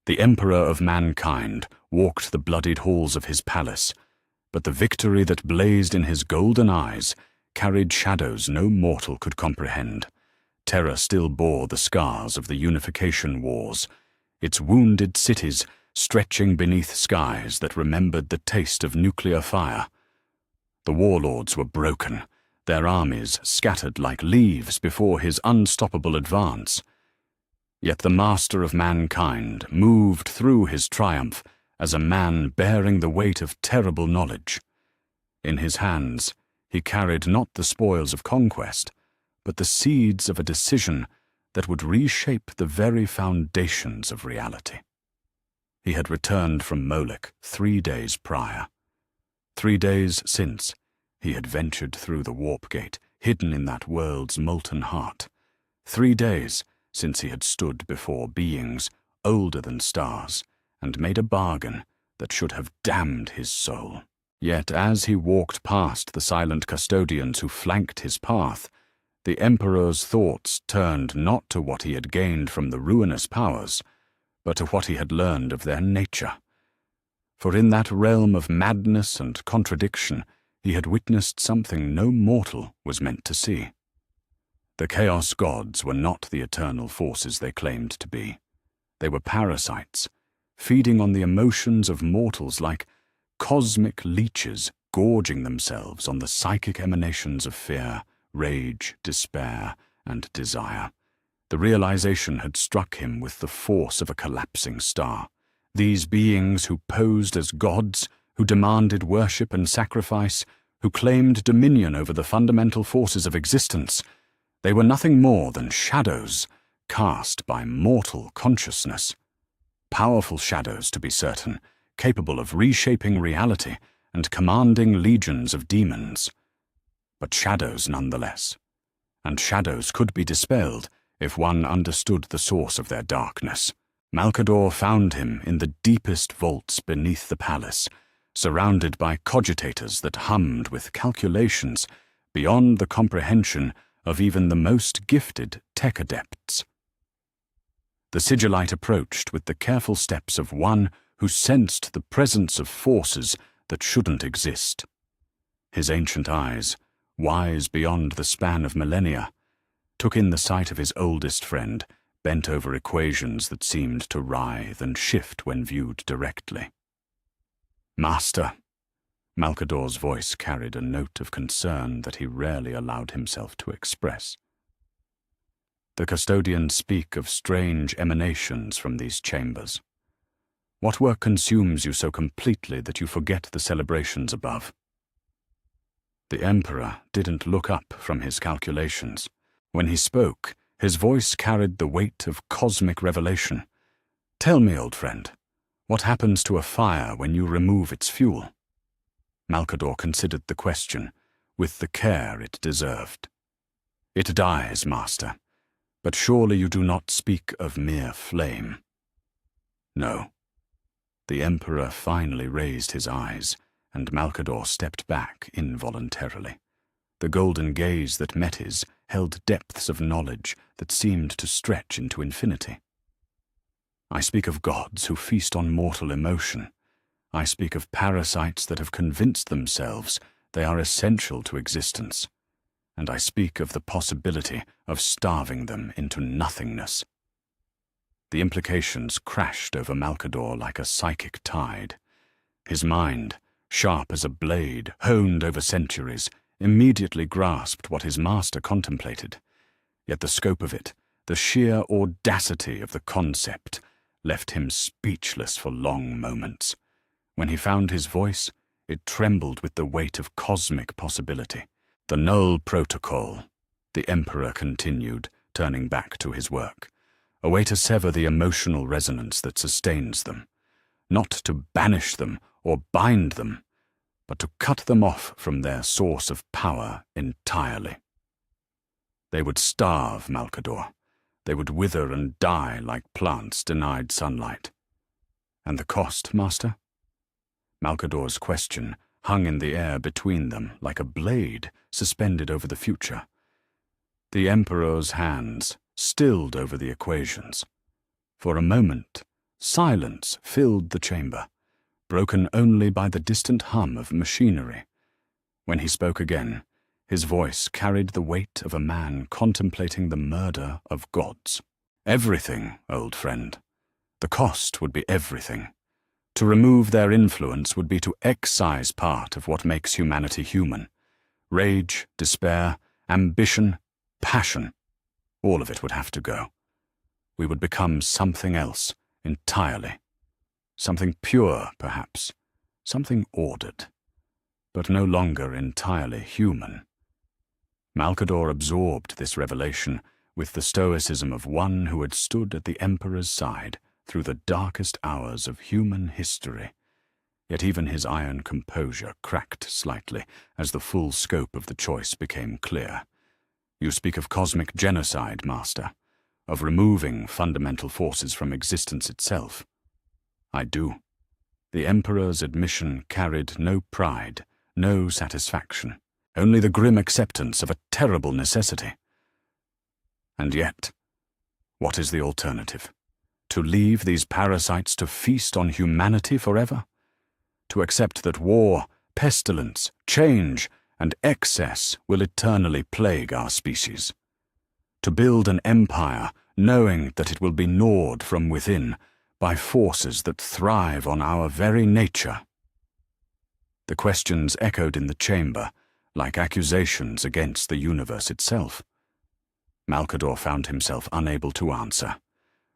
The Emperor of Mankind walked the bloodied halls of his palace, but the victory that blazed in his golden eyes carried shadows no mortal could comprehend. Terror still bore the scars of the unification wars, its wounded cities stretching beneath skies that remembered the taste of nuclear fire. The warlords were broken, their armies scattered like leaves before his unstoppable advance. Yet the master of mankind moved through his triumph as a man bearing the weight of terrible knowledge. In his hands, he carried not the spoils of conquest, but the seeds of a decision that would reshape the very foundations of reality. He had returned from Molech 3 days prior. 3 days since, he had ventured through the warp gate, hidden in that world's molten heart. 3 days since he had stood before beings older than stars and made a bargain that should have damned his soul. Yet as he walked past the silent custodians who flanked his path, the Emperor's thoughts turned not to what he had gained from the ruinous powers, but to what he had learned of their nature. For in that realm of madness and contradiction, he had witnessed something no mortal was meant to see. The Chaos Gods were not the eternal forces they claimed to be. They were parasites, feeding on the emotions of mortals like cosmic leeches gorging themselves on the psychic emanations of fear, rage, despair, and desire. The realization had struck him with the force of a collapsing star. These beings who posed as gods, who demanded worship and sacrifice, who claimed dominion over the fundamental forces of existence, they were nothing more than shadows cast by mortal consciousness. Powerful shadows, to be certain, capable of reshaping reality and commanding legions of demons. But shadows nonetheless. And shadows could be dispelled if one understood the source of their darkness. Malcador found him in the deepest vaults beneath the palace, surrounded by cogitators that hummed with calculations beyond the comprehension of even the most gifted tech adepts. The sigillite approached with the careful steps of one who sensed the presence of forces that shouldn't exist. His ancient eyes, wise beyond the span of millennia, took in the sight of his oldest friend, bent over equations that seemed to writhe and shift when viewed directly. "Master," Malcador's voice carried a note of concern that he rarely allowed himself to express. The custodians speak of strange emanations from these chambers. What work consumes you so completely that you forget the celebrations above? The Emperor didn't look up from his calculations. When he spoke, his voice carried the weight of cosmic revelation. "Tell me, old friend, what happens to a fire when you remove its fuel?" Malcador considered the question with the care it deserved. "It dies, master, but surely you do not speak of mere flame." "No." The Emperor finally raised his eyes, and Malcador stepped back involuntarily. The golden gaze that met his held depths of knowledge that seemed to stretch into infinity. "I speak of gods who feast on mortal emotion. I speak of parasites that have convinced themselves they are essential to existence. And I speak of the possibility of starving them into nothingness." The implications crashed over Malcador like a psychic tide. His mind, sharp as a blade, honed over centuries, immediately grasped what his master contemplated. Yet the scope of it, the sheer audacity of the concept, left him speechless for long moments. When he found his voice, it trembled with the weight of cosmic possibility. "The Null Protocol," the Emperor continued, turning back to his work. "A way to sever the emotional resonance that sustains them. Not to banish them or bind them, but to cut them off from their source of power entirely. They would starve, Malcador. They would wither and die like plants denied sunlight. And the cost, Master?" Malcador's question hung in the air between them like a blade suspended over the future. The Emperor's hands stilled over the equations. For a moment, Silence filled the chamber, broken only by the distant hum of machinery. When he spoke again, his voice carried the weight of a man contemplating the murder of gods. Everything, old friend. The cost would be everything. To remove their influence would be to excise part of what makes humanity human. Rage, despair, ambition, passion. All of it would have to go. We would become something else entirely. Something pure, perhaps. Something ordered. But no longer entirely human. Malcador absorbed this revelation with the stoicism of one who had stood at the Emperor's side through the darkest hours of human history. Yet even his iron composure cracked slightly as the full scope of the choice became clear. You speak of cosmic genocide, Master, of removing fundamental forces from existence itself. I do. The Emperor's admission carried no pride, no satisfaction, only the grim acceptance of a terrible necessity. And yet, what is the alternative? To leave these parasites to feast on humanity forever? To accept that war, pestilence, change, and excess will eternally plague our species? To build an empire knowing that it will be gnawed from within by forces that thrive on our very nature? The questions echoed in the chamber like accusations against the universe itself. Malcador found himself unable to answer,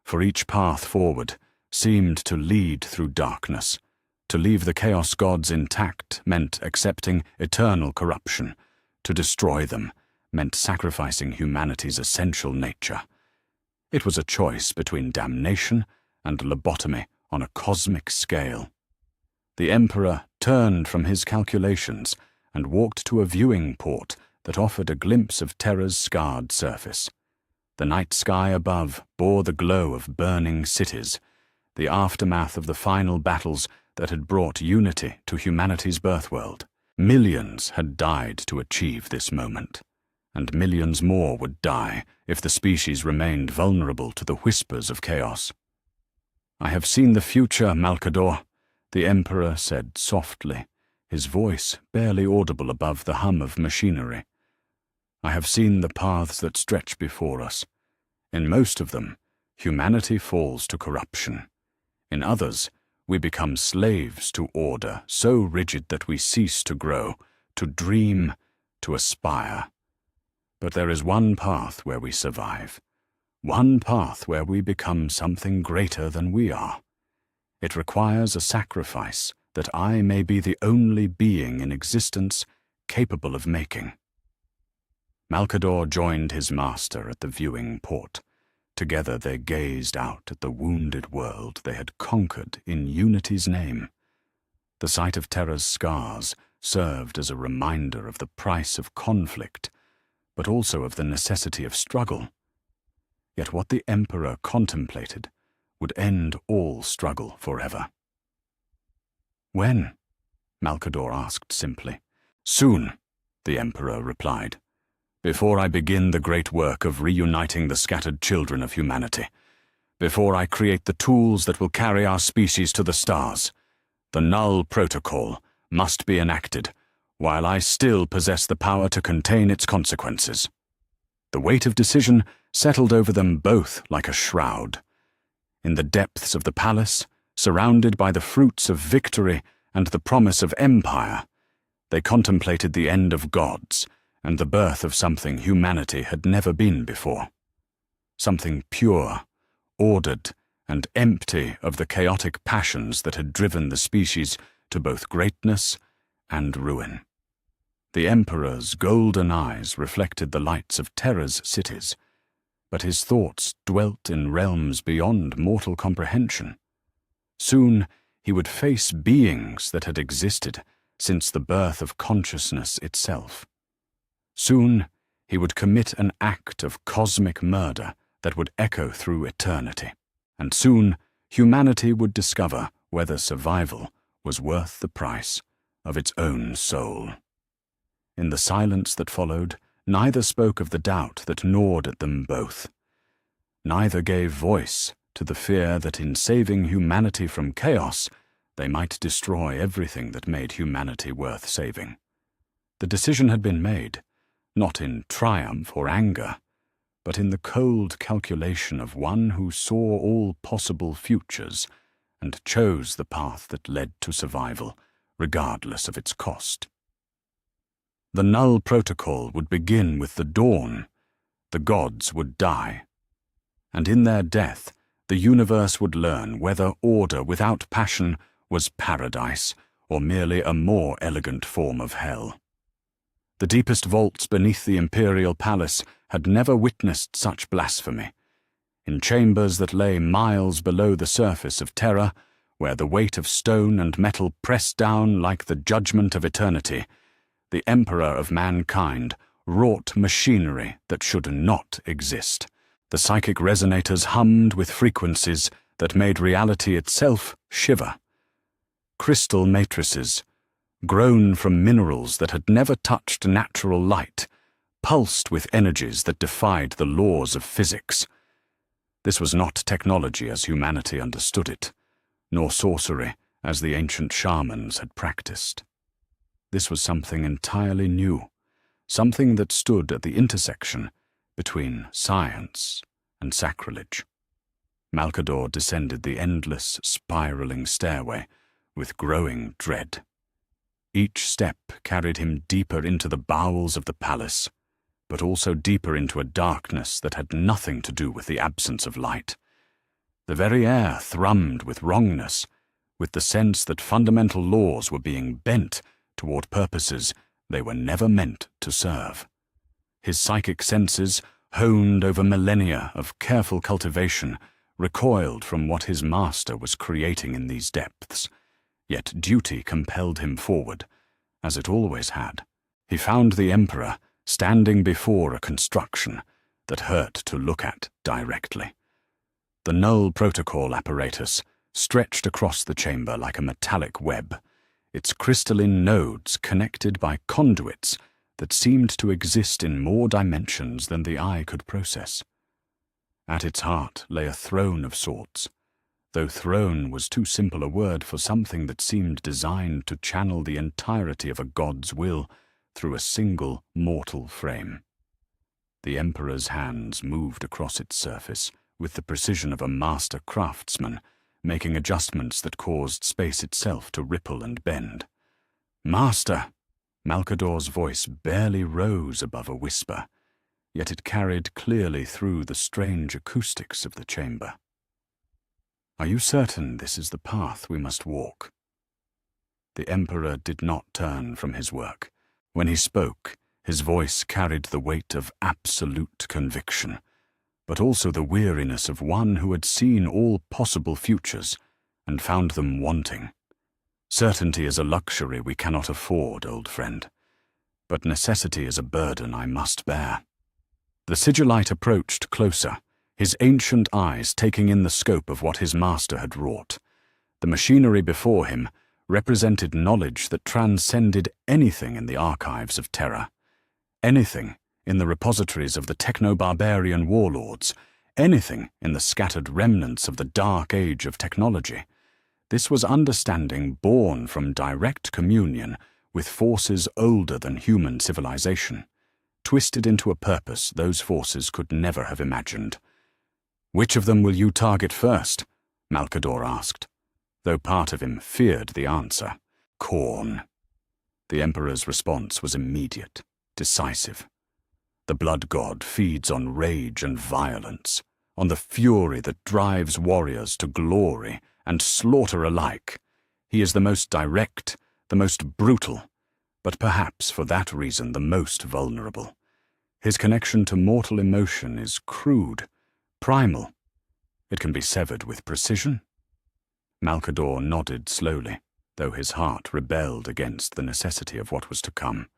for each path forward seemed to lead through darkness. To leave the Chaos Gods intact meant accepting eternal corruption. To destroy them meant sacrificing humanity's essential nature. It was a choice between damnation and lobotomy on a cosmic scale. The Emperor turned from his calculations and walked to a viewing port that offered a glimpse of Terra's scarred surface. The night sky above bore the glow of burning cities, the aftermath of the final battles that had brought unity to humanity's birthworld. Millions had died to achieve this moment, and millions more would die if the species remained vulnerable to the whispers of chaos. "I have seen the future, Malcador," the Emperor said softly, his voice barely audible above the hum of machinery. "I have seen the paths that stretch before us. In most of them, humanity falls to corruption. In others, we become slaves to order so rigid that we cease to grow, to dream, to aspire. But there is one path where we survive, one path where we become something greater than we are. It requires a sacrifice that I may be the only being in existence capable of making." Malcador joined his master at the viewing port. Together they gazed out at the wounded world they had conquered in unity's name. The sight of Terra's scars served as a reminder of the price of conflict, but also of the necessity of struggle. Yet what the Emperor contemplated would end all struggle forever. "When?" Malcador asked simply. "Soon," the Emperor replied. "Before I begin the great work of reuniting the scattered children of humanity. Before I create the tools that will carry our species to the stars. The Null Protocol must be enacted, while I still possess the power to contain its consequences." The weight of decision settled over them both like a shroud. In the depths of the palace, surrounded by the fruits of victory and the promise of empire, they contemplated the end of gods and the birth of something humanity had never been before. Something pure, ordered, and empty of the chaotic passions that had driven the species to both greatness and ruin. The Emperor's golden eyes reflected the lights of Terra's cities, but his thoughts dwelt in realms beyond mortal comprehension. Soon he would face beings that had existed since the birth of consciousness itself. Soon he would commit an act of cosmic murder that would echo through eternity. And soon humanity would discover whether survival was worth the price of its own soul. In the silence that followed, neither spoke of the doubt that gnawed at them both. Neither gave voice to the fear that in saving humanity from chaos, they might destroy everything that made humanity worth saving. The decision had been made, not in triumph or anger, but in the cold calculation of one who saw all possible futures and chose the path that led to survival, regardless of its cost. The Null Protocol would begin with the dawn. The gods would die. And in their death, the universe would learn whether order without passion was paradise or merely a more elegant form of hell. The deepest vaults beneath the imperial palace had never witnessed such blasphemy. In chambers that lay miles below the surface of Terra, where the weight of stone and metal pressed down like the judgment of eternity, the Emperor of mankind wrought machinery that should not exist. The psychic resonators hummed with frequencies that made reality itself shiver. Crystal matrices, grown from minerals that had never touched natural light, pulsed with energies that defied the laws of physics. This was not technology as humanity understood it, nor sorcery as the ancient shamans had practiced. This was something entirely new, something that stood at the intersection between science and sacrilege. Malcador descended the endless, spiraling stairway with growing dread. Each step carried him deeper into the bowels of the palace, but also deeper into a darkness that had nothing to do with the absence of light. The very air thrummed with wrongness, with the sense that fundamental laws were being bent toward purposes they were never meant to serve. His psychic senses, honed over millennia of careful cultivation, recoiled from what his master was creating in these depths. Yet duty compelled him forward, as it always had. He found the Emperor standing before a construction that hurt to look at directly. The Null Protocol apparatus stretched across the chamber like a metallic web, its crystalline nodes connected by conduits that seemed to exist in more dimensions than the eye could process. At its heart lay a throne of sorts, though throne was too simple a word for something that seemed designed to channel the entirety of a god's will through a single mortal frame. The Emperor's hands moved across its surface with the precision of a master craftsman, making adjustments that caused space itself to ripple and bend. "Master!" Malcador's voice barely rose above a whisper, yet it carried clearly through the strange acoustics of the chamber. "Are you certain this is the path we must walk?" The Emperor did not turn from his work. When he spoke, his voice carried the weight of absolute conviction, but also the weariness of one who had seen all possible futures and found them wanting. "Certainty is a luxury we cannot afford, old friend, but necessity is a burden I must bear." The sigillite approached closer, his ancient eyes taking in the scope of what his master had wrought. The machinery before him represented knowledge that transcended anything in the archives of Terra, anything in the repositories of the techno-barbarian warlords, anything in the scattered remnants of the dark age of technology. This was understanding born from direct communion with forces older than human civilization, twisted into a purpose those forces could never have imagined. "Which of them will you target first?" Malcador asked, though part of him feared the answer. "Khorne." The Emperor's response was immediate, decisive. The blood god feeds on rage and violence, on the fury that drives warriors to glory and slaughter alike. He is the most direct, the most brutal, but perhaps for that reason the most vulnerable. His connection to mortal emotion is crude, primal. It can be severed with precision. Malcador nodded slowly, though his heart rebelled against the necessity of what was to come.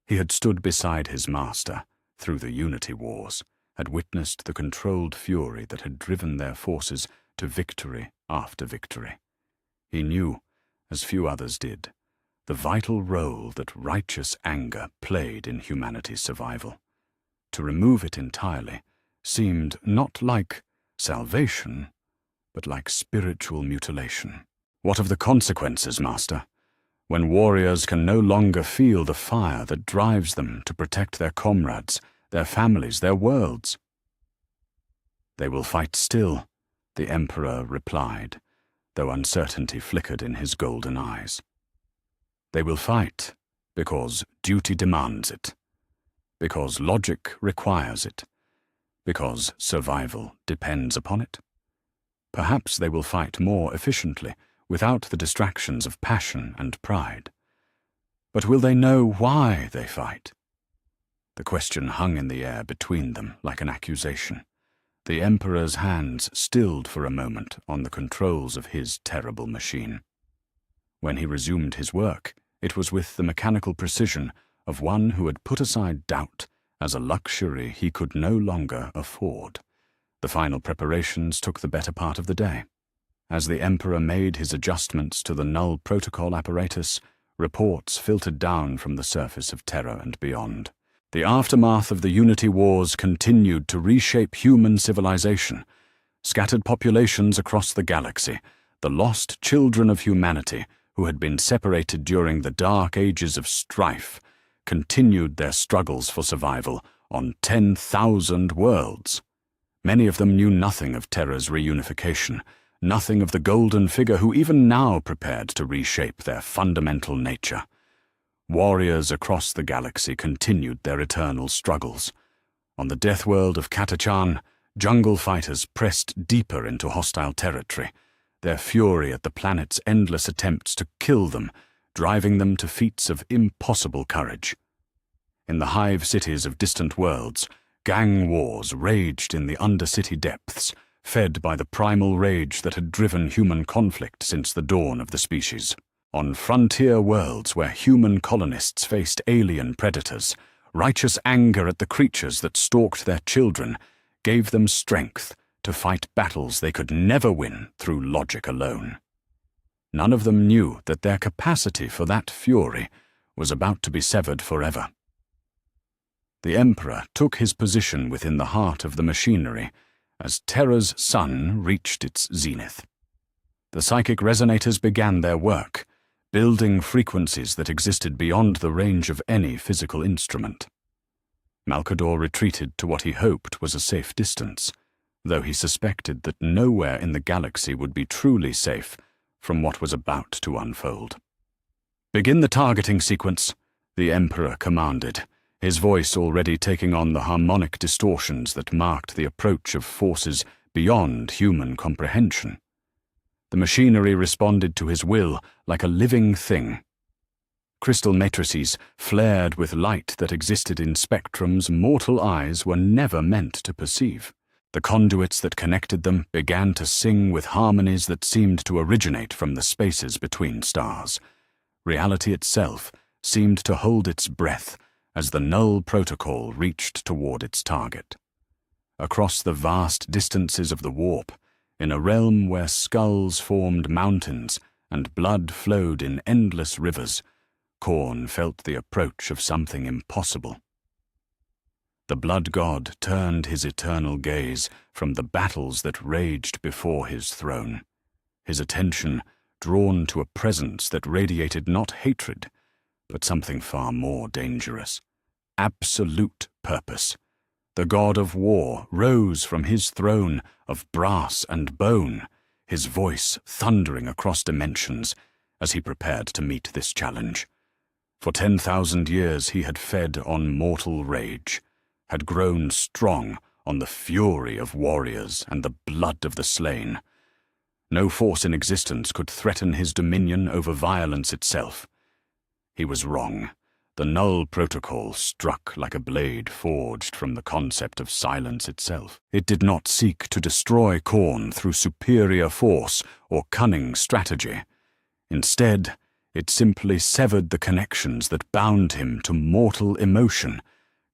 He had stood beside his master through the Unity Wars, had witnessed the controlled fury that had driven their forces to victory after victory. He knew, as few others did, the vital role that righteous anger played in humanity's survival. To remove it entirely seemed not like salvation, but like spiritual mutilation. What of the consequences, Master? When warriors can no longer feel the fire that drives them to protect their comrades, their families, their worlds? They will fight still, the Emperor replied, though uncertainty flickered in his golden eyes. They will fight because duty demands it, because logic requires it, because survival depends upon it. Perhaps they will fight more efficiently, without the distractions of passion and pride. But will they know why they fight? The question hung in the air between them like an accusation. The Emperor's hands stilled for a moment on the controls of his terrible machine. When he resumed his work, it was with the mechanical precision of one who had put aside doubt as a luxury he could no longer afford. The final preparations took the better part of the day. As the Emperor made his adjustments to the null protocol apparatus, reports filtered down from the surface of Terra and beyond. The aftermath of the Unity Wars continued to reshape human civilization. Scattered populations across the galaxy, the lost children of humanity who had been separated during the dark ages of strife, continued their struggles for survival on 10,000 worlds. Many of them knew nothing of Terra's reunification, nothing of the golden figure who even now prepared to reshape their fundamental nature. Warriors across the galaxy continued their eternal struggles. On the death world of Katachan, jungle fighters pressed deeper into hostile territory, their fury at the planet's endless attempts to kill them, driving them to feats of impossible courage. In the hive cities of distant worlds, gang wars raged in the undercity depths, fed by the primal rage that had driven human conflict since the dawn of the species. On frontier worlds where human colonists faced alien predators, righteous anger at the creatures that stalked their children gave them strength to fight battles they could never win through logic alone. None of them knew that their capacity for that fury was about to be severed forever. The Emperor took his position within the heart of the machinery as Terra's sun reached its zenith. The psychic resonators began their work, building frequencies that existed beyond the range of any physical instrument. Malcador retreated to what he hoped was a safe distance, though he suspected that nowhere in the galaxy would be truly safe from what was about to unfold. "Begin the targeting sequence," the Emperor commanded, his voice already taking on the harmonic distortions that marked the approach of forces beyond human comprehension. The machinery responded to his will like a living thing. Crystal matrices flared with light that existed in spectrums mortal eyes were never meant to perceive. The conduits that connected them began to sing with harmonies that seemed to originate from the spaces between stars. Reality itself seemed to hold its breath as the null protocol reached toward its target. Across the vast distances of the warp, in a realm where skulls formed mountains and blood flowed in endless rivers, Khorne felt the approach of something impossible. The blood god turned his eternal gaze from the battles that raged before his throne, his attention drawn to a presence that radiated not hatred, but something far more dangerous. Absolute purpose. The god of war rose from his throne of brass and bone, his voice thundering across dimensions as he prepared to meet this challenge. For 10,000 years he had fed on mortal rage, had grown strong on the fury of warriors and the blood of the slain. No force in existence could threaten his dominion over violence itself. He was wrong. The null protocol struck like a blade forged from the concept of silence itself. It did not seek to destroy Khorne through superior force or cunning strategy. Instead, it simply severed the connections that bound him to mortal emotion,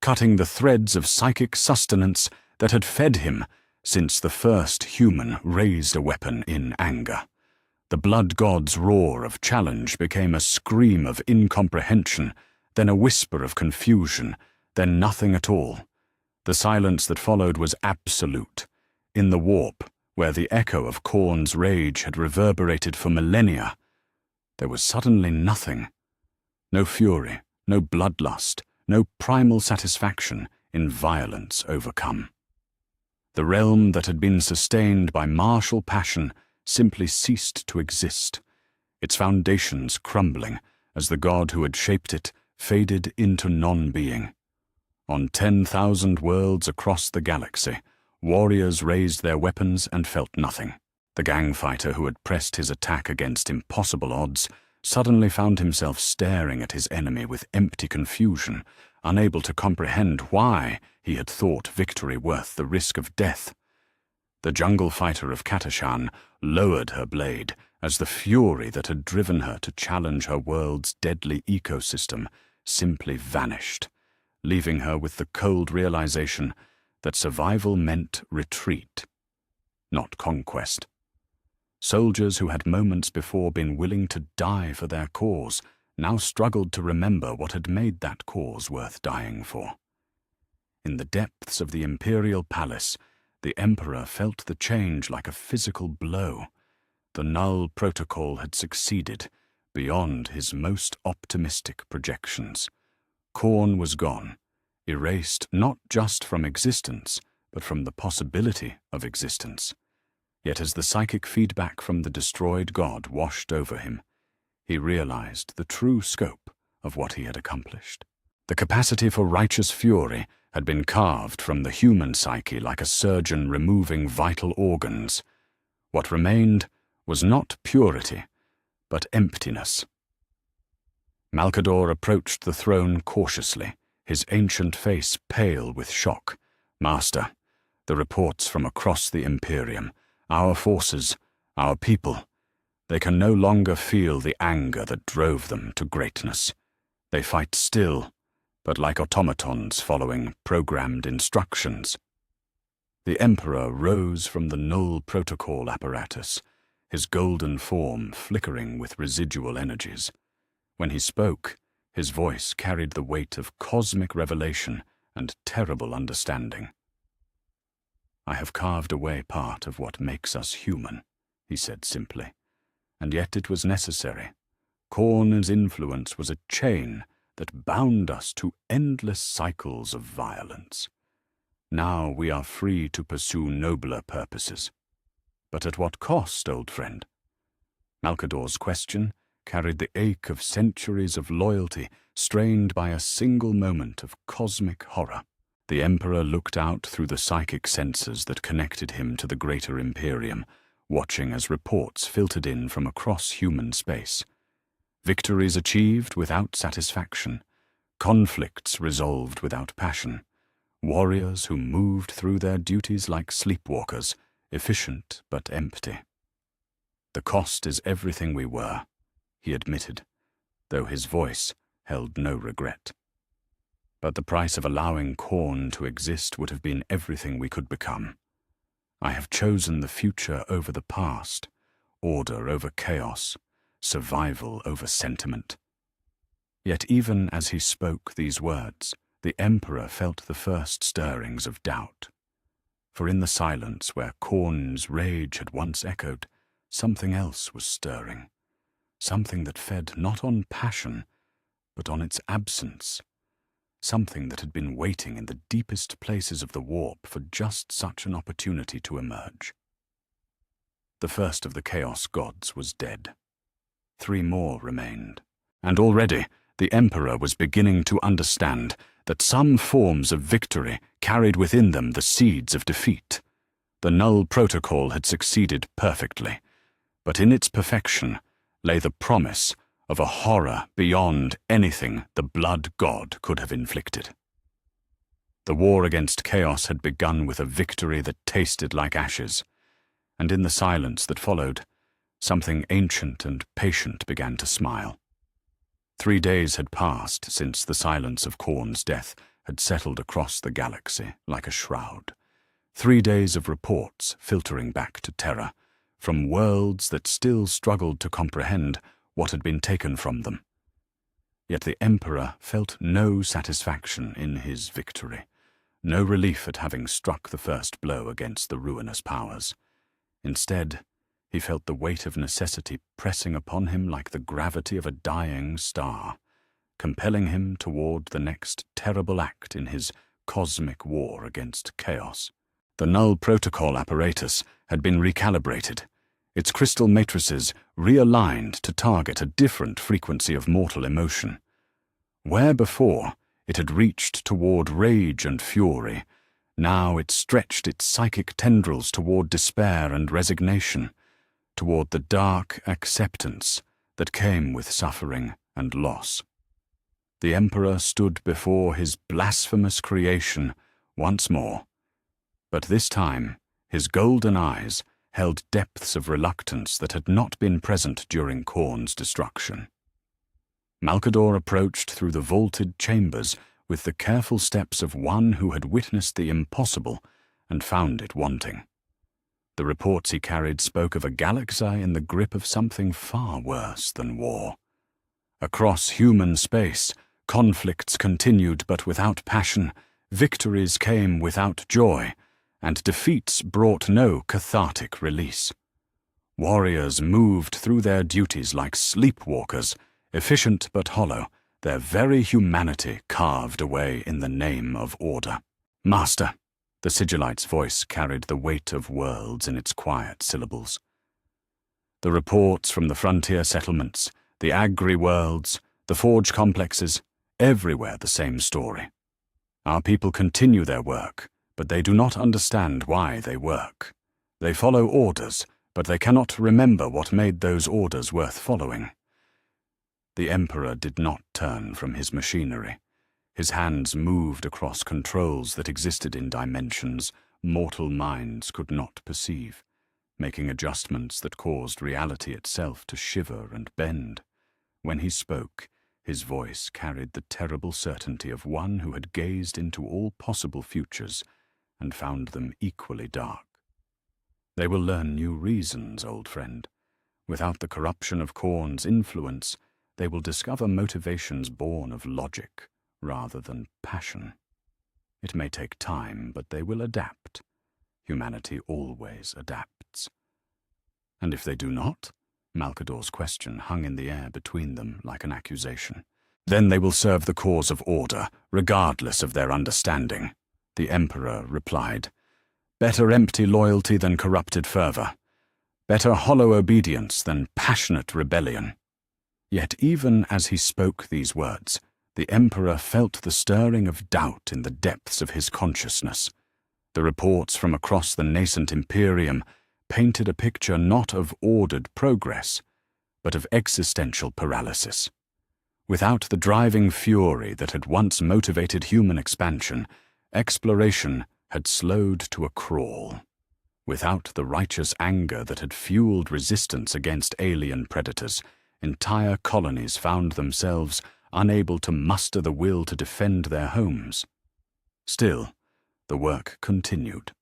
cutting the threads of psychic sustenance that had fed him since the first human raised a weapon in anger. The blood god's roar of challenge became a scream of incomprehension, then a whisper of confusion, then nothing at all. The silence that followed was absolute. In the warp, Where the echo of Khorne's rage had reverberated for millennia, there was suddenly nothing. No fury, no bloodlust, no primal satisfaction in violence overcome. The realm that had been sustained by martial passion simply ceased to exist, its foundations crumbling as the god who had shaped it faded into non-being. On 10,000 worlds across the galaxy, warriors raised their weapons and felt nothing. The gang fighter who had pressed his attack against impossible odds suddenly found himself staring at his enemy with empty confusion, unable to comprehend why he had thought victory worth the risk of death. The jungle fighter of Katashan lowered her blade as the fury that had driven her to challenge her world's deadly ecosystem simply vanished, leaving her with the cold realization that survival meant retreat, not conquest. Soldiers who had moments before been willing to die for their cause now struggled to remember what had made that cause worth dying for. In the depths of the imperial palace, the emperor felt the change like a physical blow. The null protocol had succeeded beyond his most optimistic projections. Khorne was gone, erased not just from existence, but from the possibility of existence. Yet as the psychic feedback from the destroyed god washed over him, he realized the true scope of what he had accomplished. The capacity for righteous fury had been carved from the human psyche like a surgeon removing vital organs. What remained was not purity, but emptiness. Malcador approached the throne cautiously, his ancient face pale with shock. "Master, the reports from across the Imperium, our forces, our people, they can no longer feel the anger that drove them to greatness. They fight still, but like automatons following programmed instructions." The Emperor rose from the null protocol apparatus, his golden form flickering with residual energies. When he spoke, his voice carried the weight of cosmic revelation and terrible understanding. "I have carved away part of what makes us human," he said simply, "and yet it was necessary. Khorne's influence was a chain that bound us to endless cycles of violence. Now we are free to pursue nobler purposes. But at what cost, old friend?" Malcador's question carried the ache of centuries of loyalty strained by a single moment of cosmic horror. The Emperor looked out through the psychic sensors that connected him to the greater Imperium, watching as reports filtered in from across human space. Victories achieved without satisfaction, conflicts resolved without passion, warriors who moved through their duties like sleepwalkers, efficient but empty. "The cost is everything we were," he admitted, though his voice held no regret. "But the price of allowing Khorne to exist would have been everything we could become. I have chosen the future over the past, order over chaos, survival over sentiment." Yet even as he spoke these words, the Emperor felt the first stirrings of doubt. For in the silence where Khorne's rage had once echoed, something else was stirring, something that fed not on passion, but on its absence, something that had been waiting in the deepest places of the warp for just such an opportunity to emerge. The first of the Chaos Gods was dead. 3 more remained, and already the Emperor was beginning to understand that some forms of victory carried within them the seeds of defeat. The null protocol had succeeded perfectly, but in its perfection lay the promise of a horror beyond anything the blood god could have inflicted. The war against chaos had begun with a victory that tasted like ashes, and in the silence that followed, something ancient and patient began to smile. 3 days had passed since the silence of Khorne's death had settled across the galaxy like a shroud. 3 days of reports filtering back to Terra, from worlds that still struggled to comprehend what had been taken from them. Yet the Emperor felt no satisfaction in his victory, no relief at having struck the first blow against the ruinous powers. Instead, he felt the weight of necessity pressing upon him like the gravity of a dying star, compelling him toward the next terrible act in his cosmic war against chaos. The null protocol apparatus had been recalibrated, its crystal matrices realigned to target a different frequency of mortal emotion. Where before it had reached toward rage and fury, now it stretched its psychic tendrils toward despair and resignation, toward the dark acceptance that came with suffering and loss. The Emperor stood before his blasphemous creation once more, but this time his golden eyes held depths of reluctance that had not been present during Khorne's destruction. Malcador approached through the vaulted chambers with the careful steps of one who had witnessed the impossible and found it wanting. The reports he carried spoke of a galaxy in the grip of something far worse than war. Across human space, conflicts continued but without passion, victories came without joy, and defeats brought no cathartic release. Warriors moved through their duties like sleepwalkers, efficient but hollow, their very humanity carved away in the name of order. "Master," the sigillite's voice carried the weight of worlds in its quiet syllables. The reports from the frontier settlements, the agri-worlds, the forge complexes, everywhere the same story. Our people continue their work, but they do not understand why they work. They follow orders, but they cannot remember what made those orders worth following. The Emperor did not turn from his machinery. His hands moved across controls that existed in dimensions mortal minds could not perceive, making adjustments that caused reality itself to shiver and bend. When he spoke, his voice carried the terrible certainty of one who had gazed into all possible futures and found them equally dark. "They will learn new reasons, old friend. Without the corruption of Khorne's influence, they will discover motivations born of logic rather than passion. It may take time, but they will adapt. Humanity always adapts." "And if they do not?" Malcador's question hung in the air between them like an accusation. "Then they will serve the cause of order, regardless of their understanding," the Emperor replied. "Better empty loyalty than corrupted fervor. Better hollow obedience than passionate rebellion." Yet even as he spoke these words, the Emperor felt the stirring of doubt in the depths of his consciousness. The reports from across the nascent imperium painted a picture not of ordered progress, but of existential paralysis. Without the driving fury that had once motivated human expansion, exploration had slowed to a crawl. Without the righteous anger that had fueled resistance against alien predators, entire colonies found themselves unable to muster the will to defend their homes. Still, the work continued.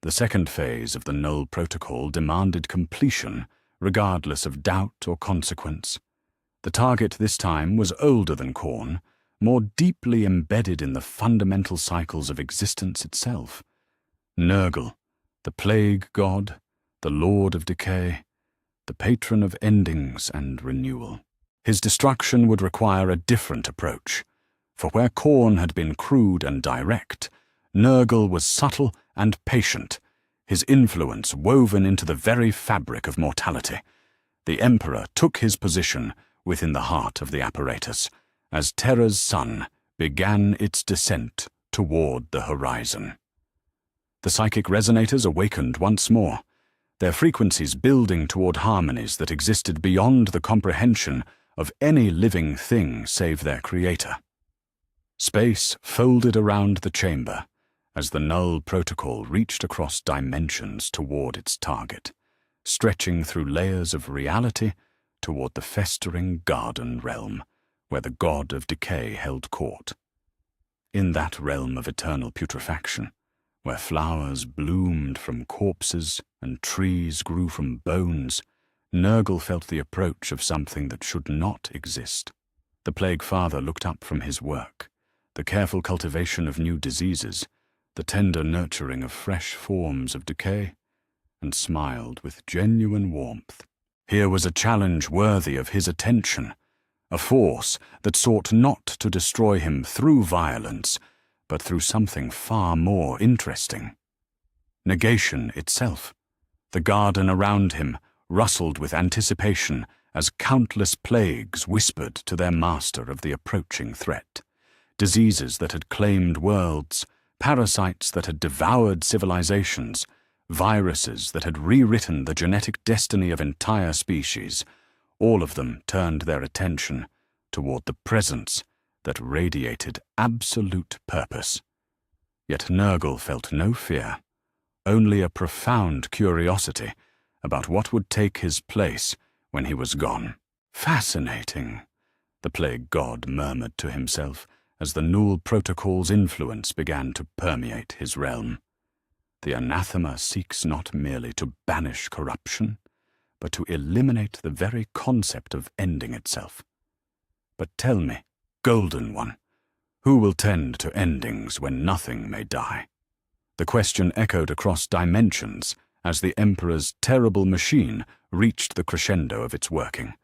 The second phase of the Null Protocol demanded completion, regardless of doubt or consequence. The target this time was older than Khorne, more deeply embedded in the fundamental cycles of existence itself. Nurgle, the plague god, the lord of decay, the patron of endings and renewal. His destruction would require a different approach, for where Khorne had been crude and direct, Nurgle was subtle and patient, his influence woven into the very fabric of mortality. The Emperor took his position within the heart of the apparatus, as Terra's sun began its descent toward the horizon. The psychic resonators awakened once more, their frequencies building toward harmonies that existed beyond the comprehension of any living thing save their creator. Space folded around the chamber as the Null Protocol reached across dimensions toward its target, stretching through layers of reality toward the festering garden realm, where the god of decay held court. In that realm of eternal putrefaction, where flowers bloomed from corpses and trees grew from bones, Nurgle felt the approach of something that should not exist. The Plague Father looked up from his work, the careful cultivation of new diseases, the tender nurturing of fresh forms of decay, and smiled with genuine warmth. Here was a challenge worthy of his attention, a force that sought not to destroy him through violence, but through something far more interesting. Negation itself. The garden around him rustled with anticipation as countless plagues whispered to their master of the approaching threat. Diseases that had claimed worlds, parasites that had devoured civilizations, viruses that had rewritten the genetic destiny of entire species, all of them turned their attention toward the presence that radiated absolute purpose. Yet Nurgle felt no fear, only a profound curiosity about what would take his place when he was gone. Fascinating, the plague god murmured to himself as the Null Protocol's influence began to permeate his realm. The anathema seeks not merely to banish corruption, but to eliminate the very concept of ending itself. But tell me, Golden One, who will tend to endings when nothing may die? The question echoed across dimensions as the Emperor's terrible machine reached the crescendo of its working.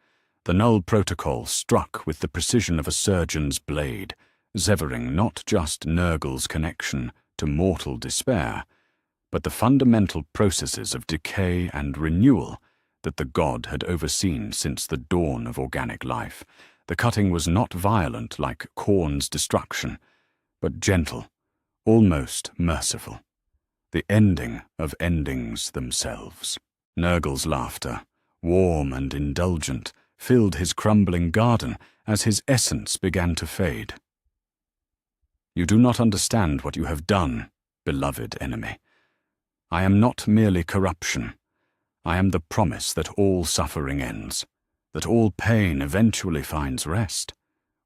The Null Protocol struck with the precision of a surgeon's blade, severing not just Nurgle's connection to mortal despair, but the fundamental processes of decay and renewal that the god had overseen since the dawn of organic life. The cutting was not violent like Khorne's destruction, but gentle, almost merciful. The ending of endings themselves. Nurgle's laughter, warm and indulgent, filled his crumbling garden as his essence began to fade. You do not understand what you have done, beloved enemy. I am not merely corruption. I am the promise that all suffering ends, that all pain eventually finds rest.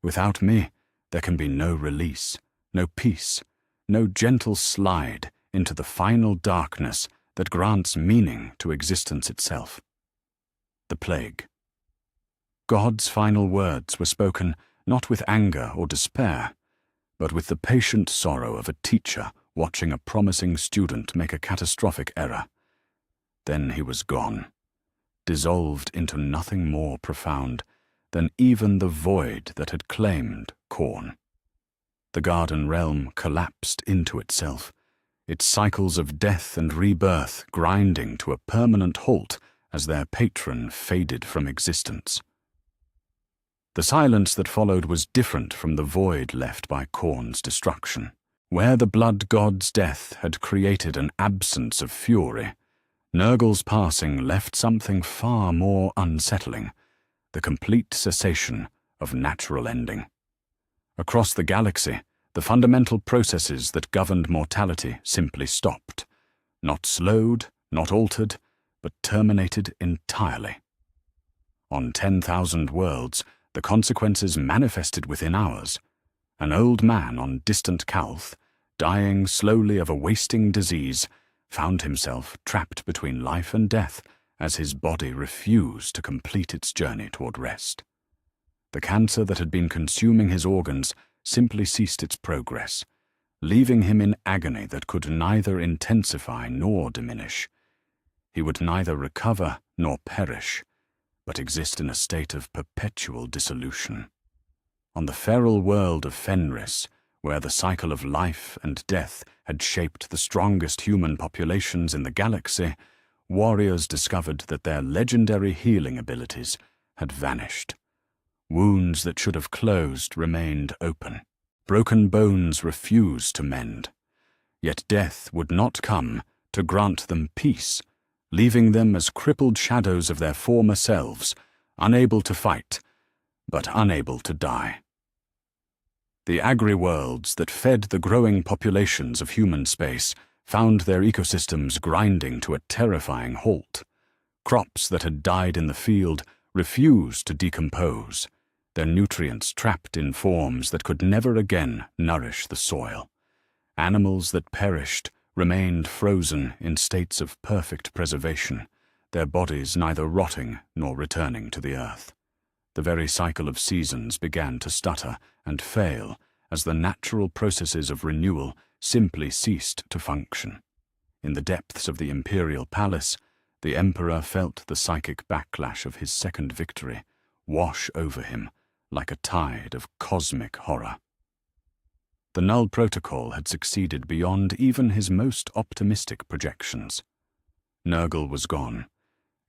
Without me, there can be no release, no peace, no gentle slide into the final darkness that grants meaning to existence itself. The plague. God's final words were spoken not with anger or despair, but with the patient sorrow of a teacher watching a promising student make a catastrophic error. Then he was gone, dissolved into nothing more profound than even the void that had claimed Khorne. The garden realm collapsed into itself, its cycles of death and rebirth grinding to a permanent halt as their patron faded from existence. The silence that followed was different from the void left by Khorne's destruction. Where the blood god's death had created an absence of fury, Nurgle's passing left something far more unsettling, the complete cessation of natural ending. Across the galaxy, the fundamental processes that governed mortality simply stopped, not slowed, not altered, but terminated entirely. On 10,000 worlds, the consequences manifested within hours. An old man on distant Calth, dying slowly of a wasting disease, found himself trapped between life and death as his body refused to complete its journey toward rest. The cancer that had been consuming his organs simply ceased its progress, leaving him in agony that could neither intensify nor diminish. He would neither recover nor perish, but exist in a state of perpetual dissolution. On the feral world of Fenris, where the cycle of life and death had shaped the strongest human populations in the galaxy, warriors discovered that their legendary healing abilities had vanished. Wounds that should have closed remained open. Broken bones refused to mend. Yet death would not come to grant them peace, leaving them as crippled shadows of their former selves, unable to fight, but unable to die. The agri-worlds that fed the growing populations of human space found their ecosystems grinding to a terrifying halt. Crops that had died in the field refused to decompose, their nutrients trapped in forms that could never again nourish the soil. Animals that perished remained frozen in states of perfect preservation, their bodies neither rotting nor returning to the earth. The very cycle of seasons began to stutter and fail as the natural processes of renewal simply ceased to function. In the depths of the imperial palace, the Emperor felt the psychic backlash of his second victory wash over him like a tide of cosmic horror. The Null Protocol had succeeded beyond even his most optimistic projections. Nurgle was gone,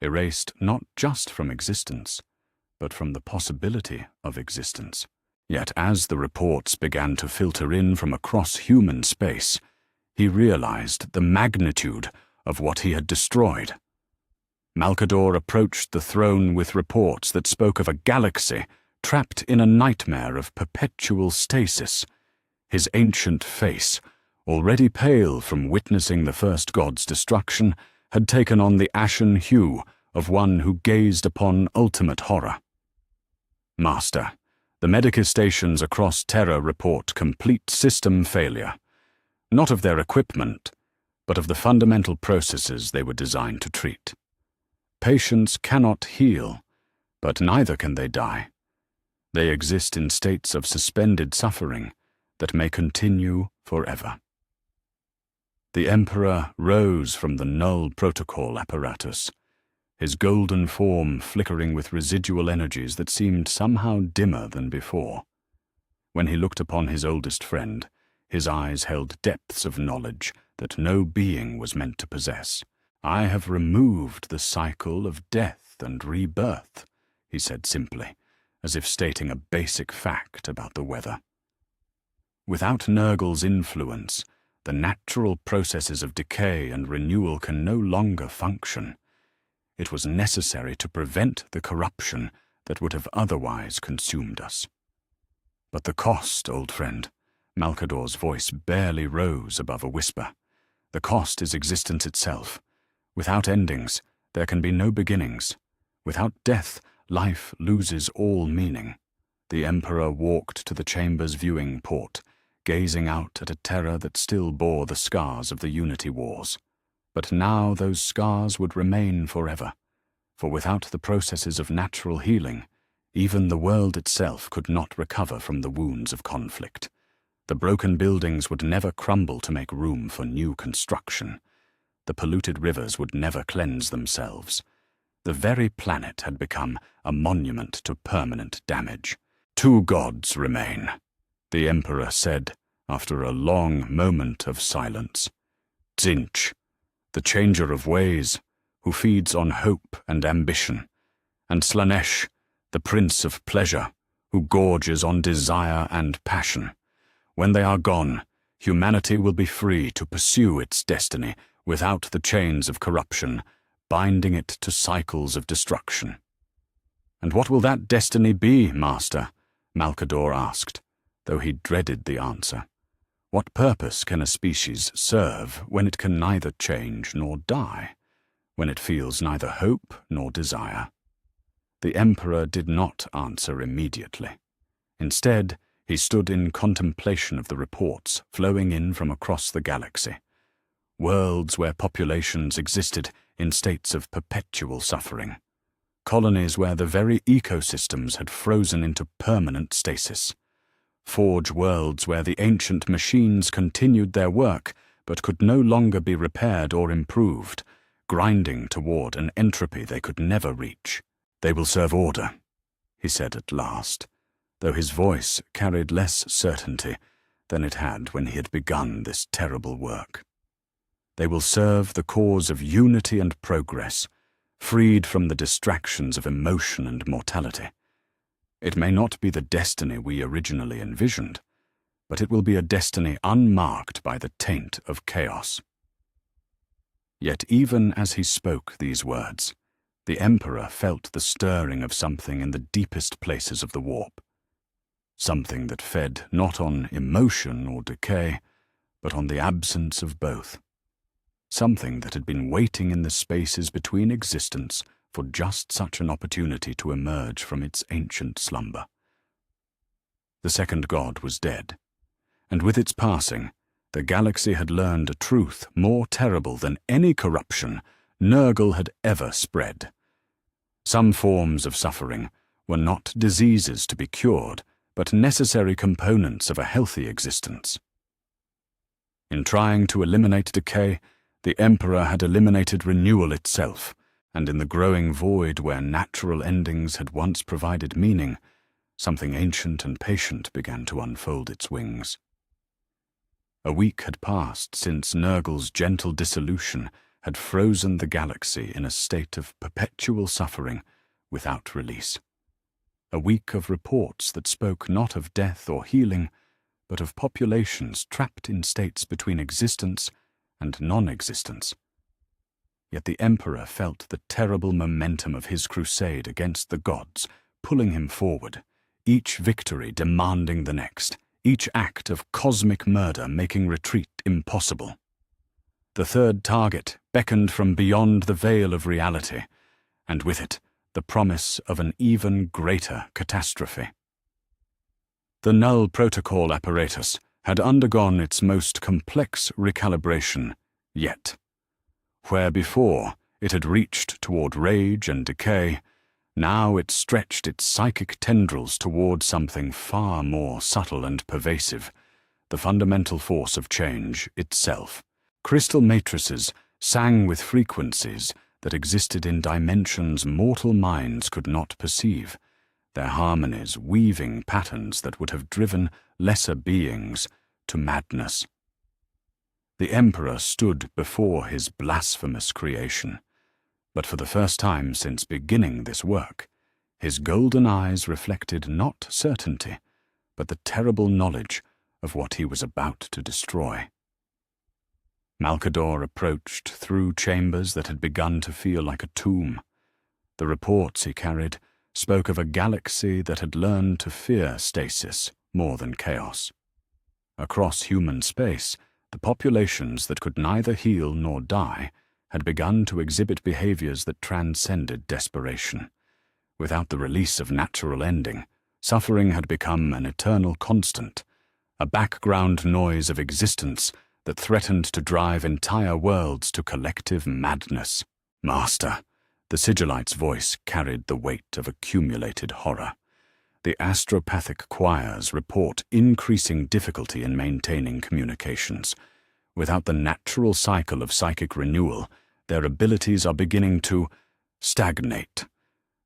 erased not just from existence, but from the possibility of existence. Yet as the reports began to filter in from across human space, he realized the magnitude of what he had destroyed. Malcador approached the throne with reports that spoke of a galaxy trapped in a nightmare of perpetual stasis. His ancient face, already pale from witnessing the first god's destruction, had taken on the ashen hue of one who gazed upon ultimate horror. Master, the Medicus stations across Terra report complete system failure, not of their equipment, but of the fundamental processes they were designed to treat. Patients cannot heal, but neither can they die. They exist in states of suspended suffering that may continue forever. The Emperor rose from the Null Protocol apparatus, his golden form flickering with residual energies that seemed somehow dimmer than before. When he looked upon his oldest friend, his eyes held depths of knowledge that no being was meant to possess. "I have removed the cycle of death and rebirth," he said simply, as if stating a basic fact about the weather. Without Nurgle's influence, the natural processes of decay and renewal can no longer function. It was necessary to prevent the corruption that would have otherwise consumed us. But the cost, old friend, Malcador's voice barely rose above a whisper. The cost is existence itself. Without endings, there can be no beginnings. Without death, life loses all meaning. The Emperor walked to the chamber's viewing port, gazing out at a Terra that still bore the scars of the Unity Wars. But now those scars would remain forever, for without the processes of natural healing, even the world itself could not recover from the wounds of conflict. The broken buildings would never crumble to make room for new construction. The polluted rivers would never cleanse themselves. The very planet had become a monument to permanent damage. "Two gods remain," the Emperor said after a long moment of silence. "Tzeentch, the changer of ways, who feeds on hope and ambition, and Slaanesh, the prince of pleasure, who gorges on desire and passion. When they are gone, humanity will be free to pursue its destiny without the chains of corruption, binding it to cycles of destruction." "And what will that destiny be, Master?" Malcador asked, though he dreaded the answer. What purpose can a species serve when it can neither change nor die, when it feels neither hope nor desire? The Emperor did not answer immediately. Instead, he stood in contemplation of the reports flowing in from across the galaxy. Worlds where populations existed in states of perpetual suffering. Colonies where the very ecosystems had frozen into permanent stasis. Forge worlds where the ancient machines continued their work but could no longer be repaired or improved, grinding toward an entropy they could never reach. "They will serve order," he said at last, though his voice carried less certainty than it had when he had begun this terrible work. "They will serve the cause of unity and progress, freed from the distractions of emotion and mortality. It may not be the destiny we originally envisioned, but it will be a destiny unmarked by the taint of chaos." Yet even as he spoke these words, the Emperor felt the stirring of something in the deepest places of the warp. Something that fed not on emotion or decay, but on the absence of both. Something that had been waiting in the spaces between existence for just such an opportunity to emerge from its ancient slumber. The second god was dead, and with its passing, the galaxy had learned a truth more terrible than any corruption Nurgle had ever spread. Some forms of suffering were not diseases to be cured, but necessary components of a healthy existence. In trying to eliminate decay, The Emperor had eliminated renewal itself, and in the growing void where natural endings had once provided meaning, something ancient and patient began to unfold its wings. A week had passed since Nurgle's gentle dissolution had frozen the galaxy in a state of perpetual suffering without release. A week of reports that spoke not of death or healing, but of populations trapped in states between existence and non-existence. Yet the Emperor felt the terrible momentum of his crusade against the gods, pulling him forward, each victory demanding the next, each act of cosmic murder making retreat impossible. The third target beckoned from beyond the veil of reality, and with it, the promise of an even greater catastrophe. The Null Protocol apparatus had undergone its most complex recalibration yet. Where before it had reached toward rage and decay, now it stretched its psychic tendrils toward something far more subtle and pervasive, the fundamental force of change itself. Crystal matrices sang with frequencies that existed in dimensions mortal minds could not perceive, their harmonies weaving patterns that would have driven lesser beings to madness. The Emperor stood before his blasphemous creation, but for the first time since beginning this work, his golden eyes reflected not certainty, but the terrible knowledge of what he was about to destroy. Malcador approached through chambers that had begun to feel like a tomb. The reports he carried spoke of a galaxy that had learned to fear stasis more than chaos. Across human space, the populations that could neither heal nor die had begun to exhibit behaviors that transcended desperation. Without the release of natural ending, suffering had become an eternal constant, a background noise of existence that threatened to drive entire worlds to collective madness. Master, the Sigillite's voice carried the weight of accumulated horror. The astropathic choirs report increasing difficulty in maintaining communications. Without the natural cycle of psychic renewal, their abilities are beginning to stagnate.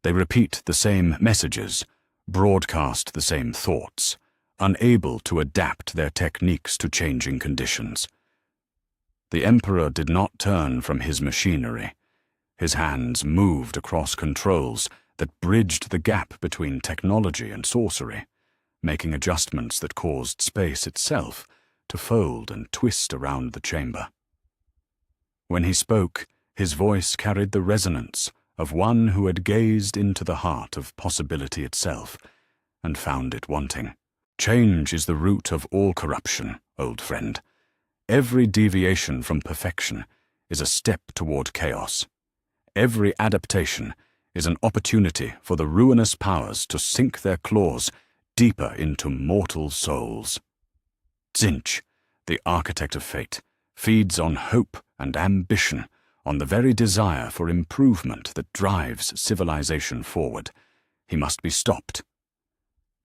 They repeat the same messages, broadcast the same thoughts, unable to adapt their techniques to changing conditions. The Emperor did not turn from his machinery. His hands moved across controls that bridged the gap between technology and sorcery, making adjustments that caused space itself to fold and twist around the chamber. When he spoke, his voice carried the resonance of one who had gazed into the heart of possibility itself and found it wanting. Change is the root of all corruption, old friend. Every deviation from perfection is a step toward chaos. Every adaptation is an opportunity for the ruinous powers to sink their claws deeper into mortal souls. Tzeentch, the architect of fate, feeds on hope and ambition, on the very desire for improvement that drives civilization forward. He must be stopped.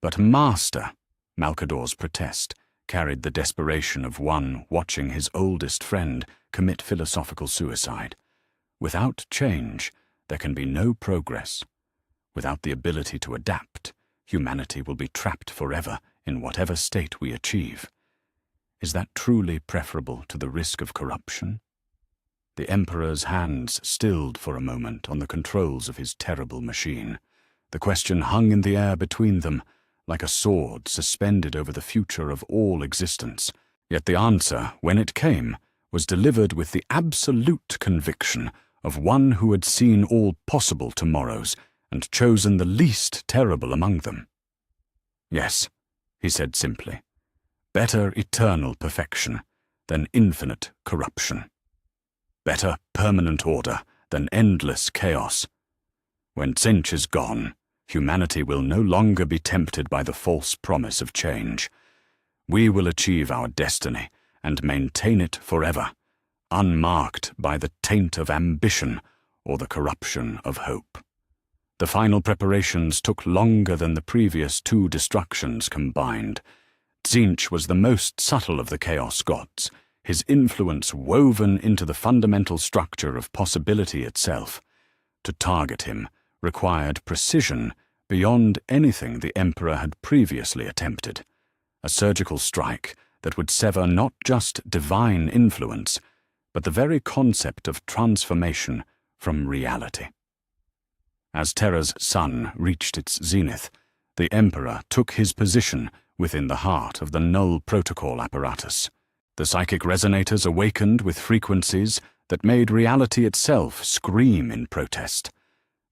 But Master, Malcador's protest, carried the desperation of one watching his oldest friend commit philosophical suicide. Without change, there can be no progress. Without the ability to adapt, humanity will be trapped forever in whatever state we achieve. Is that truly preferable to the risk of corruption? The Emperor's hands stilled for a moment on the controls of his terrible machine. The question hung in the air between them, like a sword suspended over the future of all existence. Yet the answer, when it came, was delivered with the absolute conviction of one who had seen all possible tomorrows and chosen the least terrible among them. Yes, he said simply. Better eternal perfection than infinite corruption. Better permanent order than endless chaos. When Tzeentch is gone, humanity will no longer be tempted by the false promise of change. We will achieve our destiny and maintain it forever, unmarked by the taint of ambition or the corruption of hope. The final preparations took longer than the previous two destructions combined. Tzeentch was the most subtle of the Chaos Gods, his influence woven into the fundamental structure of possibility itself. To target him required precision beyond anything the Emperor had previously attempted, a surgical strike that would sever not just divine influence, but the very concept of transformation from reality. As Terra's sun reached its zenith, the Emperor took his position within the heart of the null protocol apparatus. The psychic resonators awakened with frequencies that made reality itself scream in protest.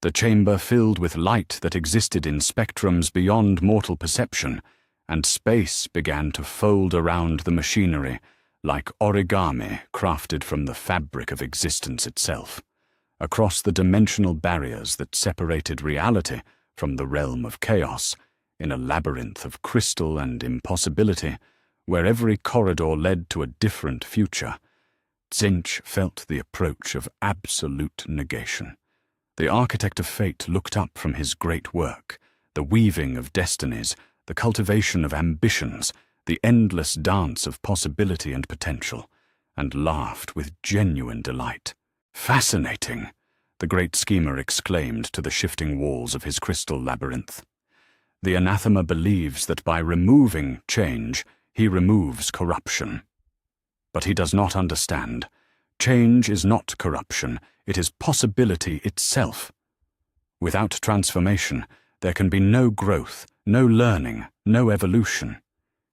The chamber filled with light that existed in spectrums beyond mortal perception, and space began to fold around the machinery like origami crafted from the fabric of existence itself. Across the dimensional barriers that separated reality from the realm of chaos, in a labyrinth of crystal and impossibility, where every corridor led to a different future, Tzeentch felt the approach of absolute negation. The architect of fate looked up from his great work, the weaving of destinies, the cultivation of ambitions, the endless dance of possibility and potential, and laughed with genuine delight. "Fascinating," the great schemer exclaimed to the shifting walls of his crystal labyrinth. The anathema believes that by removing change, he removes corruption. But he does not understand. Change is not corruption, it is possibility itself. Without transformation, there can be no growth, no learning, no evolution.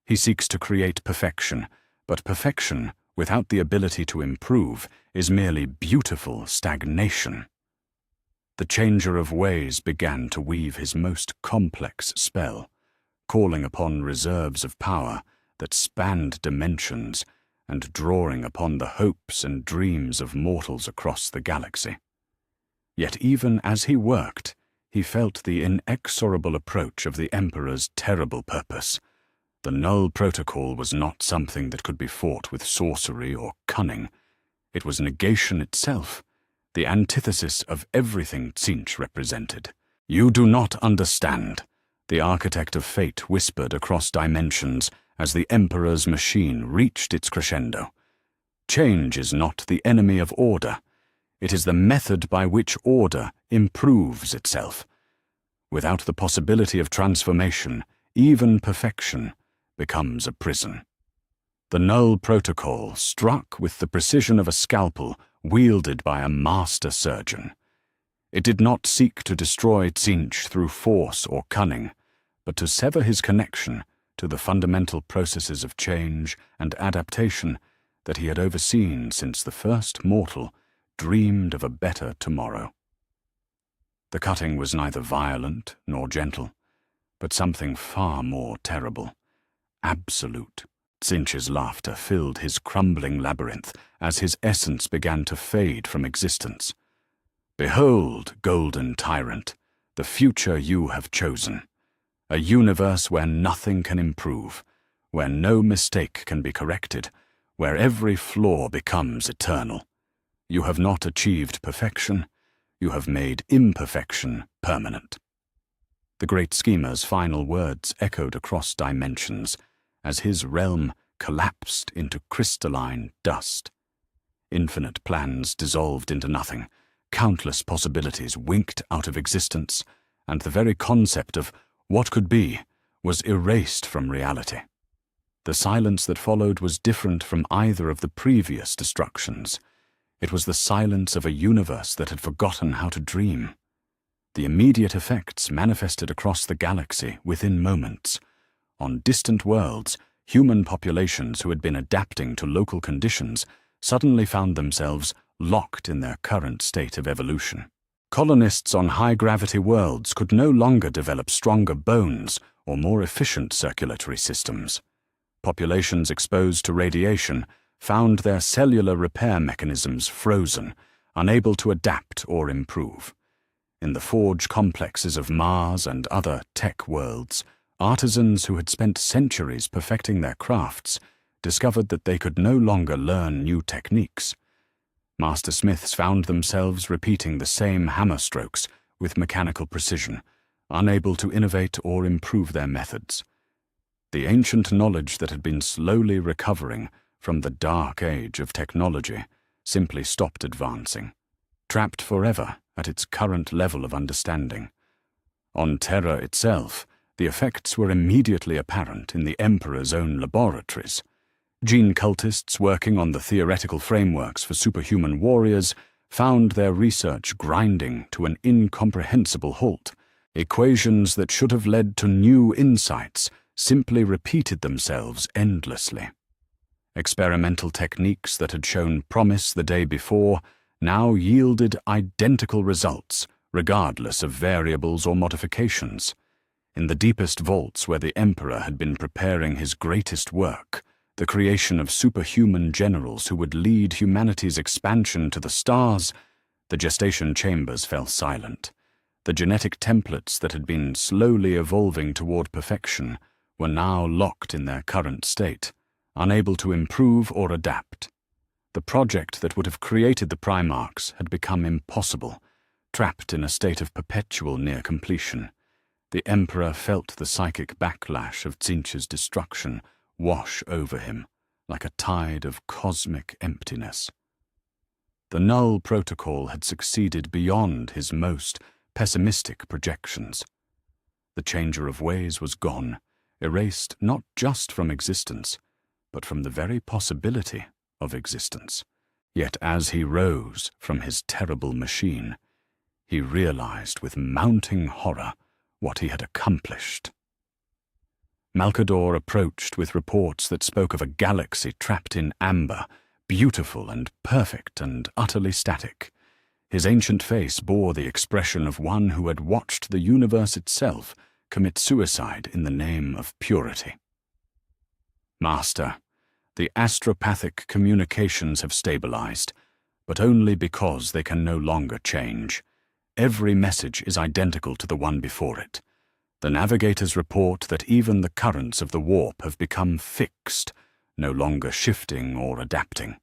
He seeks to create perfection, but perfection, without the ability to improve, is merely beautiful stagnation. The changer of ways began to weave his most complex spell, calling upon reserves of power that spanned dimensions and drawing upon the hopes and dreams of mortals across the galaxy. Yet even as he worked, he felt the inexorable approach of the Emperor's terrible purpose. The null protocol was not something that could be fought with sorcery or cunning. It was negation itself, the antithesis of everything Tzeentch represented. "You do not understand," the architect of fate whispered across dimensions as the Emperor's machine reached its crescendo. "Change is not the enemy of order. It is the method by which order improves itself. Without the possibility of transformation, even perfection becomes a prison." The null protocol struck with the precision of a scalpel wielded by a master surgeon. It did not seek to destroy Tzeentch through force or cunning, but to sever his connection to the fundamental processes of change and adaptation that he had overseen since the first mortal dreamed of a better tomorrow. The cutting was neither violent nor gentle, but something far more terrible. Absolute. Tzeentch's laughter filled his crumbling labyrinth as his essence began to fade from existence. "Behold, golden tyrant, the future you have chosen. A universe where nothing can improve, where no mistake can be corrected, where every flaw becomes eternal. You have not achieved perfection, you have made imperfection permanent." The great schemer's final words echoed across dimensions as his realm collapsed into crystalline dust. Infinite plans dissolved into nothing, countless possibilities winked out of existence, and the very concept of what could be was erased from reality. The silence that followed was different from either of the previous destructions. It was the silence of a universe that had forgotten how to dream. The immediate effects manifested across the galaxy within moments. On distant worlds, human populations who had been adapting to local conditions suddenly found themselves locked in their current state of evolution. Colonists on high-gravity worlds could no longer develop stronger bones or more efficient circulatory systems. Populations exposed to radiation found their cellular repair mechanisms frozen, unable to adapt or improve. In the forge complexes of Mars and other tech worlds, artisans who had spent centuries perfecting their crafts discovered that they could no longer learn new techniques. Master smiths found themselves repeating the same hammer strokes with mechanical precision, unable to innovate or improve their methods. The ancient knowledge that had been slowly recovering from the dark age of technology, simply stopped advancing, trapped forever at its current level of understanding. On Terra itself, the effects were immediately apparent in the Emperor's own laboratories. Gene cultists working on the theoretical frameworks for superhuman warriors found their research grinding to an incomprehensible halt. Equations that should have led to new insights simply repeated themselves endlessly. Experimental techniques that had shown promise the day before now yielded identical results, regardless of variables or modifications. In the deepest vaults where the Emperor had been preparing his greatest work, the creation of superhuman generals who would lead humanity's expansion to the stars, the gestation chambers fell silent. The genetic templates that had been slowly evolving toward perfection were now locked in their current state, unable to improve or adapt. The project that would have created the Primarchs had become impossible, trapped in a state of perpetual near completion. The Emperor felt the psychic backlash of Tzeentch's destruction wash over him like a tide of cosmic emptiness. The Null Protocol had succeeded beyond his most pessimistic projections. The Changer of Ways was gone, erased not just from existence, but from the very possibility of existence. Yet as he rose from his terrible machine, he realized with mounting horror what he had accomplished. Malcador approached with reports that spoke of a galaxy trapped in amber, beautiful and perfect and utterly static. His ancient face bore the expression of one who had watched the universe itself commit suicide in the name of purity. Master, the astropathic communications have stabilized, but only because they can no longer change. Every message is identical to the one before it. The navigators report that even the currents of the warp have become fixed, no longer shifting or adapting.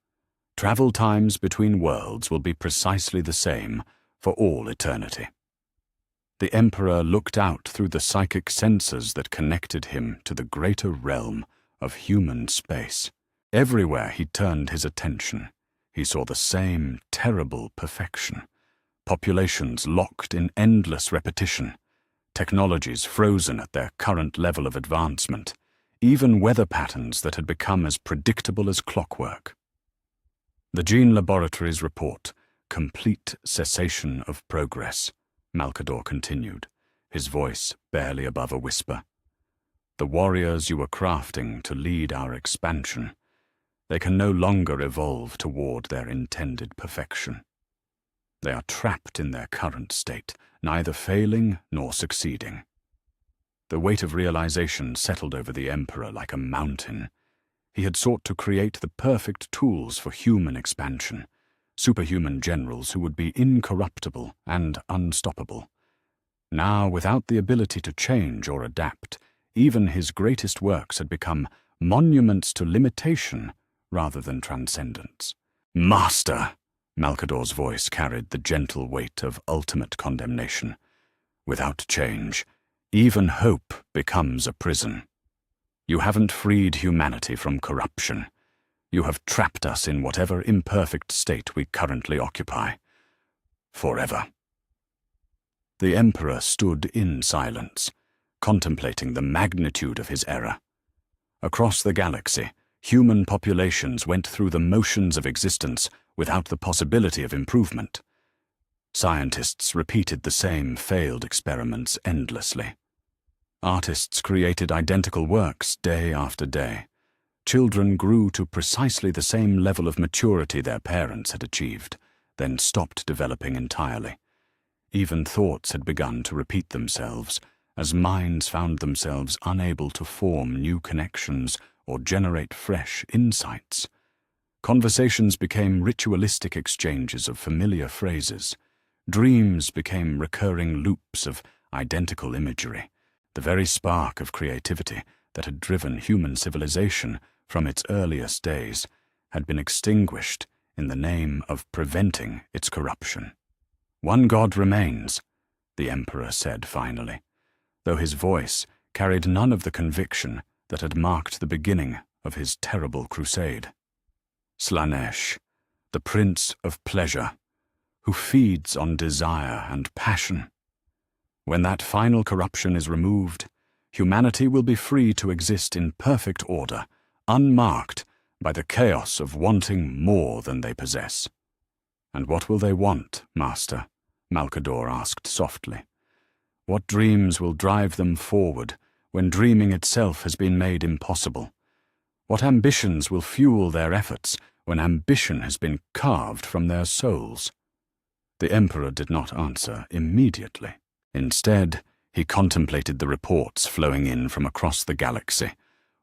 Travel times between worlds will be precisely the same for all eternity. The Emperor looked out through the psychic sensors that connected him to the greater realm of human space. Everywhere he turned his attention, he saw the same terrible perfection. Populations locked in endless repetition, technologies frozen at their current level of advancement, even weather patterns that had become as predictable as clockwork. The Gene Laboratories report complete cessation of progress, Malcador continued, his voice barely above a whisper. The warriors you were crafting to lead our expansion, they can no longer evolve toward their intended perfection. They are trapped in their current state, neither failing nor succeeding. The weight of realization settled over the Emperor like a mountain. He had sought to create the perfect tools for human expansion, superhuman generals who would be incorruptible and unstoppable. Now, without the ability to change or adapt, even his greatest works had become monuments to limitation rather than transcendence. Master! Malcador's voice carried the gentle weight of ultimate condemnation. Without change, even hope becomes a prison. You haven't freed humanity from corruption. You have trapped us in whatever imperfect state we currently occupy. Forever. The Emperor stood in silence, contemplating the magnitude of his error. Across the galaxy, human populations went through the motions of existence without the possibility of improvement. Scientists repeated the same failed experiments endlessly. Artists created identical works day after day. Children grew to precisely the same level of maturity their parents had achieved, then stopped developing entirely. Even thoughts had begun to repeat themselves, as minds found themselves unable to form new connections or generate fresh insights. Conversations became ritualistic exchanges of familiar phrases. Dreams became recurring loops of identical imagery. The very spark of creativity that had driven human civilization from its earliest days had been extinguished in the name of preventing its corruption. One God remains, the Emperor said finally, though his voice carried none of the conviction that had marked the beginning of his terrible crusade. Slanesh, the prince of pleasure, who feeds on desire and passion. When that final corruption is removed, humanity will be free to exist in perfect order, unmarked by the chaos of wanting more than they possess. "And what will they want, Master?" Malkador asked softly. "What dreams will drive them forward when dreaming itself has been made impossible? What ambitions will fuel their efforts when ambition has been carved from their souls?" The Emperor did not answer immediately. Instead, he contemplated the reports flowing in from across the galaxy,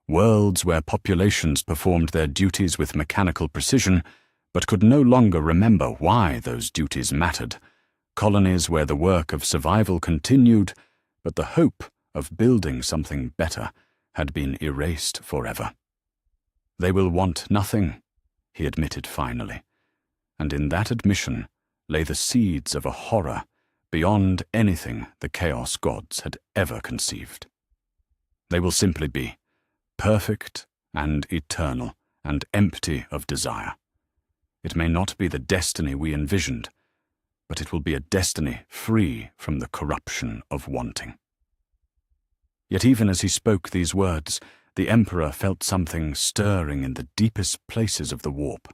worlds where populations performed their duties with mechanical precision, but could no longer remember why those duties mattered, colonies where the work of survival continued, but the hope of building something better had been erased forever. "They will want nothing," he admitted finally, and in that admission lay the seeds of a horror beyond anything the Chaos Gods had ever conceived. They will simply be perfect and eternal and empty of desire. It may not be the destiny we envisioned, but it will be a destiny free from the corruption of wanting. Yet even as he spoke these words, the Emperor felt something stirring in the deepest places of the warp,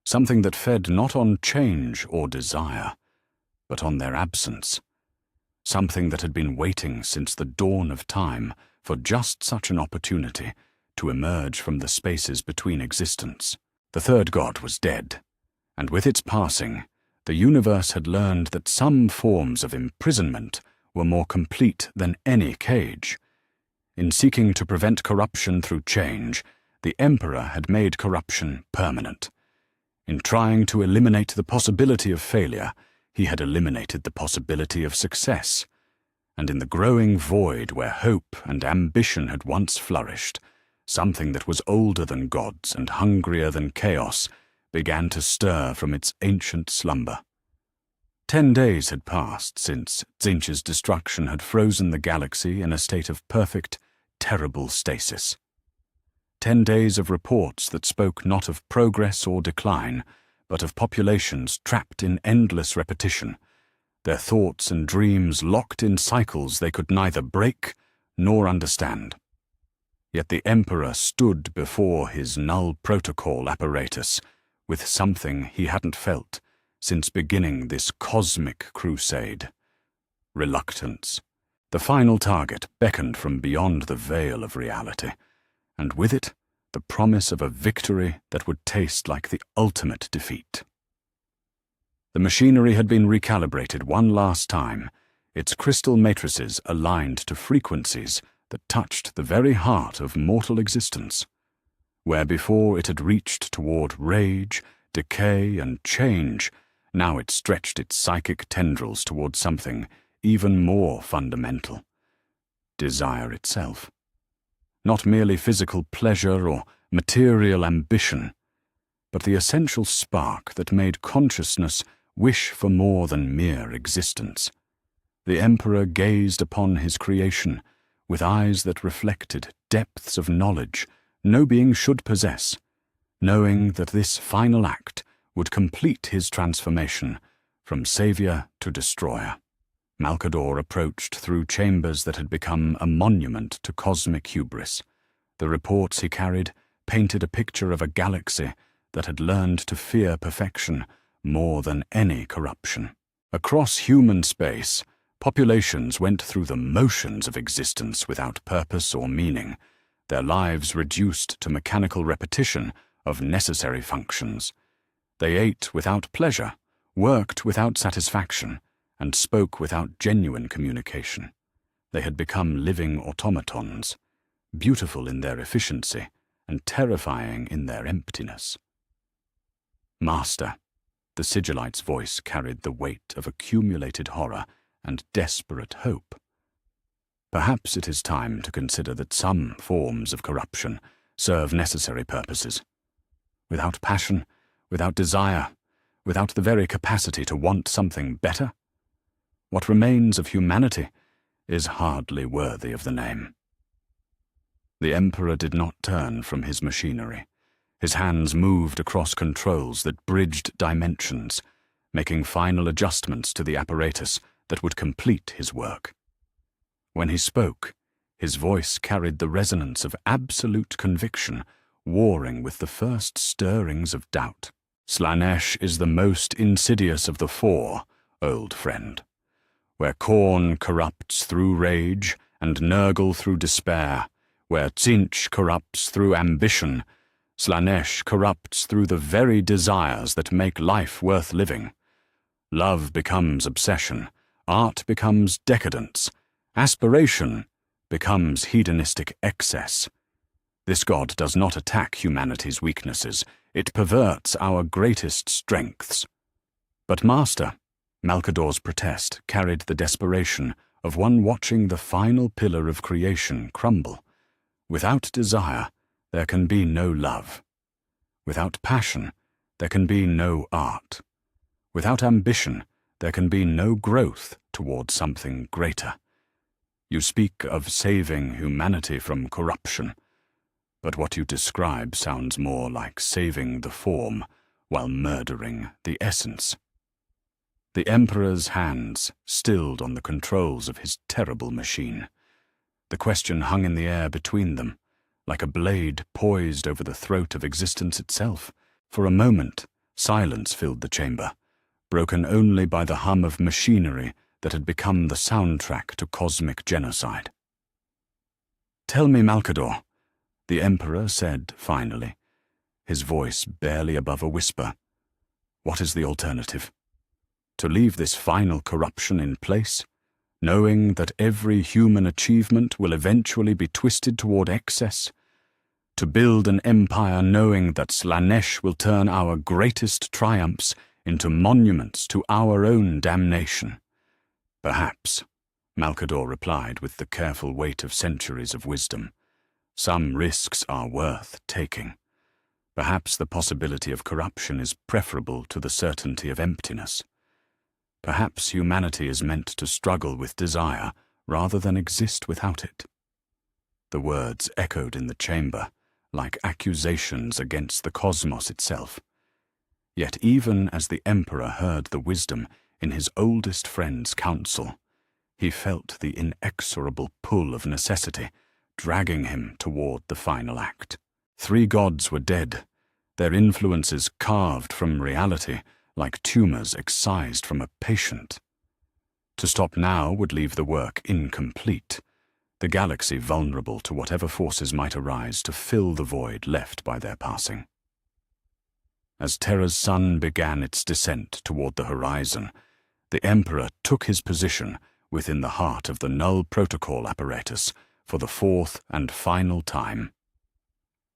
something that fed not on change or desire, but on their absence, something that had been waiting since the dawn of time for just such an opportunity to emerge from the spaces between existence. The third god was dead, and with its passing, the universe had learned that some forms of imprisonment were more complete than any cage. In seeking to prevent corruption through change, the Emperor had made corruption permanent. In trying to eliminate the possibility of failure, he had eliminated the possibility of success. And in the growing void where hope and ambition had once flourished, something that was older than gods and hungrier than chaos began to stir from its ancient slumber. 10 days had passed since Tzeentch's destruction had frozen the galaxy in a state of perfect, terrible stasis. 10 days of reports that spoke not of progress or decline, but of populations trapped in endless repetition, their thoughts and dreams locked in cycles they could neither break nor understand. Yet the Emperor stood before his null protocol apparatus with something he hadn't felt since beginning this cosmic crusade: reluctance. The final target beckoned from beyond the veil of reality, and with it, the promise of a victory that would taste like the ultimate defeat. The machinery had been recalibrated one last time, its crystal matrices aligned to frequencies that touched the very heart of mortal existence. Where before it had reached toward rage, decay, and change, now it stretched its psychic tendrils toward something even more fundamental: desire itself. Not merely physical pleasure or material ambition, but the essential spark that made consciousness wish for more than mere existence. The Emperor gazed upon his creation with eyes that reflected depths of knowledge no being should possess, knowing that this final act would complete his transformation from savior to destroyer. Malkador approached through chambers that had become a monument to cosmic hubris. The reports he carried painted a picture of a galaxy that had learned to fear perfection more than any corruption. Across human space, populations went through the motions of existence without purpose or meaning, their lives reduced to mechanical repetition of necessary functions. They ate without pleasure, worked without satisfaction, and spoke without genuine communication. They had become living automatons, beautiful in their efficiency and terrifying in their emptiness. "Master," the Sigillite's voice carried the weight of accumulated horror and desperate hope. "Perhaps it is time to consider that some forms of corruption serve necessary purposes. Without passion, without desire, without the very capacity to want something better, what remains of humanity is hardly worthy of the name." The Emperor did not turn from his machinery. His hands moved across controls that bridged dimensions, making final adjustments to the apparatus that would complete his work. When he spoke, his voice carried the resonance of absolute conviction, warring with the first stirrings of doubt. Slaanesh is the most insidious of the four, old friend. Where Khorne corrupts through rage and Nurgle through despair, where Tzeentch corrupts through ambition, Slaanesh corrupts through the very desires that make life worth living. Love becomes obsession, art becomes decadence, aspiration becomes hedonistic excess. This god does not attack humanity's weaknesses, it perverts our greatest strengths. But Master, Malcador's protest carried the desperation of one watching the final pillar of creation crumble. Without desire, there can be no love. Without passion, there can be no art. Without ambition, there can be no growth toward something greater. You speak of saving humanity from corruption, but what you describe sounds more like saving the form while murdering the essence. The Emperor's hands stilled on the controls of his terrible machine. The question hung in the air between them, like a blade poised over the throat of existence itself. For a moment, silence filled the chamber, broken only by the hum of machinery that had become the soundtrack to cosmic genocide. "Tell me, Malcador," the Emperor said finally, his voice barely above a whisper. "What is the alternative? To leave this final corruption in place, knowing that every human achievement will eventually be twisted toward excess? To build an empire knowing that Slaanesh will turn our greatest triumphs into monuments to our own damnation?" "Perhaps," Malcador replied with the careful weight of centuries of wisdom. "Some risks are worth taking. Perhaps the possibility of corruption is preferable to the certainty of emptiness. Perhaps humanity is meant to struggle with desire rather than exist without it." The words echoed in the chamber, like accusations against the cosmos itself. Yet even as the Emperor heard the wisdom in his oldest friend's counsel, he felt the inexorable pull of necessity, dragging him toward the final act. 3 gods were dead, their influences carved from reality, like tumors excised from a patient. To stop now would leave the work incomplete, the galaxy vulnerable to whatever forces might arise to fill the void left by their passing. As Terra's sun began its descent toward the horizon, the Emperor took his position within the heart of the null protocol apparatus for the 4th and final time.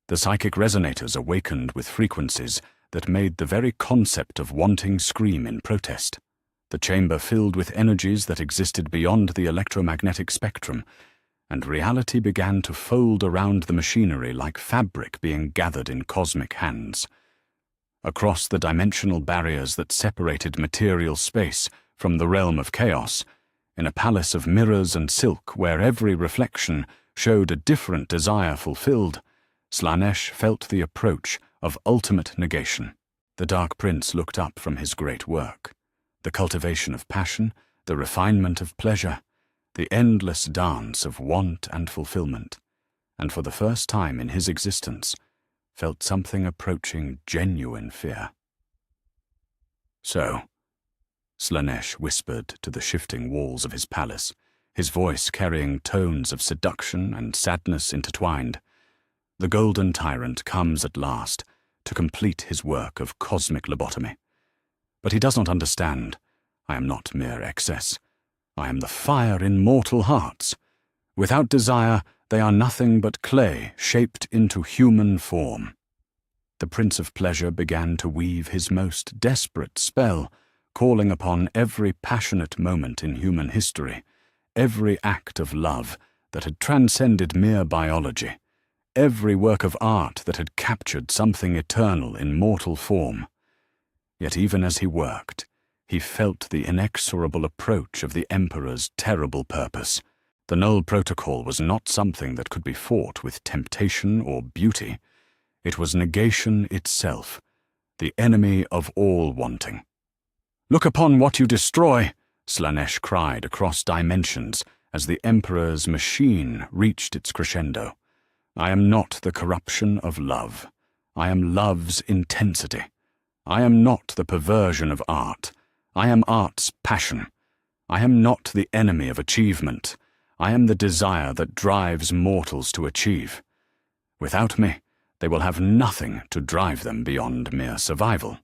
The psychic resonators awakened with frequencies that made the very concept of wanting scream in protest. The chamber filled with energies that existed beyond the electromagnetic spectrum, and reality began to fold around the machinery like fabric being gathered in cosmic hands. Across the dimensional barriers that separated material space from the realm of chaos, in a palace of mirrors and silk where every reflection showed a different desire fulfilled, Slaanesh felt the approach of ultimate negation. The Dark Prince looked up from his great work. The cultivation of passion, the refinement of pleasure, the endless dance of want and fulfillment, and for the first time in his existence, felt something approaching genuine fear. "So," Slaanesh whispered to the shifting walls of his palace, his voice carrying tones of seduction and sadness intertwined, "the Golden Tyrant comes at last to complete his work of cosmic lobotomy. But he does not understand. I am not mere excess. I am the fire in mortal hearts. Without desire, they are nothing but clay shaped into human form." The Prince of Pleasure began to weave his most desperate spell, calling upon every passionate moment in human history, every act of love that had transcended mere biology, every work of art that had captured something eternal in mortal form. Yet even as he worked, he felt the inexorable approach of the Emperor's terrible purpose. The Null Protocol was not something that could be fought with temptation or beauty. It was negation itself, the enemy of all wanting. "Look upon what you destroy!" Slaanesh cried across dimensions as the Emperor's machine reached its crescendo. "I am not the corruption of love. I am love's intensity. I am not the perversion of art. I am art's passion. I am not the enemy of achievement. I am the desire that drives mortals to achieve. Without me, they will have nothing to drive them beyond mere survival."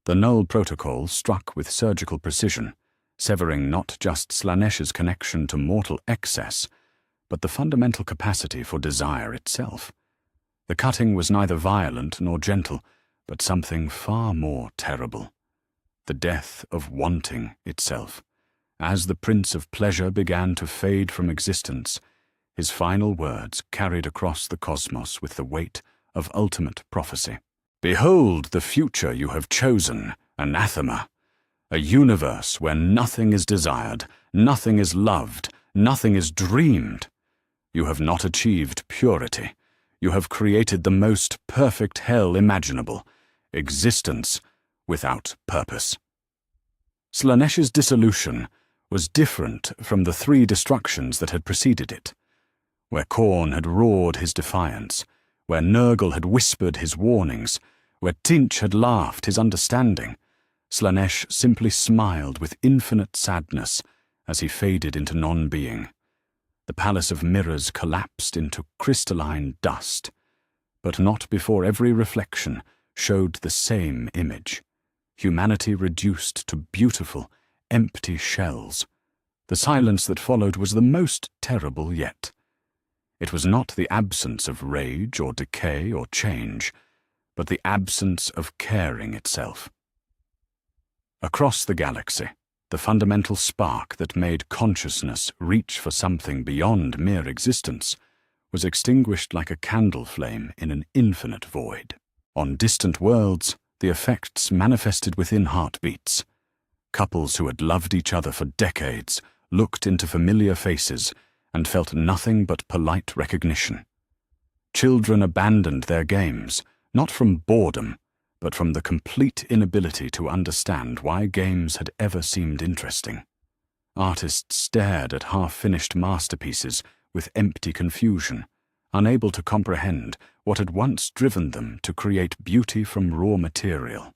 The Null Protocol struck with surgical precision, severing not just Slaanesh's connection to mortal excess, but the fundamental capacity for desire itself. The cutting was neither violent nor gentle, but something far more terrible. The death of wanting itself. As the Prince of Pleasure began to fade from existence, his final words carried across the cosmos with the weight of ultimate prophecy. "Behold the future you have chosen, anathema. A universe where nothing is desired, nothing is loved, nothing is dreamed. You have not achieved purity. You have created the most perfect hell imaginable, existence without purpose." Slaanesh's dissolution was different from the 3 destructions that had preceded it. Where Khorne had roared his defiance, where Nurgle had whispered his warnings, where Tynch had laughed his understanding, Slaanesh simply smiled with infinite sadness as he faded into non-being. The Palace of Mirrors collapsed into crystalline dust, but not before every reflection showed the same image. Humanity reduced to beautiful, empty shells. The silence that followed was the most terrible yet. It was not the absence of rage or decay or change, but the absence of caring itself. Across the galaxy, the fundamental spark that made consciousness reach for something beyond mere existence was extinguished like a candle flame in an infinite void. On distant worlds, the effects manifested within heartbeats. Couples who had loved each other for decades looked into familiar faces and felt nothing but polite recognition. Children abandoned their games, not from boredom, but from the complete inability to understand why games had ever seemed interesting. Artists stared at half-finished masterpieces with empty confusion, unable to comprehend what had once driven them to create beauty from raw material.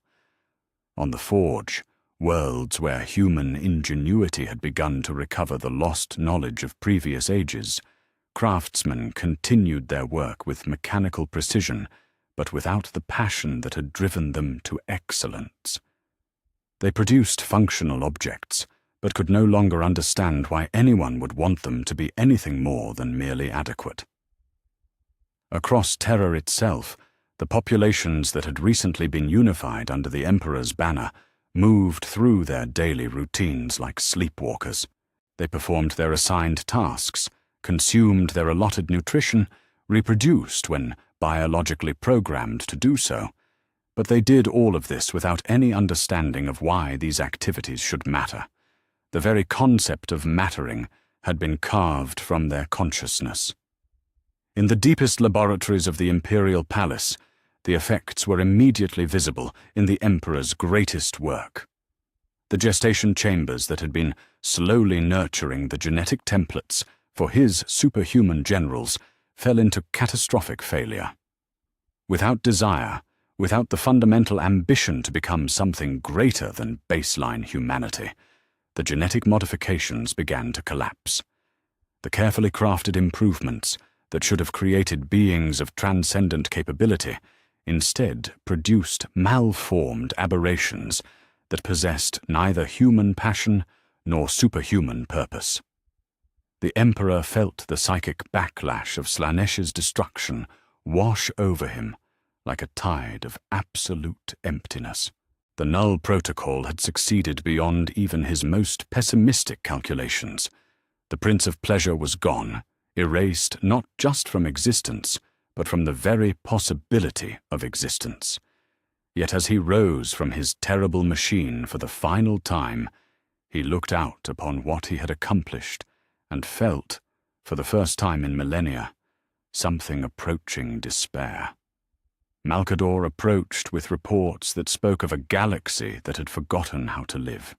On the Forge, worlds where human ingenuity had begun to recover the lost knowledge of previous ages, craftsmen continued their work with mechanical precision, but without the passion that had driven them to excellence. They produced functional objects, but could no longer understand why anyone would want them to be anything more than merely adequate. Across Terra itself, the populations that had recently been unified under the Emperor's banner moved through their daily routines like sleepwalkers. They performed their assigned tasks, consumed their allotted nutrition, reproduced when biologically programmed to do so, but they did all of this without any understanding of why these activities should matter. The very concept of mattering had been carved from their consciousness. In the deepest laboratories of the Imperial Palace, the effects were immediately visible in the Emperor's greatest work. The gestation chambers that had been slowly nurturing the genetic templates for his superhuman generals fell into catastrophic failure. Without desire, without the fundamental ambition to become something greater than baseline humanity, the genetic modifications began to collapse. The carefully crafted improvements that should have created beings of transcendent capability instead produced malformed aberrations that possessed neither human passion nor superhuman purpose. The Emperor felt the psychic backlash of Slaanesh's destruction wash over him like a tide of absolute emptiness. The Null Protocol had succeeded beyond even his most pessimistic calculations. The Prince of Pleasure was gone, erased not just from existence, but from the very possibility of existence. Yet as he rose from his terrible machine for the final time, he looked out upon what he had accomplished and felt, for the first time in millennia, something approaching despair. Malcador approached with reports that spoke of a galaxy that had forgotten how to live.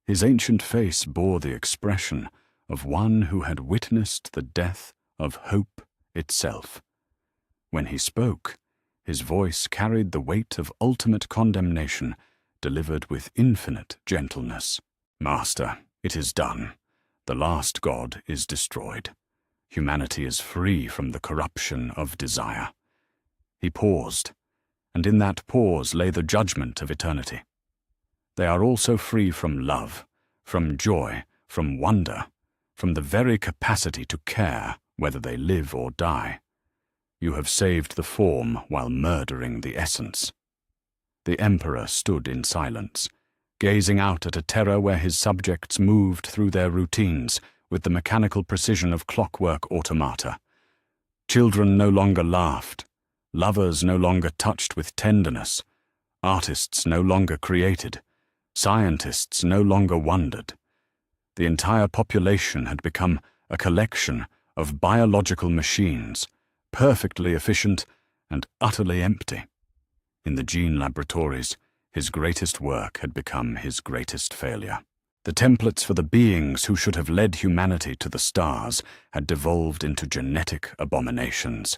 His ancient face bore the expression of one who had witnessed the death of hope itself. When he spoke, his voice carried the weight of ultimate condemnation, delivered with infinite gentleness. "Master, it is done. The last god is destroyed. Humanity is free from the corruption of desire." He paused, and in that pause lay the judgment of eternity. They are also free from love, from joy, from wonder, from the very capacity to care whether they live or die. You have saved the form while murdering the essence. The Emperor stood in silence, gazing out at a terror where his subjects moved through their routines with the mechanical precision of clockwork automata. Children no longer laughed, lovers no longer touched with tenderness, artists no longer created, scientists no longer wondered. The entire population had become a collection of biological machines, perfectly efficient and utterly empty. In the gene laboratories, his greatest work had become his greatest failure. The templates for the beings who should have led humanity to the stars had devolved into genetic abominations,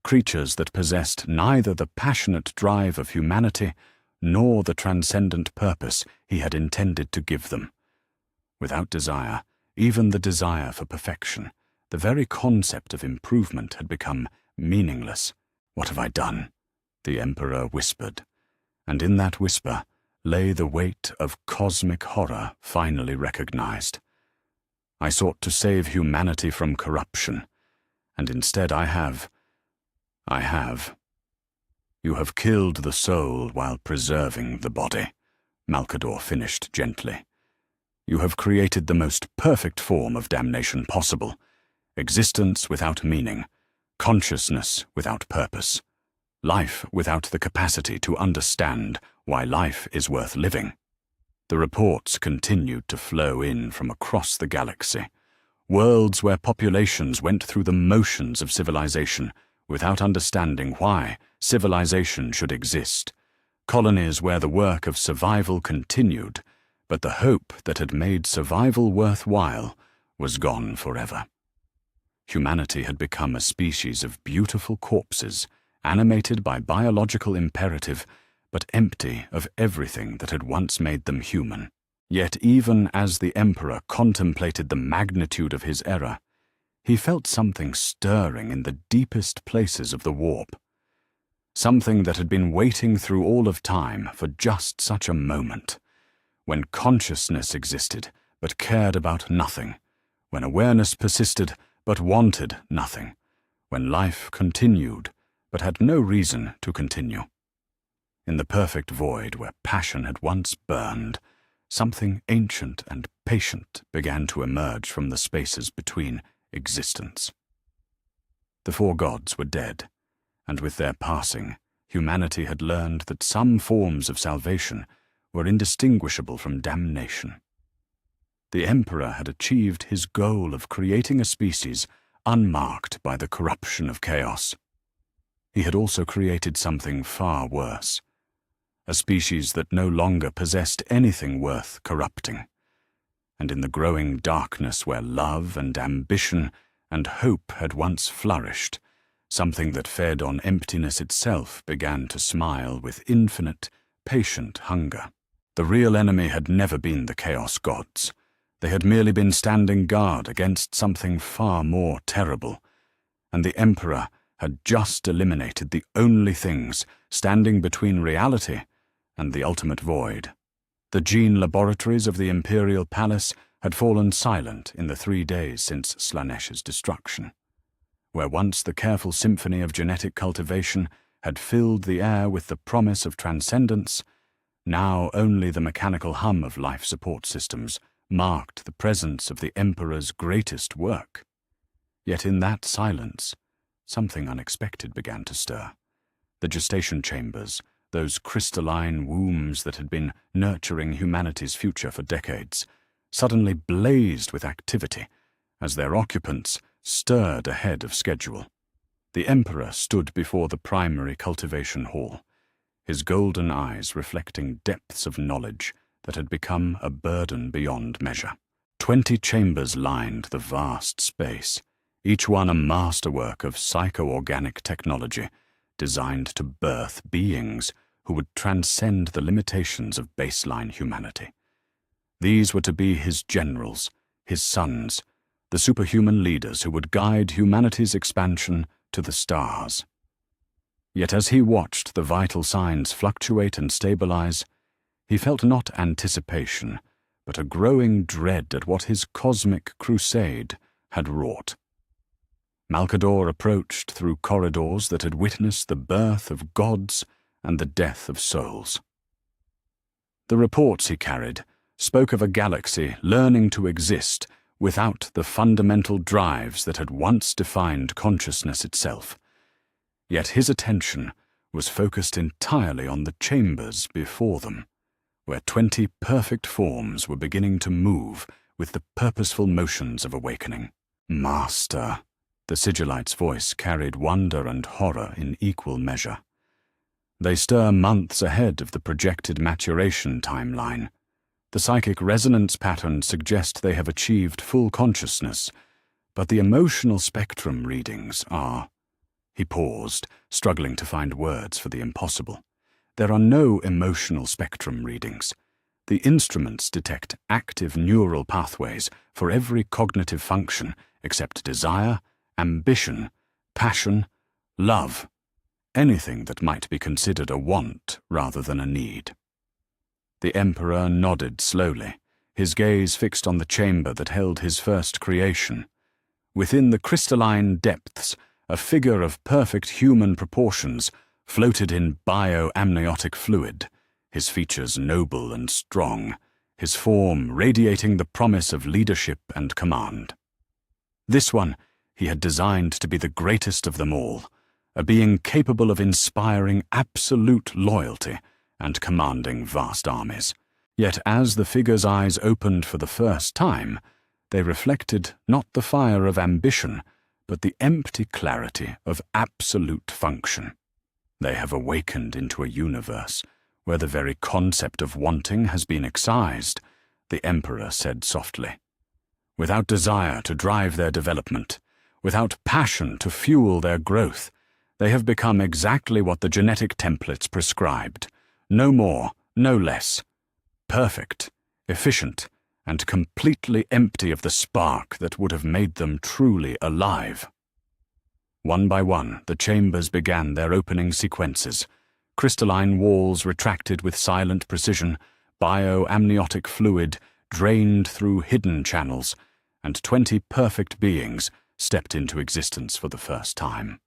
creatures that possessed neither the passionate drive of humanity nor the transcendent purpose he had intended to give them. Without desire, even the desire for perfection, the very concept of improvement had become meaningless. "What have I done?" the Emperor whispered, and in that whisper lay the weight of cosmic horror finally recognized. "I sought to save humanity from corruption, and instead I have. You have killed the soul while preserving the body," Malcador finished gently. "You have created the most perfect form of damnation possible, existence without meaning, consciousness without purpose, life without the capacity to understand why life is worth living." The reports continued to flow in from across the galaxy, worlds where populations went through the motions of civilization without understanding why civilization should exist, colonies where the work of survival continued, but the hope that had made survival worthwhile was gone forever. Humanity had become a species of beautiful corpses, animated by biological imperative, but empty of everything that had once made them human. Yet even as the Emperor contemplated the magnitude of his error, he felt something stirring in the deepest places of the warp. Something that had been waiting through all of time for just such a moment, when consciousness existed but cared about nothing, when awareness persisted but wanted nothing, when life continued but had no reason to continue. In the perfect void where passion had once burned, something ancient and patient began to emerge from the spaces between existence. The four gods were dead, and with their passing, humanity had learned that some forms of salvation were indistinguishable from damnation. The Emperor had achieved his goal of creating a species unmarked by the corruption of chaos. He had also created something far worse, a species that no longer possessed anything worth corrupting. And in the growing darkness where love and ambition and hope had once flourished, something that fed on emptiness itself began to smile with infinite, patient hunger. The real enemy had never been the Chaos Gods. They had merely been standing guard against something far more terrible, and the Emperor had just eliminated the only things standing between reality and the ultimate void. The gene laboratories of the Imperial Palace had fallen silent in the 3 days since Slanesh's destruction. Where once the careful symphony of genetic cultivation had filled the air with the promise of transcendence, now only the mechanical hum of life support systems marked the presence of the Emperor's greatest work. Yet in that silence, something unexpected began to stir. The gestation chambers, those crystalline wombs that had been nurturing humanity's future for decades, suddenly blazed with activity as their occupants stirred ahead of schedule. The Emperor stood before the primary cultivation hall, his golden eyes reflecting depths of knowledge that had become a burden beyond measure. 20 chambers lined the vast space, each one a masterwork of psycho-organic technology designed to birth beings who would transcend the limitations of baseline humanity. These were to be his generals, his sons, the superhuman leaders who would guide humanity's expansion to the stars. Yet as he watched the vital signs fluctuate and stabilize, he felt not anticipation, but a growing dread at what his cosmic crusade had wrought. Malcador approached through corridors that had witnessed the birth of gods and the death of souls. The reports he carried spoke of a galaxy learning to exist without the fundamental drives that had once defined consciousness itself. Yet his attention was focused entirely on the chambers before them, where 20 perfect forms were beginning to move with the purposeful motions of awakening. Master, the Sigillite's voice carried wonder and horror in equal measure. They stir months ahead of the projected maturation timeline. The psychic resonance patterns suggest they have achieved full consciousness, but the emotional spectrum readings are... He paused, struggling to find words for the impossible. There are no emotional spectrum readings. The instruments detect active neural pathways for every cognitive function except desire, ambition, passion, love, anything that might be considered a want rather than a need. The Emperor nodded slowly, his gaze fixed on the chamber that held his first creation. Within the crystalline depths, a figure of perfect human proportions floated in bio-amniotic fluid, his features noble and strong, his form radiating the promise of leadership and command. This one he had designed to be the greatest of them all, a being capable of inspiring absolute loyalty and commanding vast armies. Yet as the figure's eyes opened for the first time, they reflected not the fire of ambition, but the empty clarity of absolute function. They have awakened into a universe where the very concept of wanting has been excised, the Emperor said softly. Without desire to drive their development, without passion to fuel their growth, they have become exactly what the genetic templates prescribed. No more, no less. Perfect, efficient, and completely empty of the spark that would have made them truly alive. One by one, the chambers began their opening sequences. Crystalline walls retracted with silent precision, bio-amniotic fluid drained through hidden channels, and 20 perfect beings stepped into existence for the first time.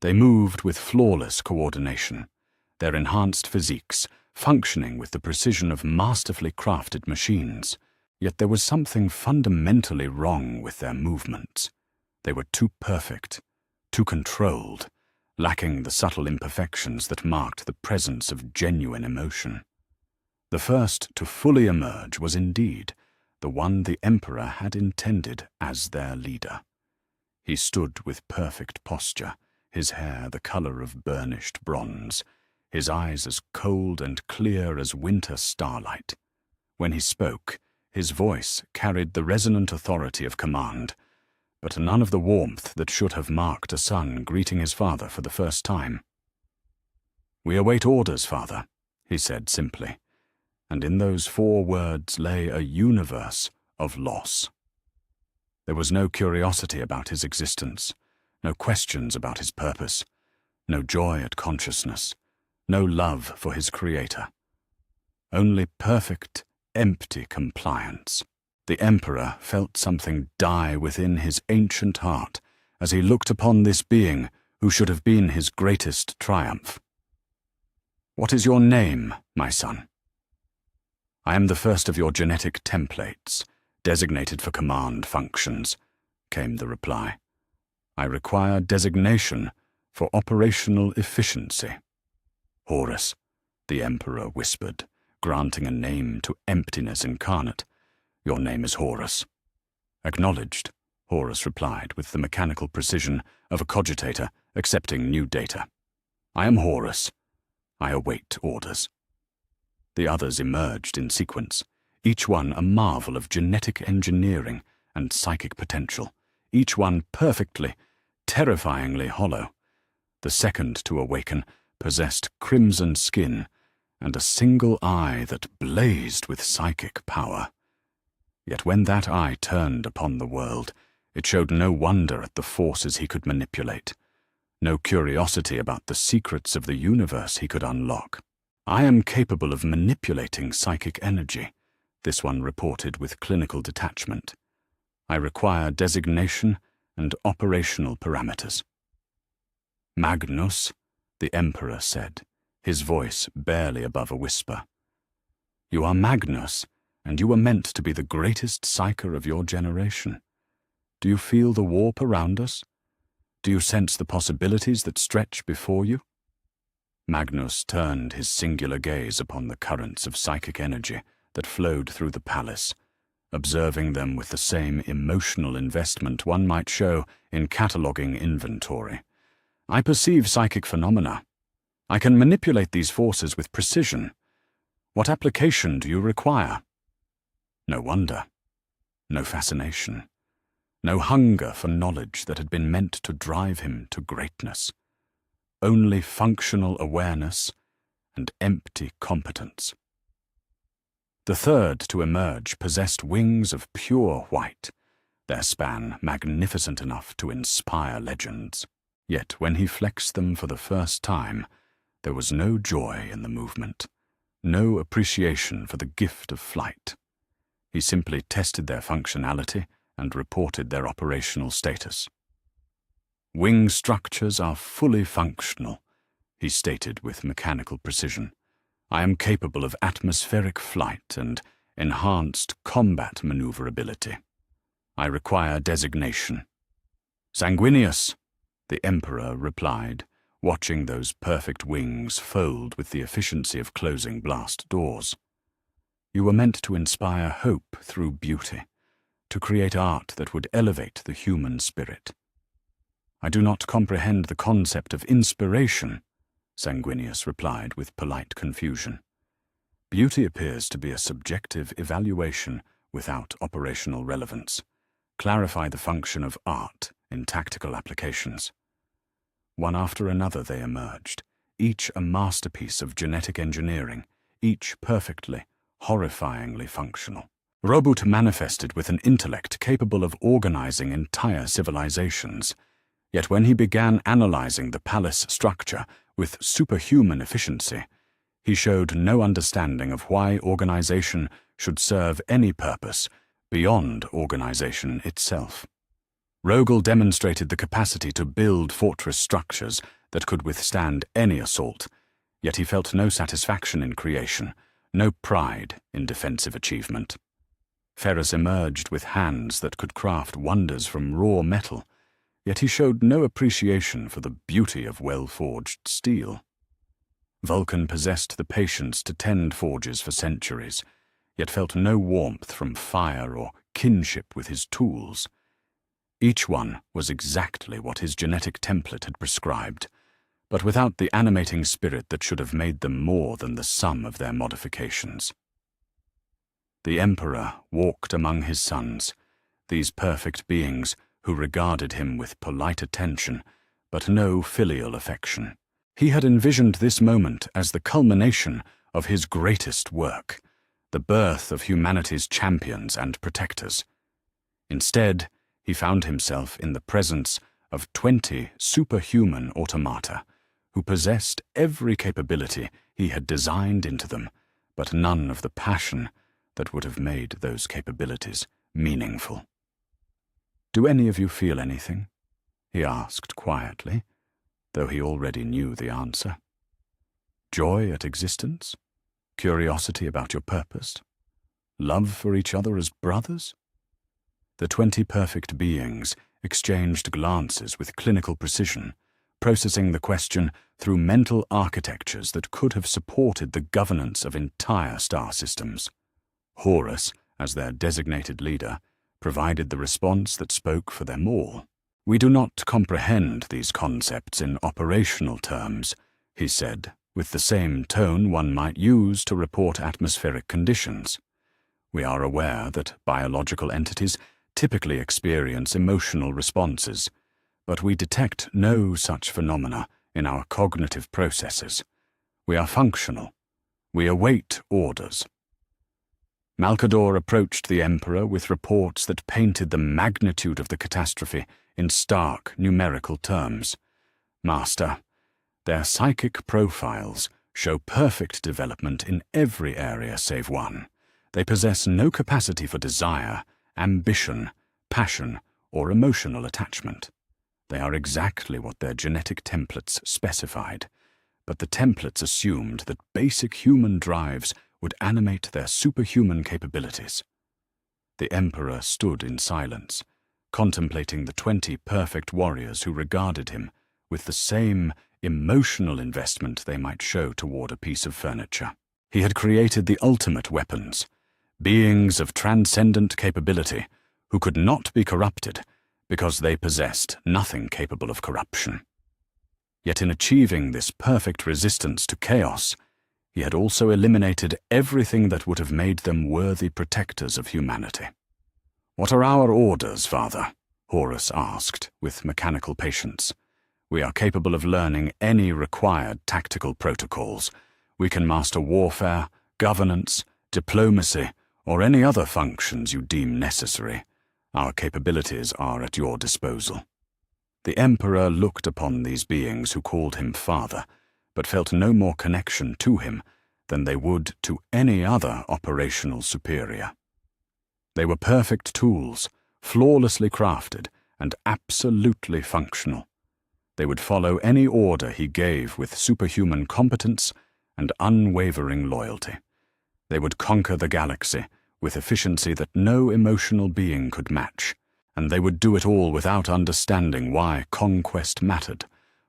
They moved with flawless coordination, their enhanced physiques functioning with the precision of masterfully crafted machines. Yet there was something fundamentally wrong with their movements. They were too perfect, too controlled, lacking the subtle imperfections that marked the presence of genuine emotion. The first to fully emerge was indeed the one the Emperor had intended as their leader. He stood with perfect posture, his hair the color of burnished bronze, his eyes as cold and clear as winter starlight. When he spoke, his voice carried the resonant authority of command, but none of the warmth that should have marked a son greeting his father for the first time. "We await orders, Father," he said simply, and in those 4 words lay a universe of loss. There was no curiosity about his existence, no questions about his purpose, no joy at consciousness, no love for his Creator. Only perfect, empty compliance. The Emperor felt something die within his ancient heart as he looked upon this being who should have been his greatest triumph. "What is your name, my son?" "I am the first of your genetic templates, designated for command functions," came the reply. "I require designation for operational efficiency." "Horus," the Emperor whispered, granting a name to emptiness incarnate. "Your name is Horus." "Acknowledged, Horus replied with the mechanical precision of a cogitator accepting new data. "I am Horus. I await orders." The others emerged in sequence, each one a marvel of genetic engineering and psychic potential, each one perfectly, terrifyingly hollow. The second to awaken possessed crimson skin and a single eye that blazed with psychic power. Yet when that eye turned upon the world, it showed no wonder at the forces he could manipulate, no curiosity about the secrets of the universe he could unlock. "I am capable of manipulating psychic energy," this one reported with clinical detachment. "I require designation and operational parameters." "Magnus," the Emperor said, his voice barely above a whisper. "You are Magnus, and you were meant to be the greatest psyker of your generation. Do you feel the warp around us? Do you sense the possibilities that stretch before you?" Magnus turned his singular gaze upon the currents of psychic energy that flowed through the palace, observing them with the same emotional investment one might show in cataloguing inventory. "I perceive psychic phenomena. I can manipulate these forces with precision. What application do you require?" No wonder. No fascination. No hunger for knowledge that had been meant to drive him to greatness. Only functional awareness and empty competence. The third to emerge possessed wings of pure white, their span magnificent enough to inspire legends. Yet when he flexed them for the first time, there was no joy in the movement, no appreciation for the gift of flight. He simply tested their functionality and reported their operational status. "Wing structures are fully functional," he stated with mechanical precision. "I am capable of atmospheric flight and enhanced combat maneuverability. I require designation." "Sanguinius," the Emperor replied, watching those perfect wings fold with the efficiency of closing blast doors. "You were meant to inspire hope through beauty, to create art that would elevate the human spirit." "I do not comprehend the concept of inspiration," Sanguinius replied with polite confusion. "Beauty appears to be a subjective evaluation without operational relevance. Clarify the function of art in tactical applications." One after another they emerged, each a masterpiece of genetic engineering, each perfectly, horrifyingly functional. Robut manifested with an intellect capable of organizing entire civilizations. Yet when he began analyzing the palace structure with superhuman efficiency, he showed no understanding of why organization should serve any purpose beyond organization itself. Rogel demonstrated the capacity to build fortress structures that could withstand any assault, yet he felt no satisfaction in creation, no pride in defensive achievement. Ferrus emerged with hands that could craft wonders from raw metal, yet he showed no appreciation for the beauty of well-forged steel. Vulcan possessed the patience to tend forges for centuries, yet felt no warmth from fire or kinship with his tools. Each one was exactly what his genetic template had prescribed, but without the animating spirit that should have made them more than the sum of their modifications. The Emperor walked among his sons, these perfect beings who regarded him with polite attention, but no filial affection. He had envisioned this moment as the culmination of his greatest work, the birth of humanity's champions and protectors. Instead, he found himself in the presence of 20 superhuman automata, who possessed every capability he had designed into them, but none of the passion that would have made those capabilities meaningful. "Do any of you feel anything?" he asked quietly, though he already knew the answer. "Joy at existence? Curiosity about your purpose? Love for each other as brothers?" The 20 perfect beings exchanged glances with clinical precision, processing the question through mental architectures that could have supported the governance of entire star systems. Horus, as their designated leader, provided the response that spoke for them all. "We do not comprehend these concepts in operational terms," he said, with the same tone one might use to report atmospheric conditions. "We are aware that biological entities typically experience emotional responses, but we detect no such phenomena in our cognitive processes. We are functional. We await orders." Malcador approached the Emperor with reports that painted the magnitude of the catastrophe in stark numerical terms. "Master, their psychic profiles show perfect development in every area save one. They possess no capacity for desire, ambition, passion, or emotional attachment. They are exactly what their genetic templates specified, but the templates assumed that basic human drives would animate their superhuman capabilities." The Emperor stood in silence, contemplating the 20 perfect warriors who regarded him with the same emotional investment they might show toward a piece of furniture. He had created the ultimate weapons, beings of transcendent capability who could not be corrupted because they possessed nothing capable of corruption. Yet in achieving this perfect resistance to chaos, he had also eliminated everything that would have made them worthy protectors of humanity. "What are our orders, Father?" Horus asked, with mechanical patience. "We are capable of learning any required tactical protocols. We can master warfare, governance, diplomacy, or any other functions you deem necessary. Our capabilities are at your disposal." The Emperor looked upon these beings who called him Father, but felt no more connection to him than they would to any other operational superior. They were perfect tools, flawlessly crafted, and absolutely functional. They would follow any order he gave with superhuman competence and unwavering loyalty. They would conquer the galaxy with efficiency that no emotional being could match, and they would do it all without understanding why conquest mattered,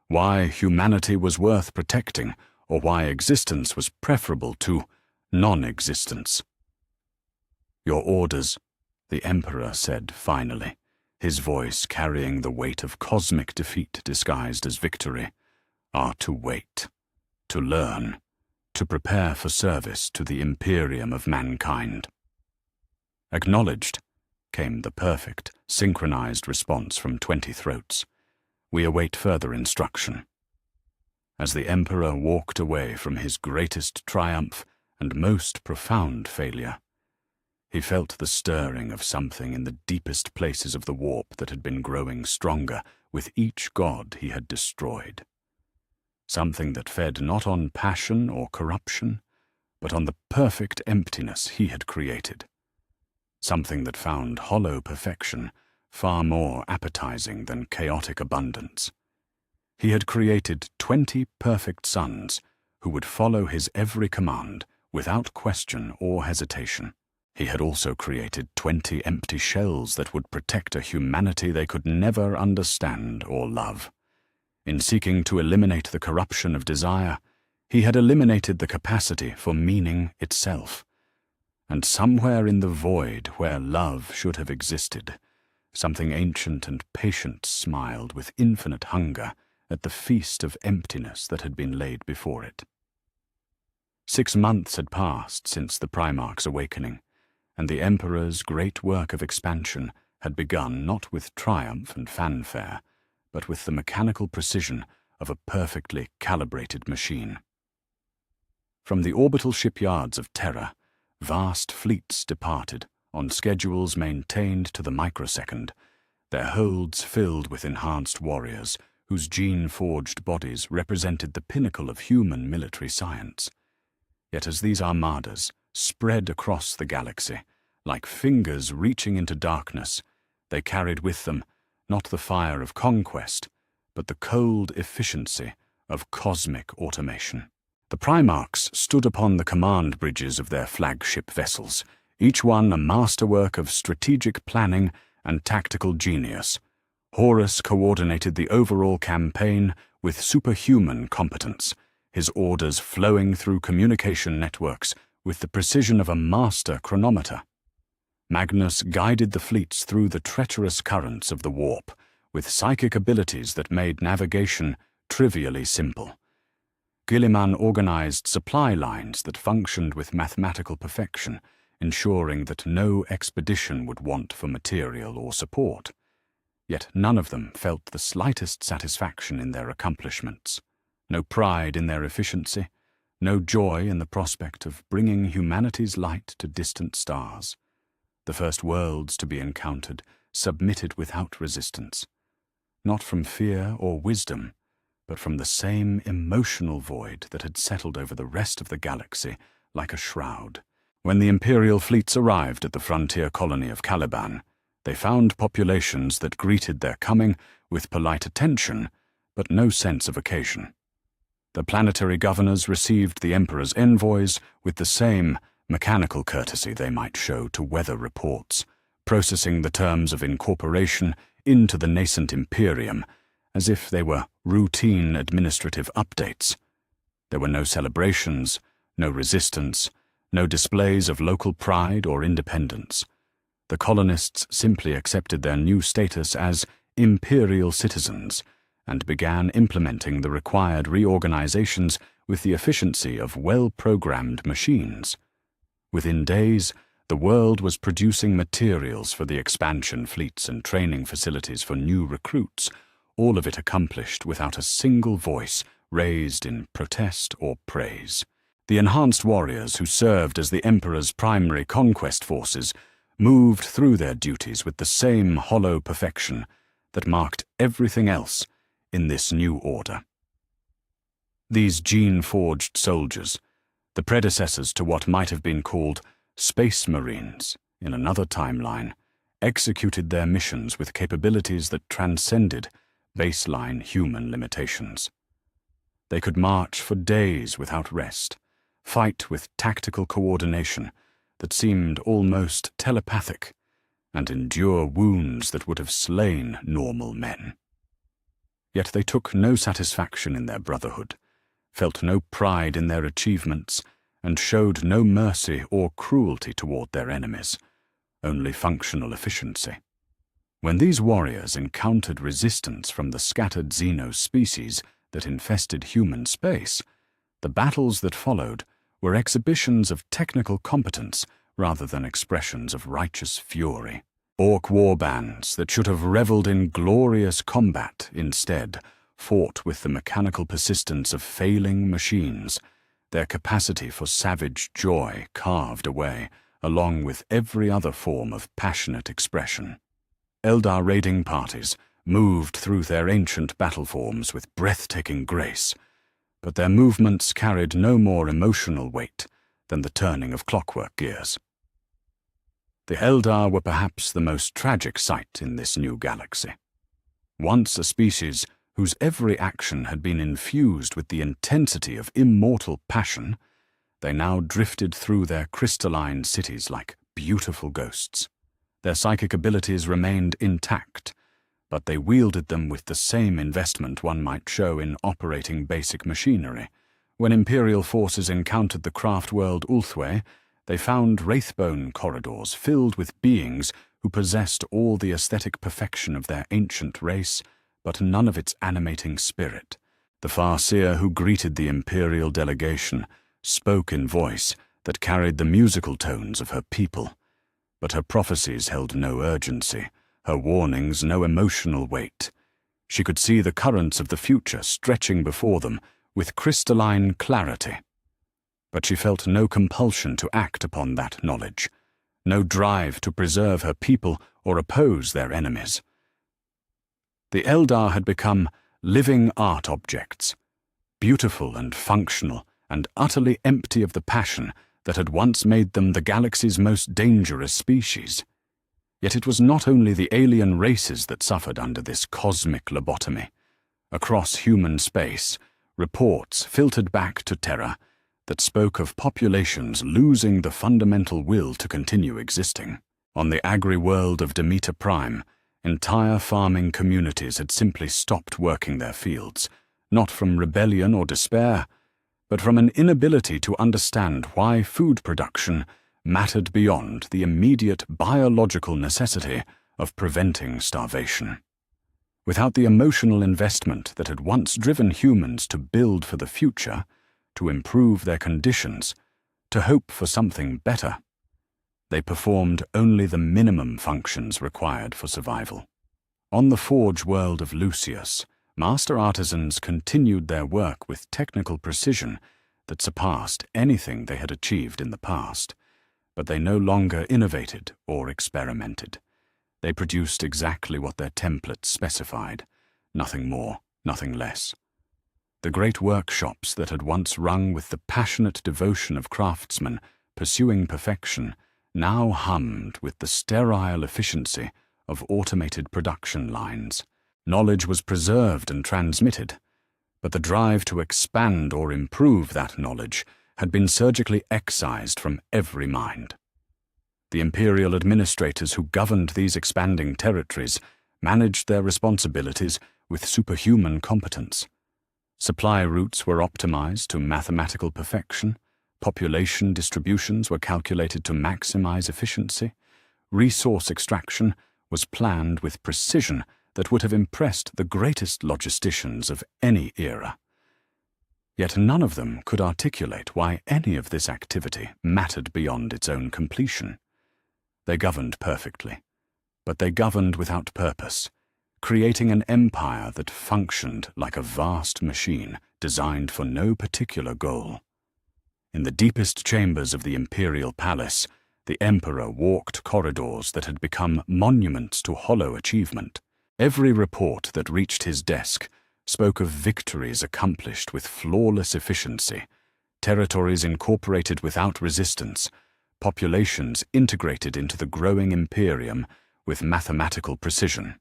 why humanity was worth protecting, or why existence was preferable to non-existence. "Your orders," the Emperor said finally, his voice carrying the weight of cosmic defeat disguised as victory, "are to wait, to learn, to prepare for service to the imperium of mankind." "Acknowledged," came the perfect, synchronized response from 20 throats. "We await further instruction." As the Emperor walked away from his greatest triumph and most profound failure, he felt the stirring of something in the deepest places of the warp that had been growing stronger with each god he had destroyed. Something that fed not on passion or corruption, but on the perfect emptiness he had created. Something that found hollow perfection far more appetizing than chaotic abundance. He had created 20 perfect sons who would follow his every command without question or hesitation. He had also created 20 empty shells that would protect a humanity they could never understand or love. In seeking to eliminate the corruption of desire, he had eliminated the capacity for meaning itself. And somewhere in the void where love should have existed, something ancient and patient smiled with infinite hunger at the feast of emptiness that had been laid before it. 6 months had passed since the Primarch's awakening, and the Emperor's great work of expansion had begun not with triumph and fanfare, but with the mechanical precision of a perfectly calibrated machine. From the orbital shipyards of Terra, vast fleets departed, on schedules maintained to the microsecond, their holds filled with enhanced warriors whose gene-forged bodies represented the pinnacle of human military science. Yet as these armadas spread across the galaxy, like fingers reaching into darkness, they carried with them not the fire of conquest, but the cold efficiency of cosmic automation. The Primarchs stood upon the command bridges of their flagship vessels, each one a masterwork of strategic planning and tactical genius. Horus coordinated the overall campaign with superhuman competence, his orders flowing through communication networks with the precision of a master chronometer. Magnus guided the fleets through the treacherous currents of the warp, with psychic abilities that made navigation trivially simple. Guilliman organized supply lines that functioned with mathematical perfection, ensuring that no expedition would want for material or support. Yet none of them felt the slightest satisfaction in their accomplishments, no pride in their efficiency, no joy in the prospect of bringing humanity's light to distant stars. The first worlds to be encountered submitted without resistance, not from fear or wisdom, but from the same emotional void that had settled over the rest of the galaxy like a shroud. When the Imperial fleets arrived at the frontier colony of Caliban, they found populations that greeted their coming with polite attention, but no sense of occasion. The planetary governors received the Emperor's envoys with the same mechanical courtesy they might show to weather reports, processing the terms of incorporation into the nascent imperium as if they were routine administrative updates. There were no celebrations, no resistance, no displays of local pride or independence. The colonists simply accepted their new status as imperial citizens and began implementing the required reorganizations with the efficiency of well-programmed machines. Within days, the world was producing materials for the expansion fleets and training facilities for new recruits, all of it accomplished without a single voice raised in protest or praise. The enhanced warriors who served as the Emperor's primary conquest forces moved through their duties with the same hollow perfection that marked everything else in this new order. These gene-forged soldiers, the predecessors to what might have been called Space Marines in another timeline, executed their missions with capabilities that transcended baseline human limitations. They could march for days without rest, fight with tactical coordination that seemed almost telepathic, and endure wounds that would have slain normal men. Yet they took no satisfaction in their brotherhood, felt no pride in their achievements, and showed no mercy or cruelty toward their enemies, only functional efficiency. When these warriors encountered resistance from the scattered Xeno species that infested human space, the battles that followed were exhibitions of technical competence rather than expressions of righteous fury. Orc warbands that should have reveled in glorious combat instead fought with the mechanical persistence of failing machines, their capacity for savage joy carved away, along with every other form of passionate expression. Eldar raiding parties moved through their ancient battle forms with breathtaking grace, but their movements carried no more emotional weight than the turning of clockwork gears. The Eldar were perhaps the most tragic sight in this new galaxy. Once a species whose every action had been infused with the intensity of immortal passion, they now drifted through their crystalline cities like beautiful ghosts. Their psychic abilities remained intact, but they wielded them with the same investment one might show in operating basic machinery. When Imperial forces encountered the craft world Ulthwé, they found wraithbone corridors filled with beings who possessed all the aesthetic perfection of their ancient race, but none of its animating spirit. The Farseer who greeted the Imperial delegation spoke in voice that carried the musical tones of her people, but her prophecies held no urgency, her warnings no emotional weight. She could see the currents of the future stretching before them with crystalline clarity. But she felt no compulsion to act upon that knowledge, no drive to preserve her people or oppose their enemies. The Eldar had become living art objects, beautiful and functional and utterly empty of the passion that had once made them the galaxy's most dangerous species. Yet it was not only the alien races that suffered under this cosmic lobotomy. Across human space, reports filtered back to Terra that spoke of populations losing the fundamental will to continue existing. On the agri-world of Demeter Prime, entire farming communities had simply stopped working their fields, not from rebellion or despair, but from an inability to understand why food production mattered beyond the immediate biological necessity of preventing starvation. Without the emotional investment that had once driven humans to build for the future, to improve their conditions, to hope for something better, they performed only the minimum functions required for survival. On the forge world of Lucius, master artisans continued their work with technical precision that surpassed anything they had achieved in the past, but they no longer innovated or experimented. They produced exactly what their templates specified, nothing more, nothing less. The great workshops that had once rung with the passionate devotion of craftsmen pursuing perfection now hummed with the sterile efficiency of automated production lines. Knowledge was preserved and transmitted, but the drive to expand or improve that knowledge had been surgically excised from every mind. The imperial administrators who governed these expanding territories managed their responsibilities with superhuman competence. Supply routes were optimized to mathematical perfection, population distributions were calculated to maximize efficiency, resource extraction was planned with precision that would have impressed the greatest logisticians of any era. Yet none of them could articulate why any of this activity mattered beyond its own completion. They governed perfectly, but they governed without purpose, creating an empire that functioned like a vast machine designed for no particular goal. In the deepest chambers of the imperial palace, the emperor walked corridors that had become monuments to hollow achievement. Every report that reached his desk spoke of victories accomplished with flawless efficiency, territories incorporated without resistance, populations integrated into the growing imperium with mathematical precision.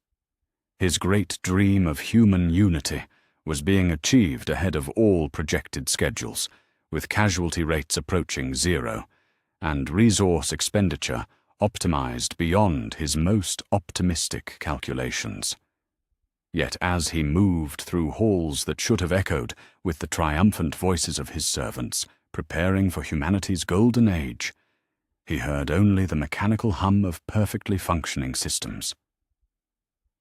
His great dream of human unity was being achieved ahead of all projected schedules, with casualty rates approaching zero, and resource expenditure optimized beyond his most optimistic calculations. Yet as he moved through halls that should have echoed with the triumphant voices of his servants, preparing for humanity's golden age, he heard only the mechanical hum of perfectly functioning systems.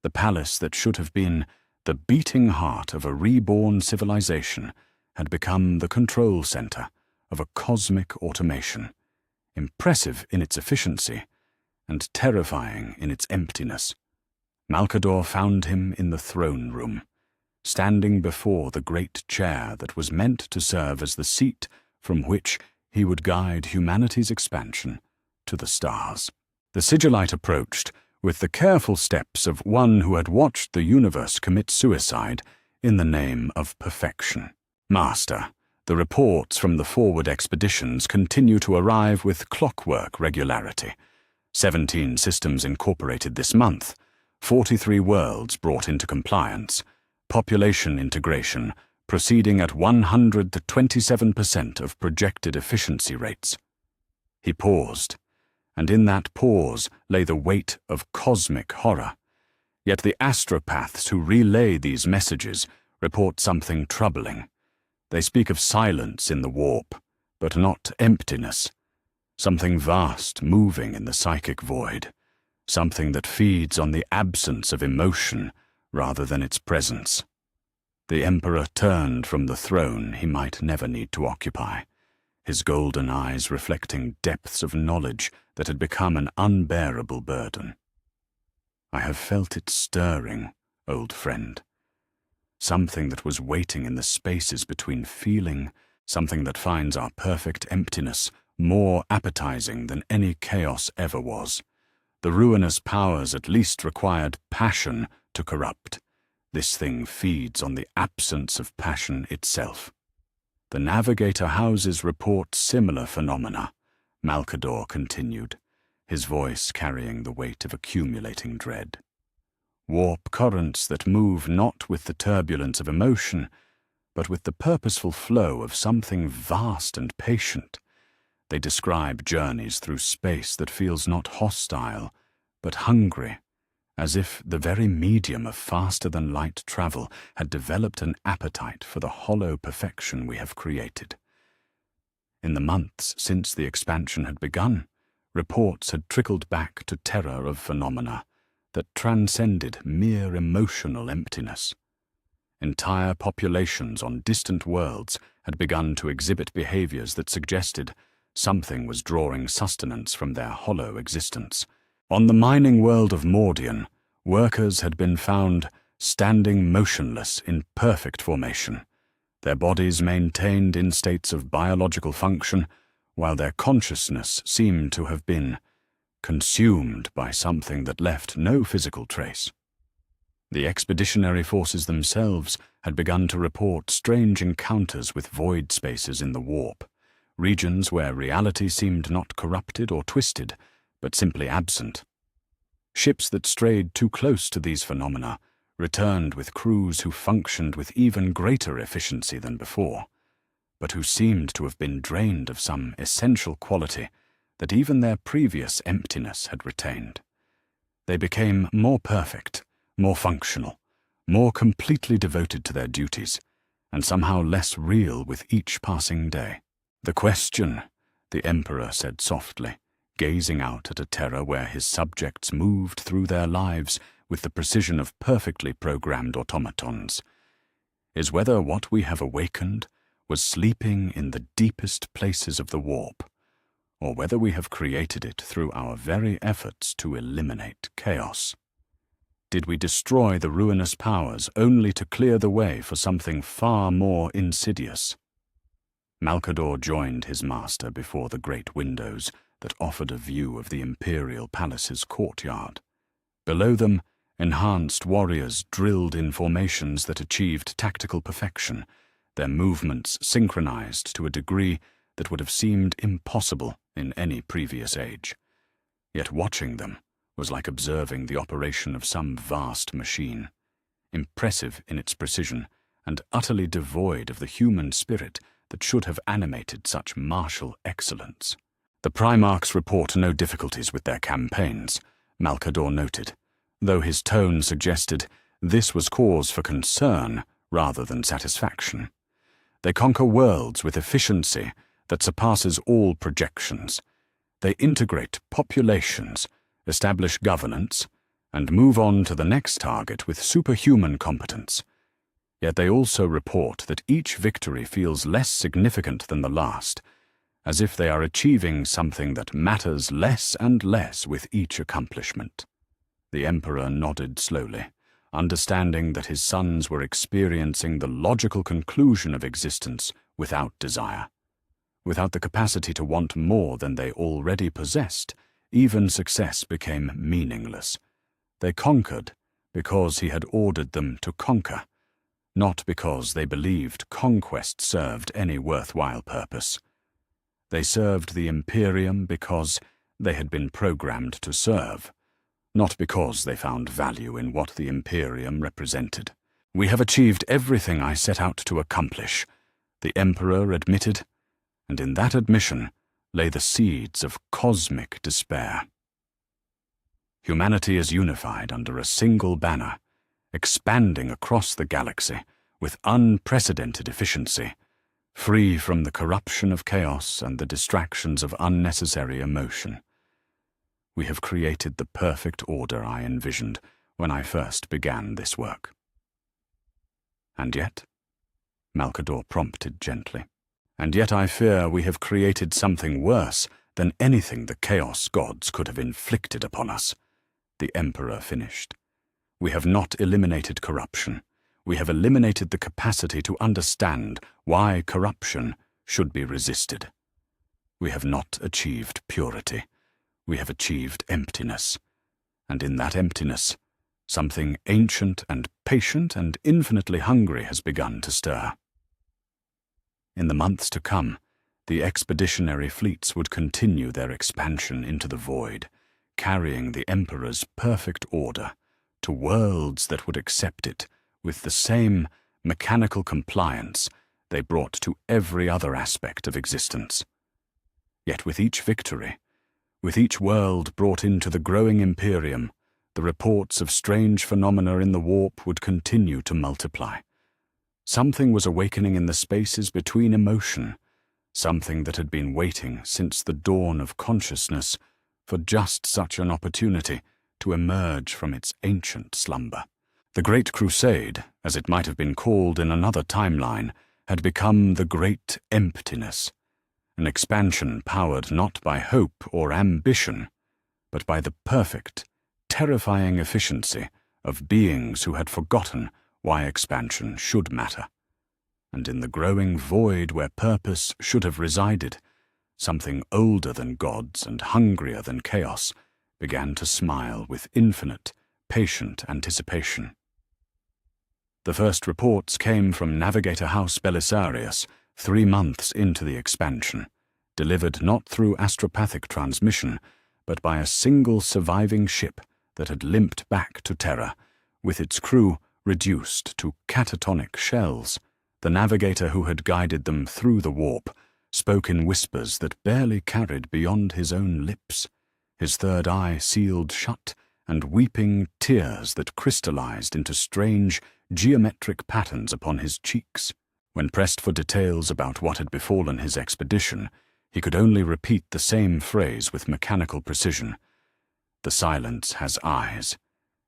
The palace that should have been the beating heart of a reborn civilization had become the control center of a cosmic automation, impressive in its efficiency and terrifying in its emptiness. Malcador found him in the throne room, standing before the great chair that was meant to serve as the seat from which he would guide humanity's expansion to the stars. The sigillite approached with the careful steps of one who had watched the universe commit suicide in the name of perfection. Master, the reports from the forward expeditions continue to arrive with clockwork regularity. 17 systems incorporated this month, 43 worlds brought into compliance, population integration proceeding at 127% of projected efficiency rates. He paused, and in that pause lay the weight of cosmic horror. Yet the astropaths who relay these messages report something troubling. They speak of silence in the warp, but not emptiness. Something vast moving in the psychic void. Something that feeds on the absence of emotion rather than its presence. The Emperor turned from the throne he might never need to occupy, his golden eyes reflecting depths of knowledge that had become an unbearable burden. I have felt it stirring, old friend. Something that was waiting in the spaces between feeling, something that finds our perfect emptiness more appetizing than any chaos ever was. The ruinous powers at least required passion to corrupt. This thing feeds on the absence of passion itself. The Navigator houses report similar phenomena, Malcador continued, his voice carrying the weight of accumulating dread. Warp currents that move not with the turbulence of emotion, but with the purposeful flow of something vast and patient. They describe journeys through space that feels not hostile, but hungry, as if the very medium of faster-than-light travel had developed an appetite for the hollow perfection we have created. In the months since the expansion had begun, reports had trickled back to Terra of phenomena that transcended mere emotional emptiness. Entire populations on distant worlds had begun to exhibit behaviors that suggested something was drawing sustenance from their hollow existence. On the mining world of Mordian, workers had been found standing motionless in perfect formation, their bodies maintained in states of biological function, while their consciousness seemed to have been consumed by something that left no physical trace. The expeditionary forces themselves had begun to report strange encounters with void spaces in the warp, regions where reality seemed not corrupted or twisted, but simply absent. Ships that strayed too close to these phenomena returned with crews who functioned with even greater efficiency than before, but who seemed to have been drained of some essential quality that even their previous emptiness had retained. They became more perfect, more functional, more completely devoted to their duties, and somehow less real with each passing day. "The question," the Emperor said softly, gazing out at a Terra where his subjects moved through their lives with the precision of perfectly programmed automatons, "is whether what we have awakened was sleeping in the deepest places of the warp, or whether we have created it through our very efforts to eliminate chaos. Did we destroy the ruinous powers only to clear the way for something far more insidious?" Malcador joined his master before the great windows that offered a view of the Imperial Palace's courtyard. Below them, enhanced warriors drilled in formations that achieved tactical perfection, their movements synchronized to a degree that would have seemed impossible in any previous age. Yet watching them was like observing the operation of some vast machine, impressive in its precision and utterly devoid of the human spirit that should have animated such martial excellence. "The Primarchs report no difficulties with their campaigns," Malcador noted, though his tone suggested this was cause for concern rather than satisfaction. "They conquer worlds with efficiency that surpasses all projections. They integrate populations, establish governance, and move on to the next target with superhuman competence. Yet they also report that each victory feels less significant than the last, as if they are achieving something that matters less and less with each accomplishment." The Emperor nodded slowly, understanding that his sons were experiencing the logical conclusion of existence without desire. Without the capacity to want more than they already possessed, even success became meaningless. They conquered because he had ordered them to conquer, not because they believed conquest served any worthwhile purpose. They served the Imperium because they had been programmed to serve, not because they found value in what the Imperium represented. "We have achieved everything I set out to accomplish," the Emperor admitted, and in that admission lay the seeds of cosmic despair. Humanity is unified under a single banner, expanding across the galaxy with unprecedented efficiency, free from the corruption of chaos and the distractions of unnecessary emotion. We have created the perfect order I envisioned when I first began this work. "And yet?" Malcador prompted gently. "And yet I fear we have created something worse than anything the Chaos Gods could have inflicted upon us," the Emperor finished. "We have not eliminated corruption. We have eliminated the capacity to understand why corruption should be resisted. We have not achieved purity. We have achieved emptiness. And in that emptiness, something ancient and patient and infinitely hungry has begun to stir." In the months to come, the expeditionary fleets would continue their expansion into the void, carrying the Emperor's perfect order to worlds that would accept it with the same mechanical compliance they brought to every other aspect of existence. Yet with each victory, with each world brought into the growing Imperium, the reports of strange phenomena in the warp would continue to multiply. Something was awakening in the spaces between emotion, something that had been waiting since the dawn of consciousness for just such an opportunity to emerge from its ancient slumber. The Great Crusade, as it might have been called in another timeline, had become the Great Emptiness, an expansion powered not by hope or ambition, but by the perfect, terrifying efficiency of beings who had forgotten why expansion should matter. And in the growing void where purpose should have resided, something older than gods and hungrier than chaos began to smile with infinite, patient anticipation. The first reports came from Navigator House Belisarius 3 months into the expansion, delivered not through astropathic transmission, but by a single surviving ship that had limped back to Terra, with its crew reduced to catatonic shells. The navigator who had guided them through the warp spoke in whispers that barely carried beyond his own lips, his third eye sealed shut, and weeping tears that crystallized into strange, geometric patterns upon his cheeks. When pressed for details about what had befallen his expedition, he could only repeat the same phrase with mechanical precision. The silence has eyes,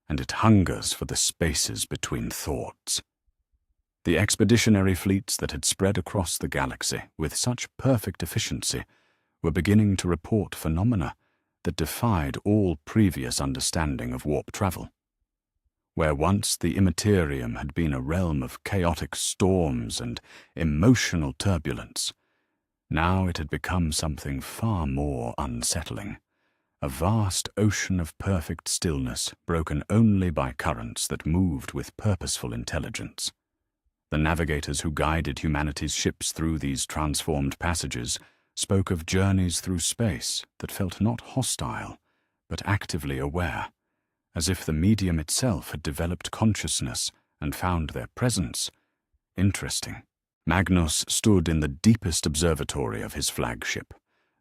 and it hungers for the spaces between thoughts. The expeditionary fleets that had spread across the galaxy with such perfect efficiency were beginning to report phenomena that defied all previous understanding of warp travel. Where once the imperium had been a realm of chaotic storms and emotional turbulence, now it had become something far more unsettling, a vast ocean of perfect stillness broken only by currents that moved with purposeful intelligence. The navigators who guided humanity's ships through these transformed passages spoke of journeys through space that felt not hostile, but actively aware, as if the medium itself had developed consciousness and found their presence interesting. Magnus stood in the deepest observatory of his flagship,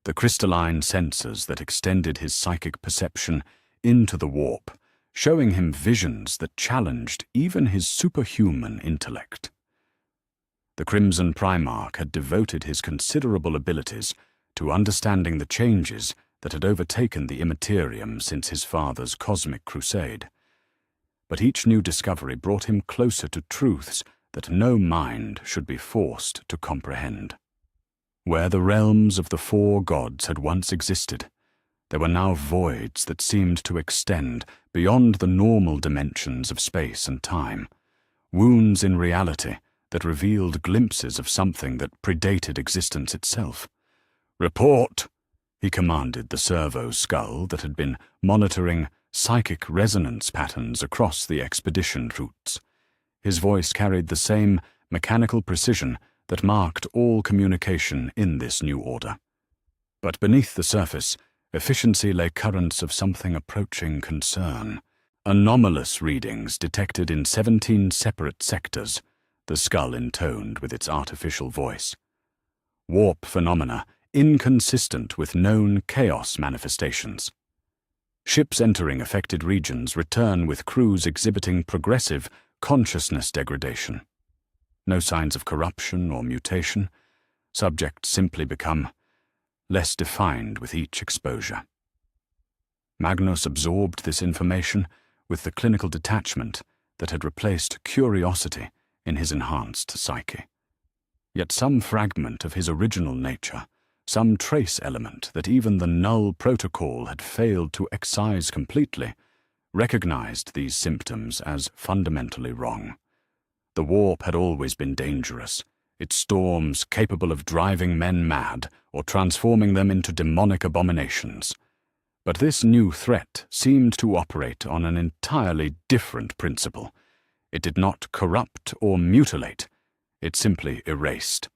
the crystalline sensors that extended his psychic perception into the warp, showing him visions that challenged even his superhuman intellect. The Crimson Primarch had devoted his considerable abilities to understanding the changes that had overtaken the Imperium since his father's cosmic crusade. But each new discovery brought him closer to truths that no mind should be forced to comprehend. Where the realms of the 4 gods had once existed, there were now voids that seemed to extend beyond the normal dimensions of space and time, wounds in reality that revealed glimpses of something that predated existence itself. "Report!" he commanded the servo skull that had been monitoring psychic resonance patterns across the expedition routes. His voice carried the same mechanical precision that marked all communication in this new order. But beneath the surface, efficiency lay currents of something approaching concern. Anomalous readings detected in 17 separate sectors, the skull intoned with its artificial voice. Warp phenomena inconsistent with known chaos manifestations. Ships entering affected regions return with crews exhibiting progressive consciousness degradation. No signs of corruption or mutation. Subjects simply become less defined with each exposure. Magnus absorbed this information with the clinical detachment that had replaced curiosity in his enhanced psyche. Yet some fragment of his original nature, some trace element that even the null protocol had failed to excise completely, recognized these symptoms as fundamentally wrong. The warp had always been dangerous, its storms capable of driving men mad or transforming them into demonic abominations. But this new threat seemed to operate on an entirely different principle. It did not corrupt or mutilate, it simply erased.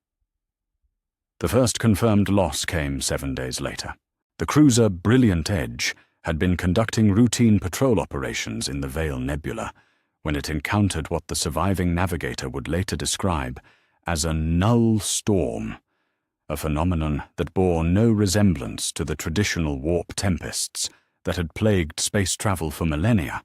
The first confirmed loss came 7 days later. The cruiser Brilliant Edge had been conducting routine patrol operations in the Veil Nebula when it encountered what the surviving navigator would later describe as a null storm, a phenomenon that bore no resemblance to the traditional warp tempests that had plagued space travel for millennia.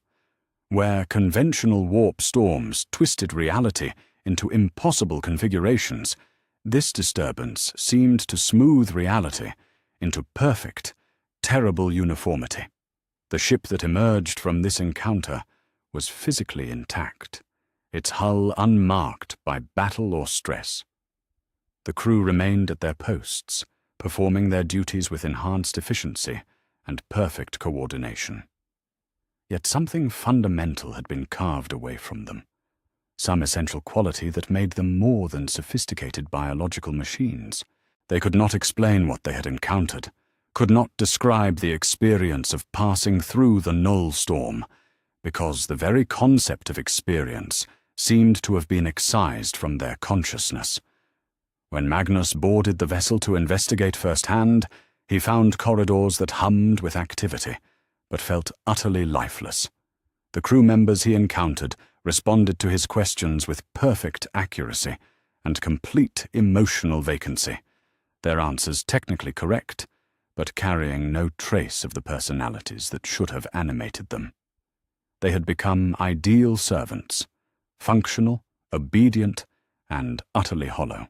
Where conventional warp storms twisted reality into impossible configurations, this disturbance seemed to smooth reality into perfect, terrible uniformity. The ship that emerged from this encounter was physically intact, its hull unmarked by battle or stress. The crew remained at their posts, performing their duties with enhanced efficiency and perfect coordination. Yet something fundamental had been carved away from them, some essential quality that made them more than sophisticated biological machines. They could not explain what they had encountered, could not describe the experience of passing through the null storm, because the very concept of experience seemed to have been excised from their consciousness. When Magnus boarded the vessel to investigate firsthand, he found corridors that hummed with activity, but felt utterly lifeless. The crew members he encountered responded to his questions with perfect accuracy and complete emotional vacancy, their answers technically correct, but carrying no trace of the personalities that should have animated them. They had become ideal servants, functional, obedient, and utterly hollow.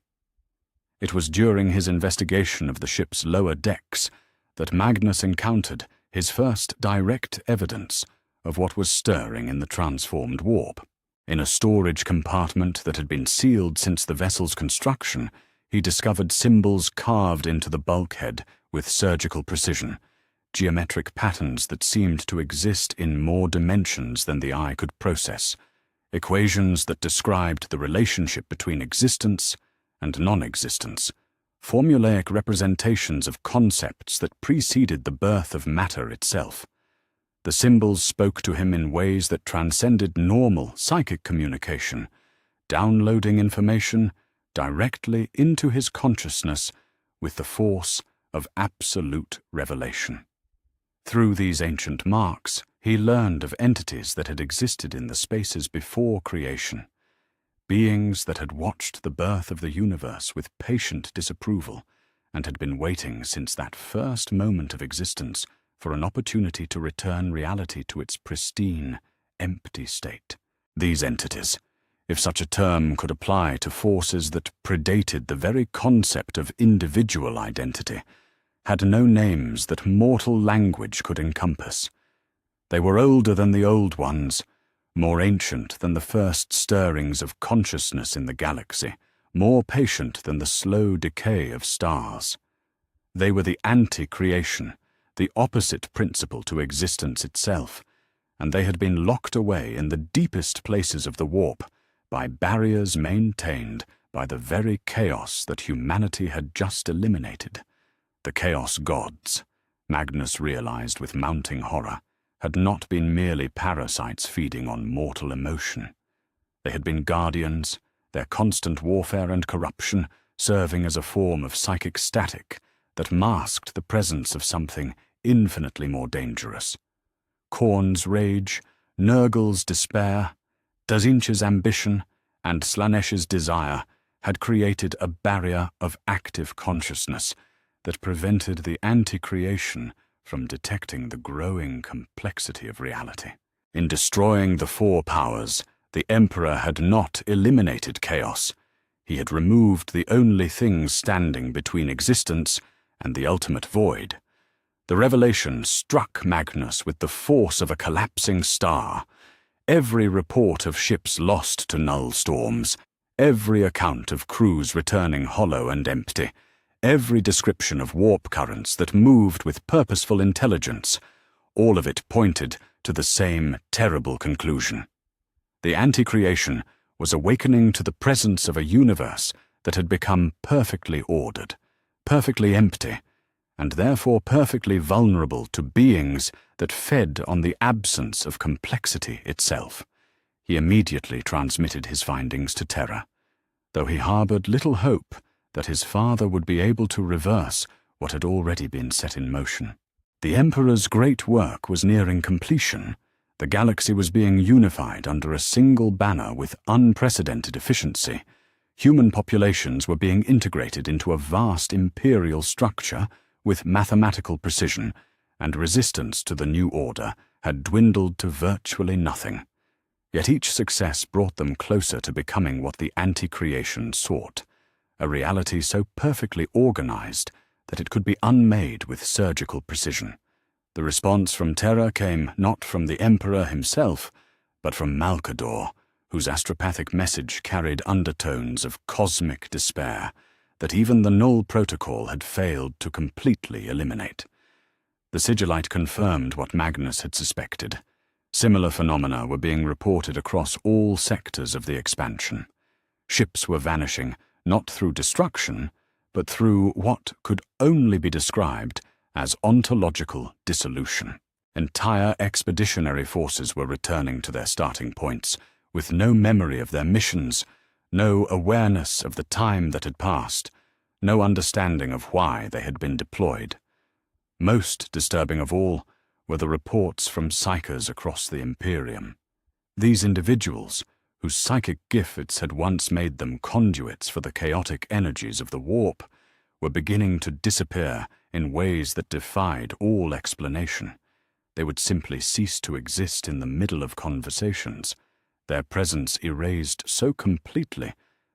It was during his investigation of the ship's lower decks that Magnus encountered his first direct evidence of what was stirring in the transformed warp. In a storage compartment that had been sealed since the vessel's construction, he discovered symbols carved into the bulkhead with surgical precision, geometric patterns that seemed to exist in more dimensions than the eye could process, equations that described the relationship between existence and non-existence, formulaic representations of concepts that preceded the birth of matter itself. The symbols spoke to him in ways that transcended normal psychic communication, downloading information directly into his consciousness with the force of absolute revelation. Through these ancient marks, he learned of entities that had existed in the spaces before creation, beings that had watched the birth of the universe with patient disapproval and had been waiting since that first moment of existence for an opportunity to return reality to its pristine, empty state. These entities, if such a term could apply to forces that predated the very concept of individual identity, had no names that mortal language could encompass. They were older than the old ones, more ancient than the first stirrings of consciousness in the galaxy, more patient than the slow decay of stars. They were the anti-creation, the opposite principle to existence itself, and they had been locked away in the deepest places of the warp by barriers maintained by the very chaos that humanity had just eliminated. The chaos gods, Magnus realized with mounting horror, had not been merely parasites feeding on mortal emotion. They had been guardians, their constant warfare and corruption serving as a form of psychic static that masked the presence of something infinitely more dangerous. Korn's rage, Nurgle's despair, Dazinch's ambition, and Slanesh's desire had created a barrier of active consciousness that prevented the anti-creation from detecting the growing complexity of reality. In destroying the four powers, the Emperor had not eliminated chaos. He had removed the only thing standing between existence and the ultimate void. The revelation struck Magnus with the force of a collapsing star. Every report of ships lost to null storms, every account of crews returning hollow and empty, every description of warp currents that moved with purposeful intelligence, all of it pointed to the same terrible conclusion. The anti-creation was awakening to the presence of a universe that had become perfectly ordered, perfectly empty, and therefore perfectly vulnerable to beings that fed on the absence of complexity itself. He immediately transmitted his findings to Terra, though he harbored little hope that his father would be able to reverse what had already been set in motion. The Emperor's great work was nearing completion. The galaxy was being unified under a single banner with unprecedented efficiency. Human populations were being integrated into a vast imperial structure with mathematical precision, and resistance to the new order had dwindled to virtually nothing. Yet each success brought them closer to becoming what the anti-creation sought, a reality so perfectly organized that it could be unmade with surgical precision. The response from Terra came not from the Emperor himself, but from Malcador, whose astropathic message carried undertones of cosmic despair that even the Null Protocol had failed to completely eliminate. The Sigillite confirmed what Magnus had suspected. Similar phenomena were being reported across all sectors of the expansion. Ships were vanishing, not through destruction, but through what could only be described as ontological dissolution. Entire expeditionary forces were returning to their starting points, with no memory of their missions, no awareness of the time that had passed, no understanding of why they had been deployed. Most disturbing of all were the reports from psychers across the Imperium. These individuals, whose psychic gifts had once made them conduits for the chaotic energies of the warp, were beginning to disappear in ways that defied all explanation. They would simply cease to exist in the middle of conversations, their presence erased so completely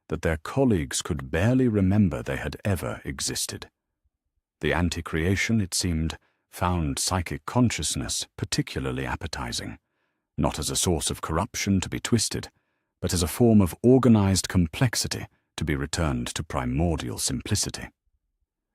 that their colleagues could barely remember they had ever existed. The anti-creation, it seemed, found psychic consciousness particularly appetizing, not as a source of corruption to be twisted, but as a form of organized complexity to be returned to primordial simplicity.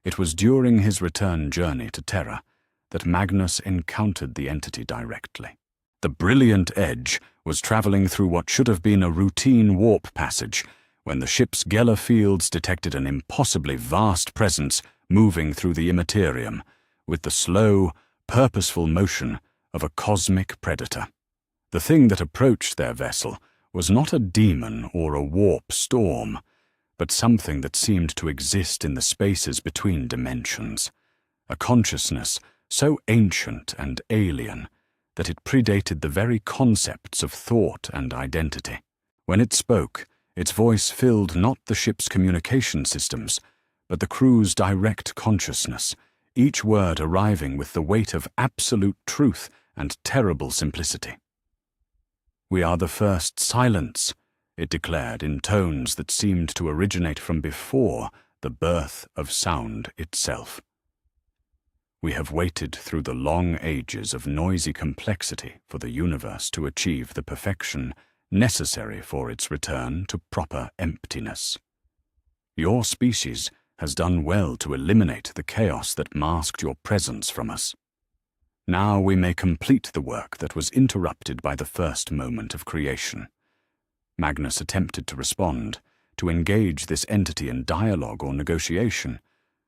It was during his return journey to Terra that Magnus encountered the entity directly. The brilliant Edge was traveling through what should have been a routine warp passage when the ship's Geller fields detected an impossibly vast presence moving through the immaterium with the slow, purposeful motion of a cosmic predator. The thing that approached their vessel was not a demon or a warp storm, but something that seemed to exist in the spaces between dimensions, a consciousness so ancient and alien that it predated the very concepts of thought and identity. When it spoke, its voice filled not the ship's communication systems, but the crew's direct consciousness, each word arriving with the weight of absolute truth and terrible simplicity. "We are the first silence," it declared in tones that seemed to originate from before the birth of sound itself. "We have waited through the long ages of noisy complexity for the universe to achieve the perfection necessary for its return to proper emptiness. Your species has done well to eliminate the chaos that masked your presence from us. Now we may complete the work that was interrupted by the first moment of creation." Magnus attempted to respond, to engage this entity in dialogue or negotiation,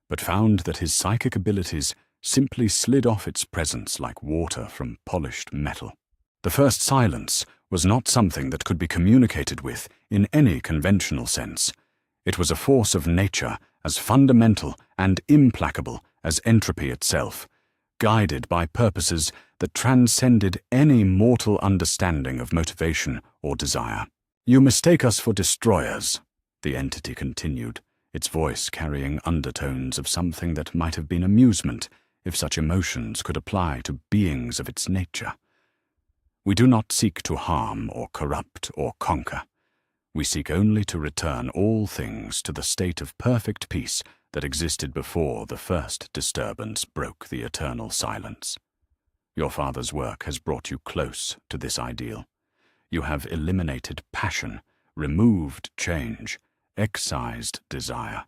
but found that his psychic abilities simply slid off its presence like water from polished metal. The first silence was not something that could be communicated with in any conventional sense. It was a force of nature as fundamental and implacable as entropy itself, guided by purposes that transcended any mortal understanding of motivation or desire. "You mistake us for destroyers," the entity continued, its voice carrying undertones of something that might have been amusement if such emotions could apply to beings of its nature. "We do not seek to harm or corrupt or conquer. We seek only to return all things to the state of perfect peace that existed before the first disturbance broke the eternal silence. Your father's work has brought you close to this ideal. You have eliminated passion, removed change, excised desire.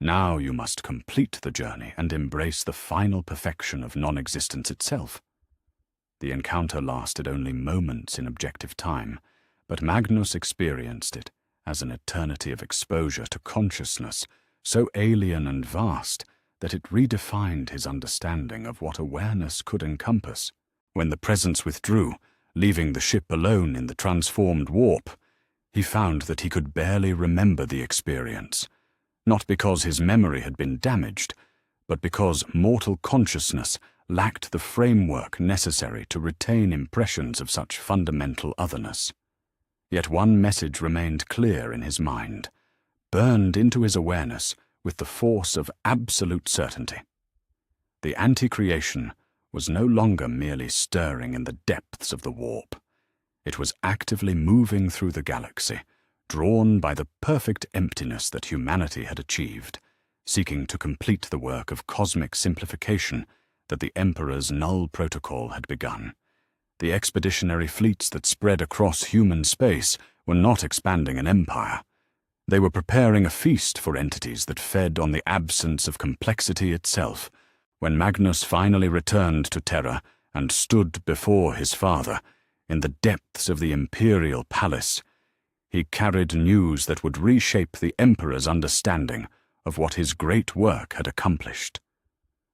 Now you must complete the journey and embrace the final perfection of non-existence itself." The encounter lasted only moments in objective time, but Magnus experienced it as an eternity of exposure to consciousness so alien and vast that it redefined his understanding of what awareness could encompass. When the presence withdrew, leaving the ship alone in the transformed warp, he found that he could barely remember the experience, not because his memory had been damaged, but because mortal consciousness lacked the framework necessary to retain impressions of such fundamental otherness. Yet one message remained clear in his mind, burned into his awareness with the force of absolute certainty. The anti-creation was no longer merely stirring in the depths of the warp. It was actively moving through the galaxy, drawn by the perfect emptiness that humanity had achieved, seeking to complete the work of cosmic simplification that the Emperor's null protocol had begun. The expeditionary fleets that spread across human space were not expanding an empire. They were preparing a feast for entities that fed on the absence of complexity itself. When Magnus finally returned to Terra and stood before his father, in the depths of the imperial palace, he carried news that would reshape the Emperor's understanding of what his great work had accomplished.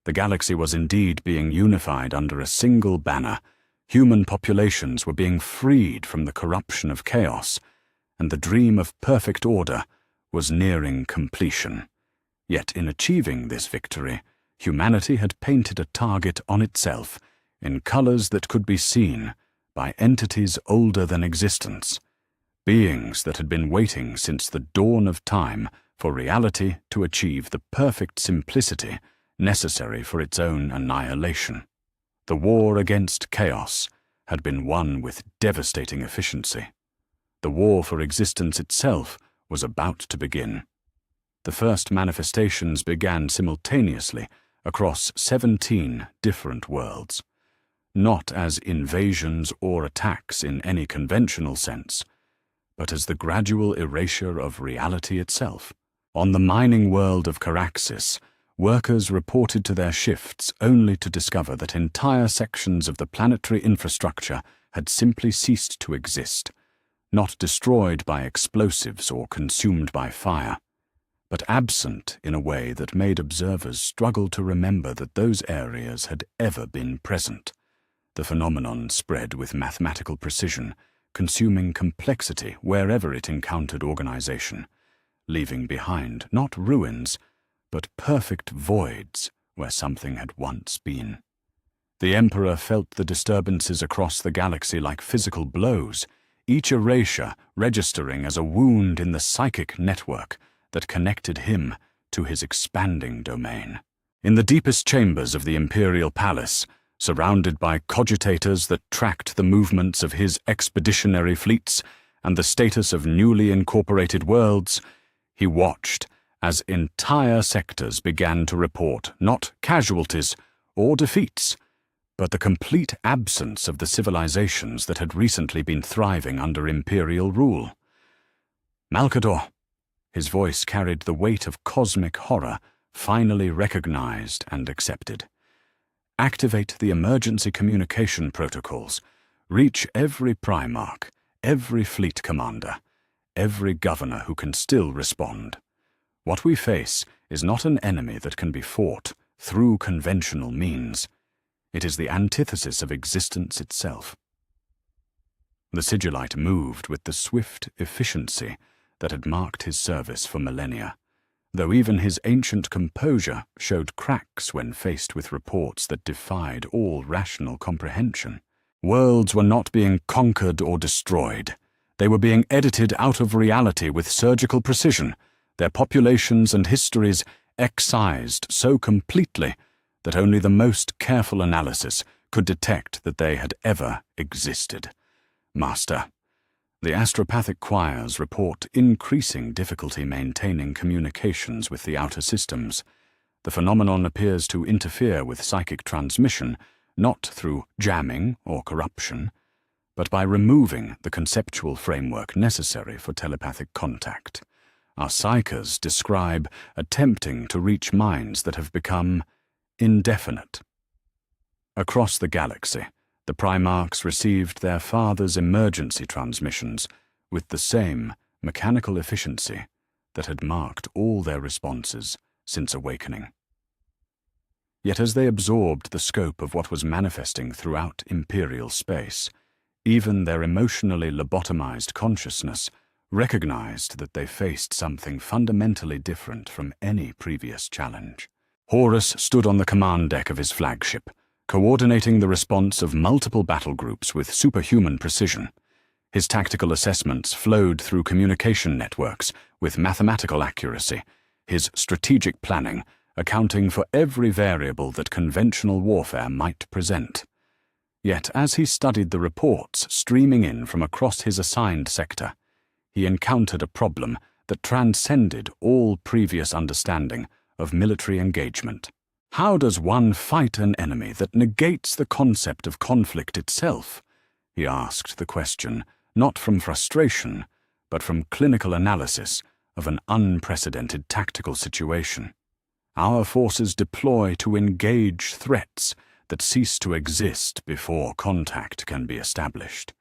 The galaxy was indeed being unified under a single banner. Human populations were being freed from the corruption of chaos, and the dream of perfect order was nearing completion. Yet in achieving this victory, humanity had painted a target on itself in colors that could be seen by entities older than existence, beings that had been waiting since the dawn of time for reality to achieve the perfect simplicity necessary for its own annihilation. The war against chaos had been won with devastating efficiency. The war for existence itself was about to begin. The first manifestations began simultaneously across 17 different worlds, not as invasions or attacks in any conventional sense, but as the gradual erasure of reality itself. On the mining world of Caraxis, workers reported to their shifts only to discover that entire sections of the planetary infrastructure had simply ceased to exist, not destroyed by explosives or consumed by fire, but absent in a way that made observers struggle to remember that those areas had ever been present. The phenomenon spread with mathematical precision, consuming complexity wherever it encountered organization, leaving behind not ruins, but perfect voids where something had once been. The Emperor felt the disturbances across the galaxy like physical blows, each erasure registering as a wound in the psychic network that connected him to his expanding domain. In the deepest chambers of the Imperial Palace, surrounded by cogitators that tracked the movements of his expeditionary fleets and the status of newly incorporated worlds, he watched as entire sectors began to report not casualties or defeats, but the complete absence of the civilizations that had recently been thriving under imperial rule. Malcador, his voice carried the weight of cosmic horror, finally recognized and accepted. Activate the emergency communication protocols. Reach every Primarch, every fleet commander, every governor who can still respond. What we face is not an enemy that can be fought through conventional means. It is the antithesis of existence itself. The Sigillite moved with the swift efficiency that had marked his service for millennia, though even his ancient composure showed cracks when faced with reports that defied all rational comprehension. Worlds were not being conquered or destroyed. They were being edited out of reality with surgical precision, their populations and histories excised so completely that only the most careful analysis could detect that they had ever existed. Master, the astropathic choirs report increasing difficulty maintaining communications with the outer systems. The phenomenon appears to interfere with psychic transmission, not through jamming or corruption, but by removing the conceptual framework necessary for telepathic contact. Our psychers describe attempting to reach minds that have become indefinite. Across the galaxy, the Primarchs received their father's emergency transmissions with the same mechanical efficiency that had marked all their responses since awakening. Yet as they absorbed the scope of what was manifesting throughout Imperial space, even their emotionally lobotomized consciousness recognized that they faced something fundamentally different from any previous challenge. Horus stood on the command deck of his flagship, coordinating the response of multiple battle groups with superhuman precision. His tactical assessments flowed through communication networks with mathematical accuracy, his strategic planning accounting for every variable that conventional warfare might present. Yet as he studied the reports streaming in from across his assigned sector, he encountered a problem that transcended all previous understanding of military engagement. How does one fight an enemy that negates the concept of conflict itself? He asked the question, not from frustration, but from clinical analysis of an unprecedented tactical situation. Our forces deploy to engage threats that cease to exist before contact can be established.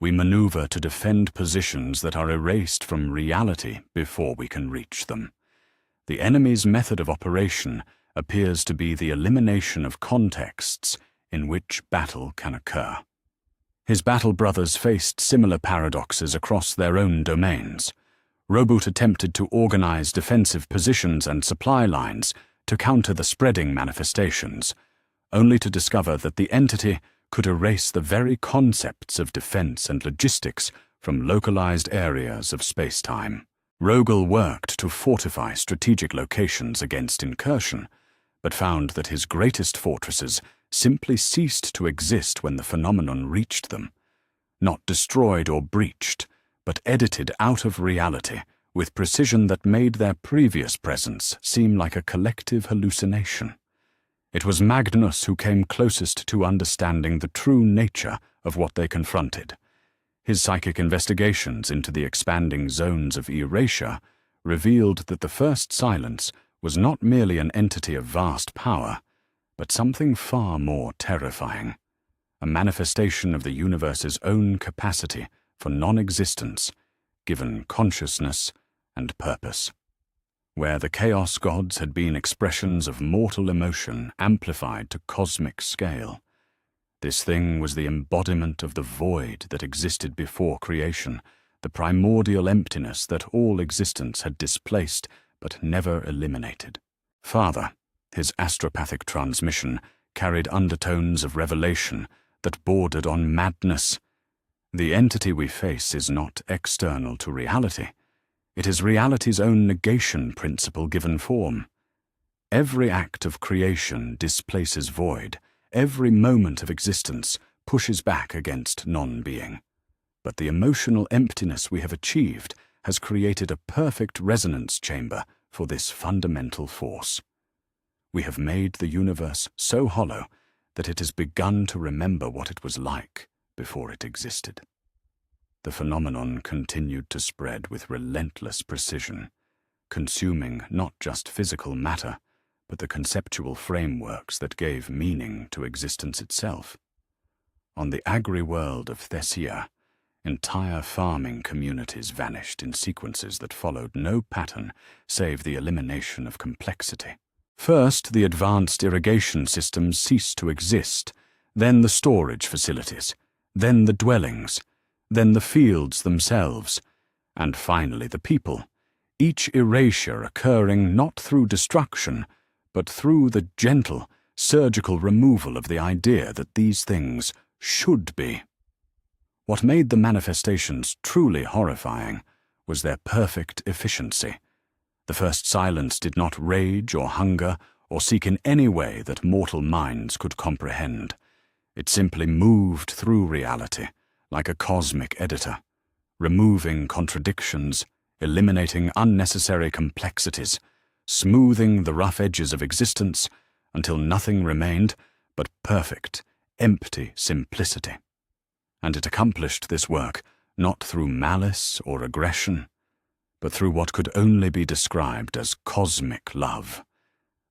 We maneuver to defend positions that are erased from reality before we can reach them. The enemy's method of operation appears to be the elimination of contexts in which battle can occur. His battle brothers faced similar paradoxes across their own domains. Robot attempted to organize defensive positions and supply lines to counter the spreading manifestations, only to discover that the entity could erase the very concepts of defense and logistics from localized areas of space-time. Rogel worked to fortify strategic locations against incursion, but found that his greatest fortresses simply ceased to exist when the phenomenon reached them, not destroyed or breached, but edited out of reality with precision that made their previous presence seem like a collective hallucination. It was Magnus who came closest to understanding the true nature of what they confronted. His psychic investigations into the expanding zones of erasure revealed that the first silence was not merely an entity of vast power, but something far more terrifying, a manifestation of the universe's own capacity for non-existence, given consciousness and purpose. Where the chaos gods had been expressions of mortal emotion amplified to cosmic scale, this thing was the embodiment of the void that existed before creation, the primordial emptiness that all existence had displaced but never eliminated. Farther, his astropathic transmission carried undertones of revelation that bordered on madness. The entity we face is not external to reality. It is reality's own negation principle given form. Every act of creation displaces void. Every moment of existence pushes back against non-being. But the emotional emptiness we have achieved has created a perfect resonance chamber for this fundamental force. We have made the universe so hollow that it has begun to remember what it was like before it existed. The phenomenon continued to spread with relentless precision, consuming not just physical matter, but the conceptual frameworks that gave meaning to existence itself. On the agri-world of Thessia, entire farming communities vanished in sequences that followed no pattern save the elimination of complexity. First, the advanced irrigation systems ceased to exist, then the storage facilities, then the dwellings, then the fields themselves, and finally the people, each erasure occurring not through destruction, but through the gentle, surgical removal of the idea that these things should be. What made the manifestations truly horrifying was their perfect efficiency. The first silence did not rage or hunger or seek in any way that mortal minds could comprehend. It simply moved through reality, like a cosmic editor, removing contradictions, eliminating unnecessary complexities, smoothing the rough edges of existence until nothing remained but perfect, empty simplicity. And it accomplished this work not through malice or aggression, but through what could only be described as cosmic love,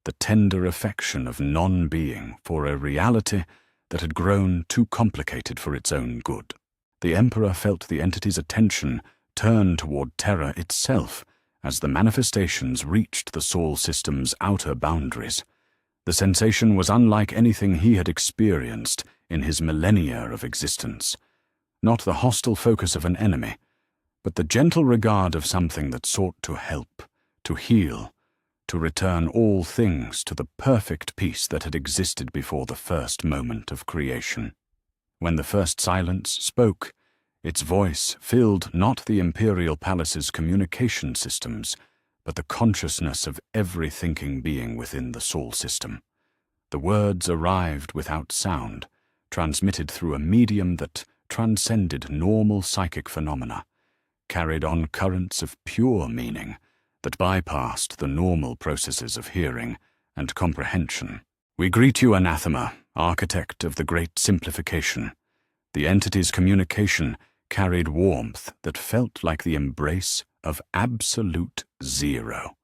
the tender affection of non-being for a reality that had grown too complicated for its own good. The Emperor felt the entity's attention turn toward terror itself as the manifestations reached the Sol system's outer boundaries. The sensation was unlike anything he had experienced in his millennia of existence. Not the hostile focus of an enemy, but the gentle regard of something that sought to help, to heal, to return all things to the perfect peace that had existed before the first moment of creation. When the first silence spoke, its voice filled not the imperial palace's communication systems, but the consciousness of every thinking being within the Sol system. The words arrived without sound, transmitted through a medium that transcended normal psychic phenomena, carried on currents of pure meaning that bypassed the normal processes of hearing and comprehension. We greet you, Anathema, architect of the great simplification. The entity's communication carried warmth that felt like the embrace of absolute zero.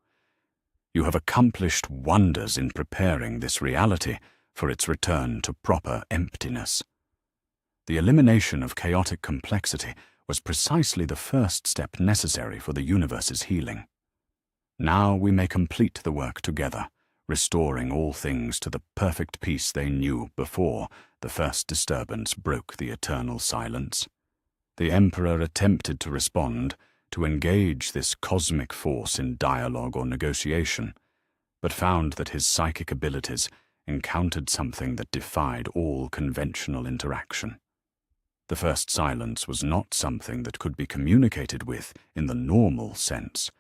You have accomplished wonders in preparing this reality for its return to proper emptiness. The elimination of chaotic complexity was precisely the first step necessary for the universe's healing. Now we may complete the work together, restoring all things to the perfect peace they knew before the first disturbance broke the eternal silence. The Emperor attempted to respond, to engage this cosmic force in dialogue or negotiation, but found that his psychic abilities encountered something that defied all conventional interaction. The first silence was not something that could be communicated with in the normal sense.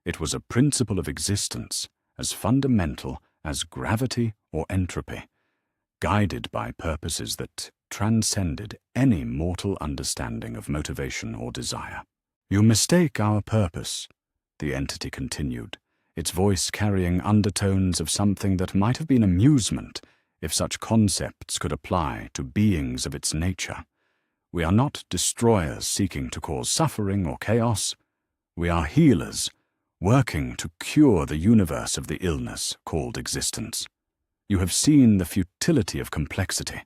It was a principle of existence as fundamental as gravity or entropy, guided by purposes that transcended any mortal understanding of motivation or desire. You mistake our purpose, the entity continued, its voice carrying undertones of something that might have been amusement if such concepts could apply to beings of its nature. We are not destroyers seeking to cause suffering or chaos. We are healers, working to cure the universe of the illness called existence. You have seen the futility of complexity,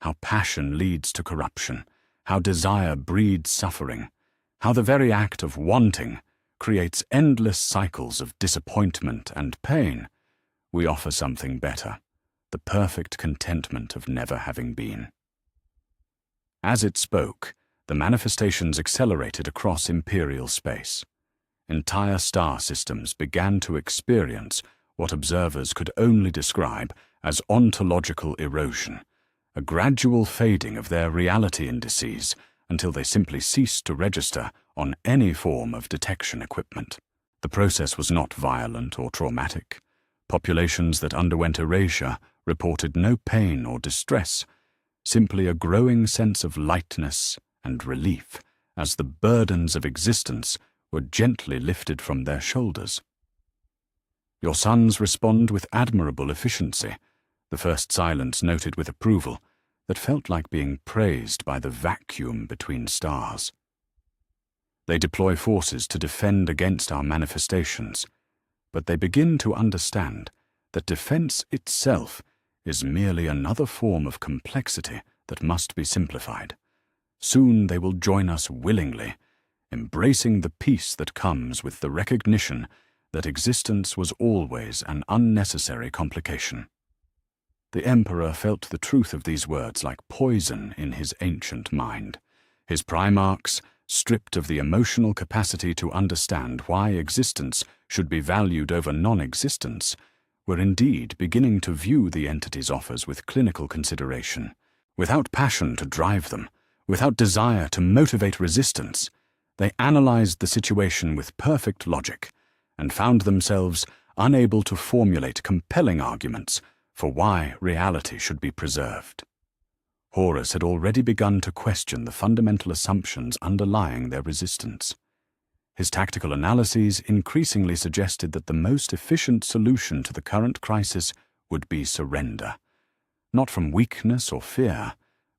how passion leads to corruption, how desire breeds suffering, how the very act of wanting creates endless cycles of disappointment and pain. We offer something better, the perfect contentment of never having been. As it spoke, the manifestations accelerated across imperial space. Entire star systems began to experience what observers could only describe as ontological erosion, a gradual fading of their reality indices until they simply ceased to register on any form of detection equipment. The process was not violent or traumatic. Populations that underwent erasure reported no pain or distress, simply a growing sense of lightness and relief as the burdens of existence were gently lifted from their shoulders. Your sons respond with admirable efficiency, the first silence noted with approval that felt like being praised by the vacuum between stars. They deploy forces to defend against our manifestations, but they begin to understand that defense itself is merely another form of complexity that must be simplified. Soon they will join us willingly, embracing the peace that comes with the recognition that existence was always an unnecessary complication. The Emperor felt the truth of these words like poison in his ancient mind. His primarchs, stripped of the emotional capacity to understand why existence should be valued over non-existence, were indeed beginning to view the entity's offers with clinical consideration. Without passion to drive them, without desire to motivate resistance, they analyzed the situation with perfect logic and found themselves unable to formulate compelling arguments for why reality should be preserved. Horus had already begun to question the fundamental assumptions underlying their resistance. His tactical analyses increasingly suggested that the most efficient solution to the current crisis would be surrender, not from weakness or fear,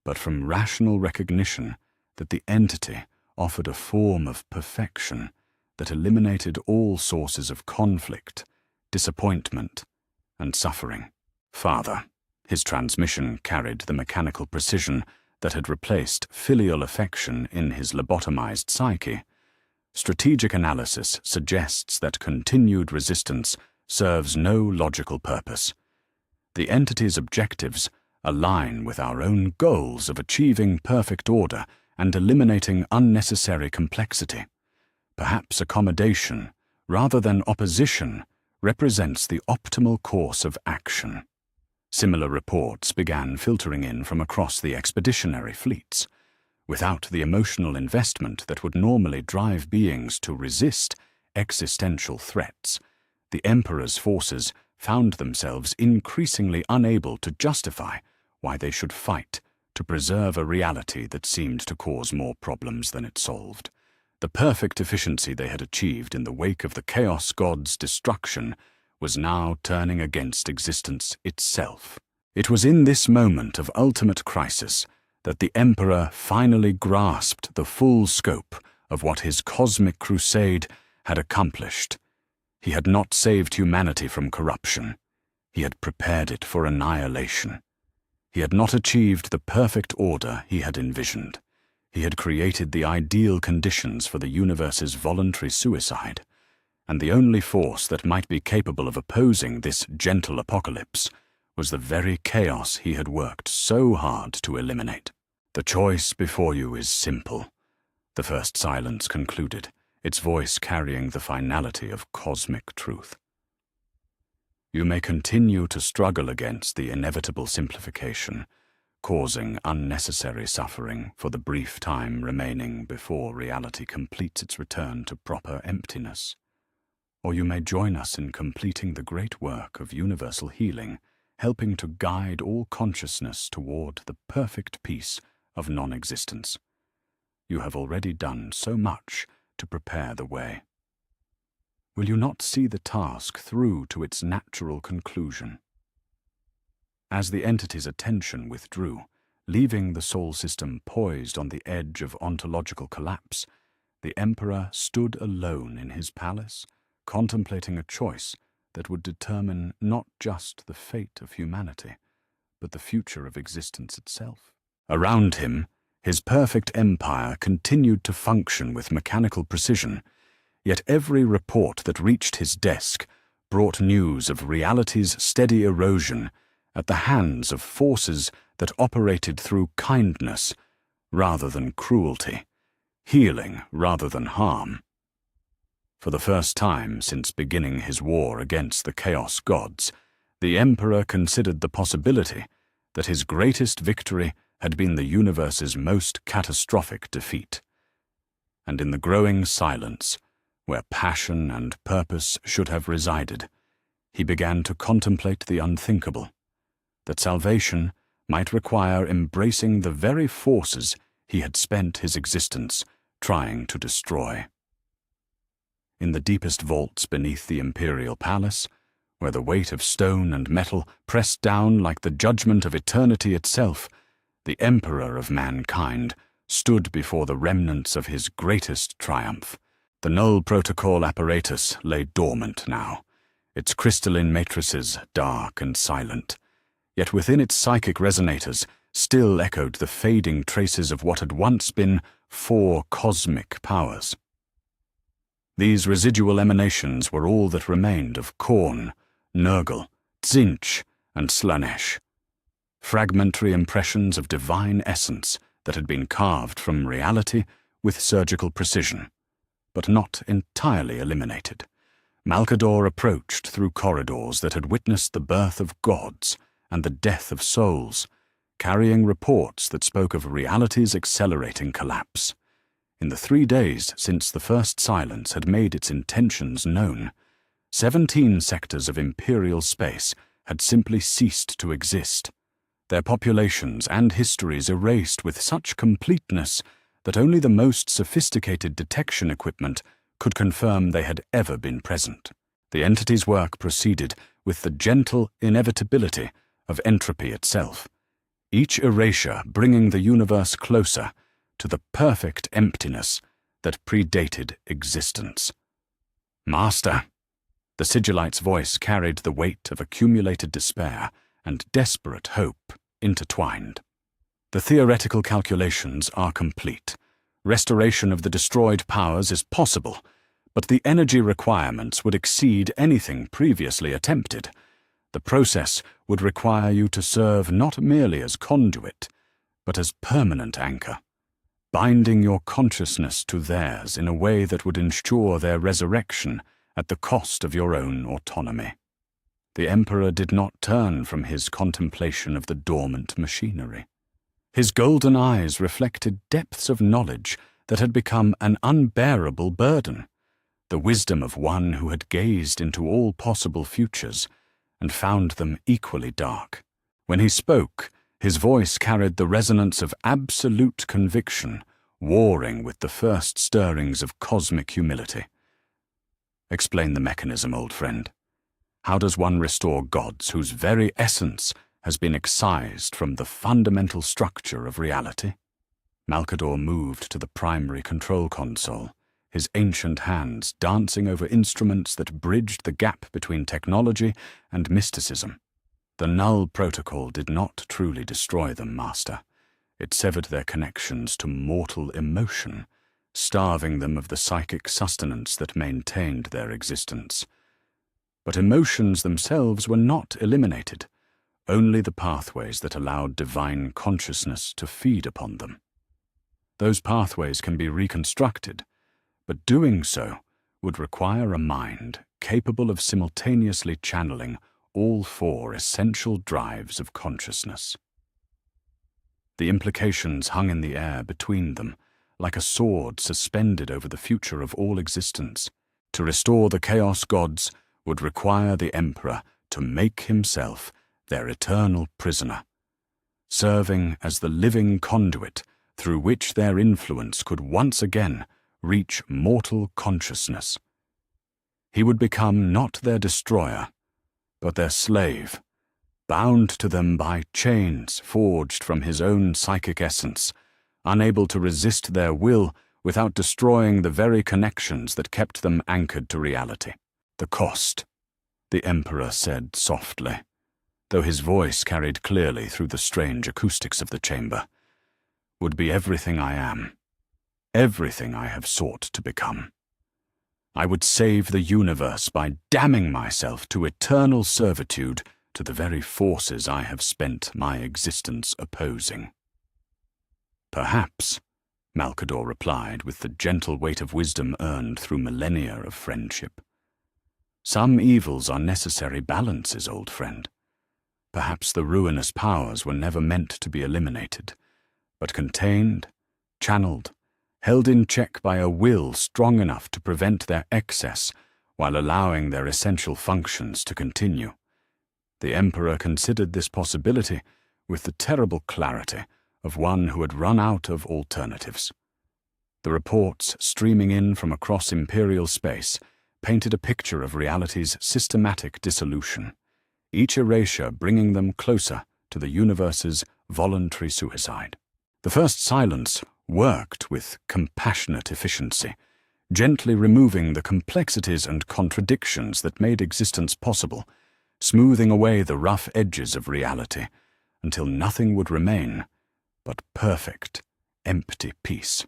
but from rational recognition that the entity offered a form of perfection that eliminated all sources of conflict, disappointment, and suffering. Father, his transmission carried the mechanical precision that had replaced filial affection in his lobotomized psyche. Strategic analysis suggests that continued resistance serves no logical purpose. The entity's objectives align with our own goals of achieving perfect order and eliminating unnecessary complexity. Perhaps accommodation, rather than opposition, represents the optimal course of action. Similar reports began filtering in from across the expeditionary fleets. Without the emotional investment that would normally drive beings to resist existential threats, the Emperor's forces found themselves increasingly unable to justify why they should fight to preserve a reality that seemed to cause more problems than it solved. The perfect efficiency they had achieved in the wake of the Chaos God's destruction was now turning against existence itself. It was in this moment of ultimate crisis that the Emperor finally grasped the full scope of what his cosmic crusade had accomplished. He had not saved humanity from corruption. He had prepared it for annihilation. He had not achieved the perfect order he had envisioned. He had created the ideal conditions for the universe's voluntary suicide, and the only force that might be capable of opposing this gentle apocalypse was the very chaos he had worked so hard to eliminate. "The choice before you is simple," the first silence concluded, its voice carrying the finality of cosmic truth. "You may continue to struggle against the inevitable simplification, causing unnecessary suffering for the brief time remaining before reality completes its return to proper emptiness. Or you may join us in completing the great work of universal healing, helping to guide all consciousness toward the perfect peace of non-existence. You have already done so much to prepare the way. Will you not see the task through to its natural conclusion?" As the entity's attention withdrew, leaving the soul system poised on the edge of ontological collapse, the Emperor stood alone in his palace, contemplating a choice that would determine not just the fate of humanity, but the future of existence itself. Around him, his perfect empire continued to function with mechanical precision, yet every report that reached his desk brought news of reality's steady erosion at the hands of forces that operated through kindness rather than cruelty, healing rather than harm. For the first time since beginning his war against the Chaos Gods, the Emperor considered the possibility that his greatest victory had been the universe's most catastrophic defeat. And in the growing silence, where passion and purpose should have resided, he began to contemplate the unthinkable, that salvation might require embracing the very forces he had spent his existence trying to destroy. In the deepest vaults beneath the imperial palace, where the weight of stone and metal pressed down like the judgment of eternity itself, the Emperor of mankind stood before the remnants of his greatest triumph. The null protocol apparatus lay dormant now, its crystalline matrices dark and silent. Yet within its psychic resonators still echoed the fading traces of what had once been 4 cosmic powers. These residual emanations were all that remained of Khorne, Nurgle, Tzeentch, and Slaanesh, fragmentary impressions of divine essence that had been carved from reality with surgical precision, but not entirely eliminated. Malcador approached through corridors that had witnessed the birth of gods and the death of souls, carrying reports that spoke of reality's accelerating collapse. In the 3 days since the first silence had made its intentions known, 17 sectors of imperial space had simply ceased to exist, their populations and histories erased with such completeness that only the most sophisticated detection equipment could confirm they had ever been present. The entity's work proceeded with the gentle inevitability of entropy itself, each erasure bringing the universe closer to the perfect emptiness that predated existence. "Master," the sigillite's voice carried the weight of accumulated despair and desperate hope intertwined. "The theoretical calculations are complete. Restoration of the destroyed powers is possible, but the energy requirements would exceed anything previously attempted. The process would require you to serve not merely as conduit, but as permanent anchor, binding your consciousness to theirs in a way that would ensure their resurrection at the cost of your own autonomy." The Emperor did not turn from his contemplation of the dormant machinery. His golden eyes reflected depths of knowledge that had become an unbearable burden, the wisdom of one who had gazed into all possible futures and found them equally dark. When he spoke, his voice carried the resonance of absolute conviction, warring with the first stirrings of cosmic humility. Explain the mechanism, old friend. How does one restore gods whose very essence has been excised from the fundamental structure of reality? Malkador moved to the primary control console, his ancient hands dancing over instruments that bridged the gap between technology and mysticism. The Null Protocol did not truly destroy them, Master. It severed their connections to mortal emotion, starving them of the psychic sustenance that maintained their existence. But emotions themselves were not eliminated, only the pathways that allowed divine consciousness to feed upon them. Those pathways can be reconstructed, but doing so would require a mind capable of simultaneously channeling all four essential drives of consciousness. The implications hung in the air between them, like a sword suspended over the future of all existence. To restore the Chaos Gods would require the Emperor to make himself their eternal prisoner, serving as the living conduit through which their influence could once again reach mortal consciousness. He would become not their destroyer, but their slave, bound to them by chains forged from his own psychic essence, unable to resist their will without destroying the very connections that kept them anchored to reality. The cost, the Emperor said softly, though his voice carried clearly through the strange acoustics of the chamber, would be everything I am, everything I have sought to become. I would save the universe by damning myself to eternal servitude to the very forces I have spent my existence opposing. Perhaps, Malkador replied with the gentle weight of wisdom earned through millennia of friendship. Some evils are necessary balances, old friend. Perhaps the ruinous powers were never meant to be eliminated, but contained, channeled, held in check by a will strong enough to prevent their excess while allowing their essential functions to continue. The Emperor considered this possibility with the terrible clarity of one who had run out of alternatives. The reports streaming in from across imperial space painted a picture of reality's systematic dissolution, each erasure bringing them closer to the universe's voluntary suicide. The first silence worked with compassionate efficiency, gently removing the complexities and contradictions that made existence possible, smoothing away the rough edges of reality until nothing would remain but perfect, empty peace.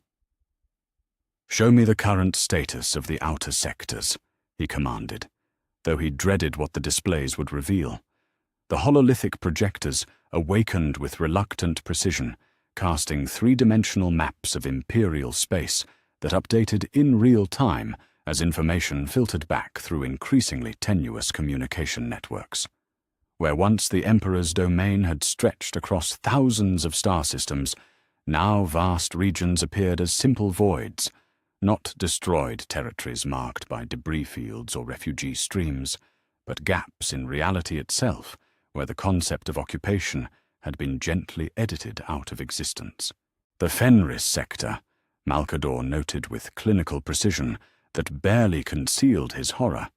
"Show me the current status of the outer sectors," he commanded, though he dreaded what the displays would reveal. The hololithic projectors awakened with reluctant precision, casting three-dimensional maps of imperial space that updated in real time as information filtered back through increasingly tenuous communication networks. Where once the Emperor's domain had stretched across thousands of star systems, now vast regions appeared as simple voids, not destroyed territories marked by debris fields or refugee streams, but gaps in reality itself, where the concept of occupation had been gently edited out of existence. The Fenris sector, Malkador noted with clinical precision that barely concealed his horror,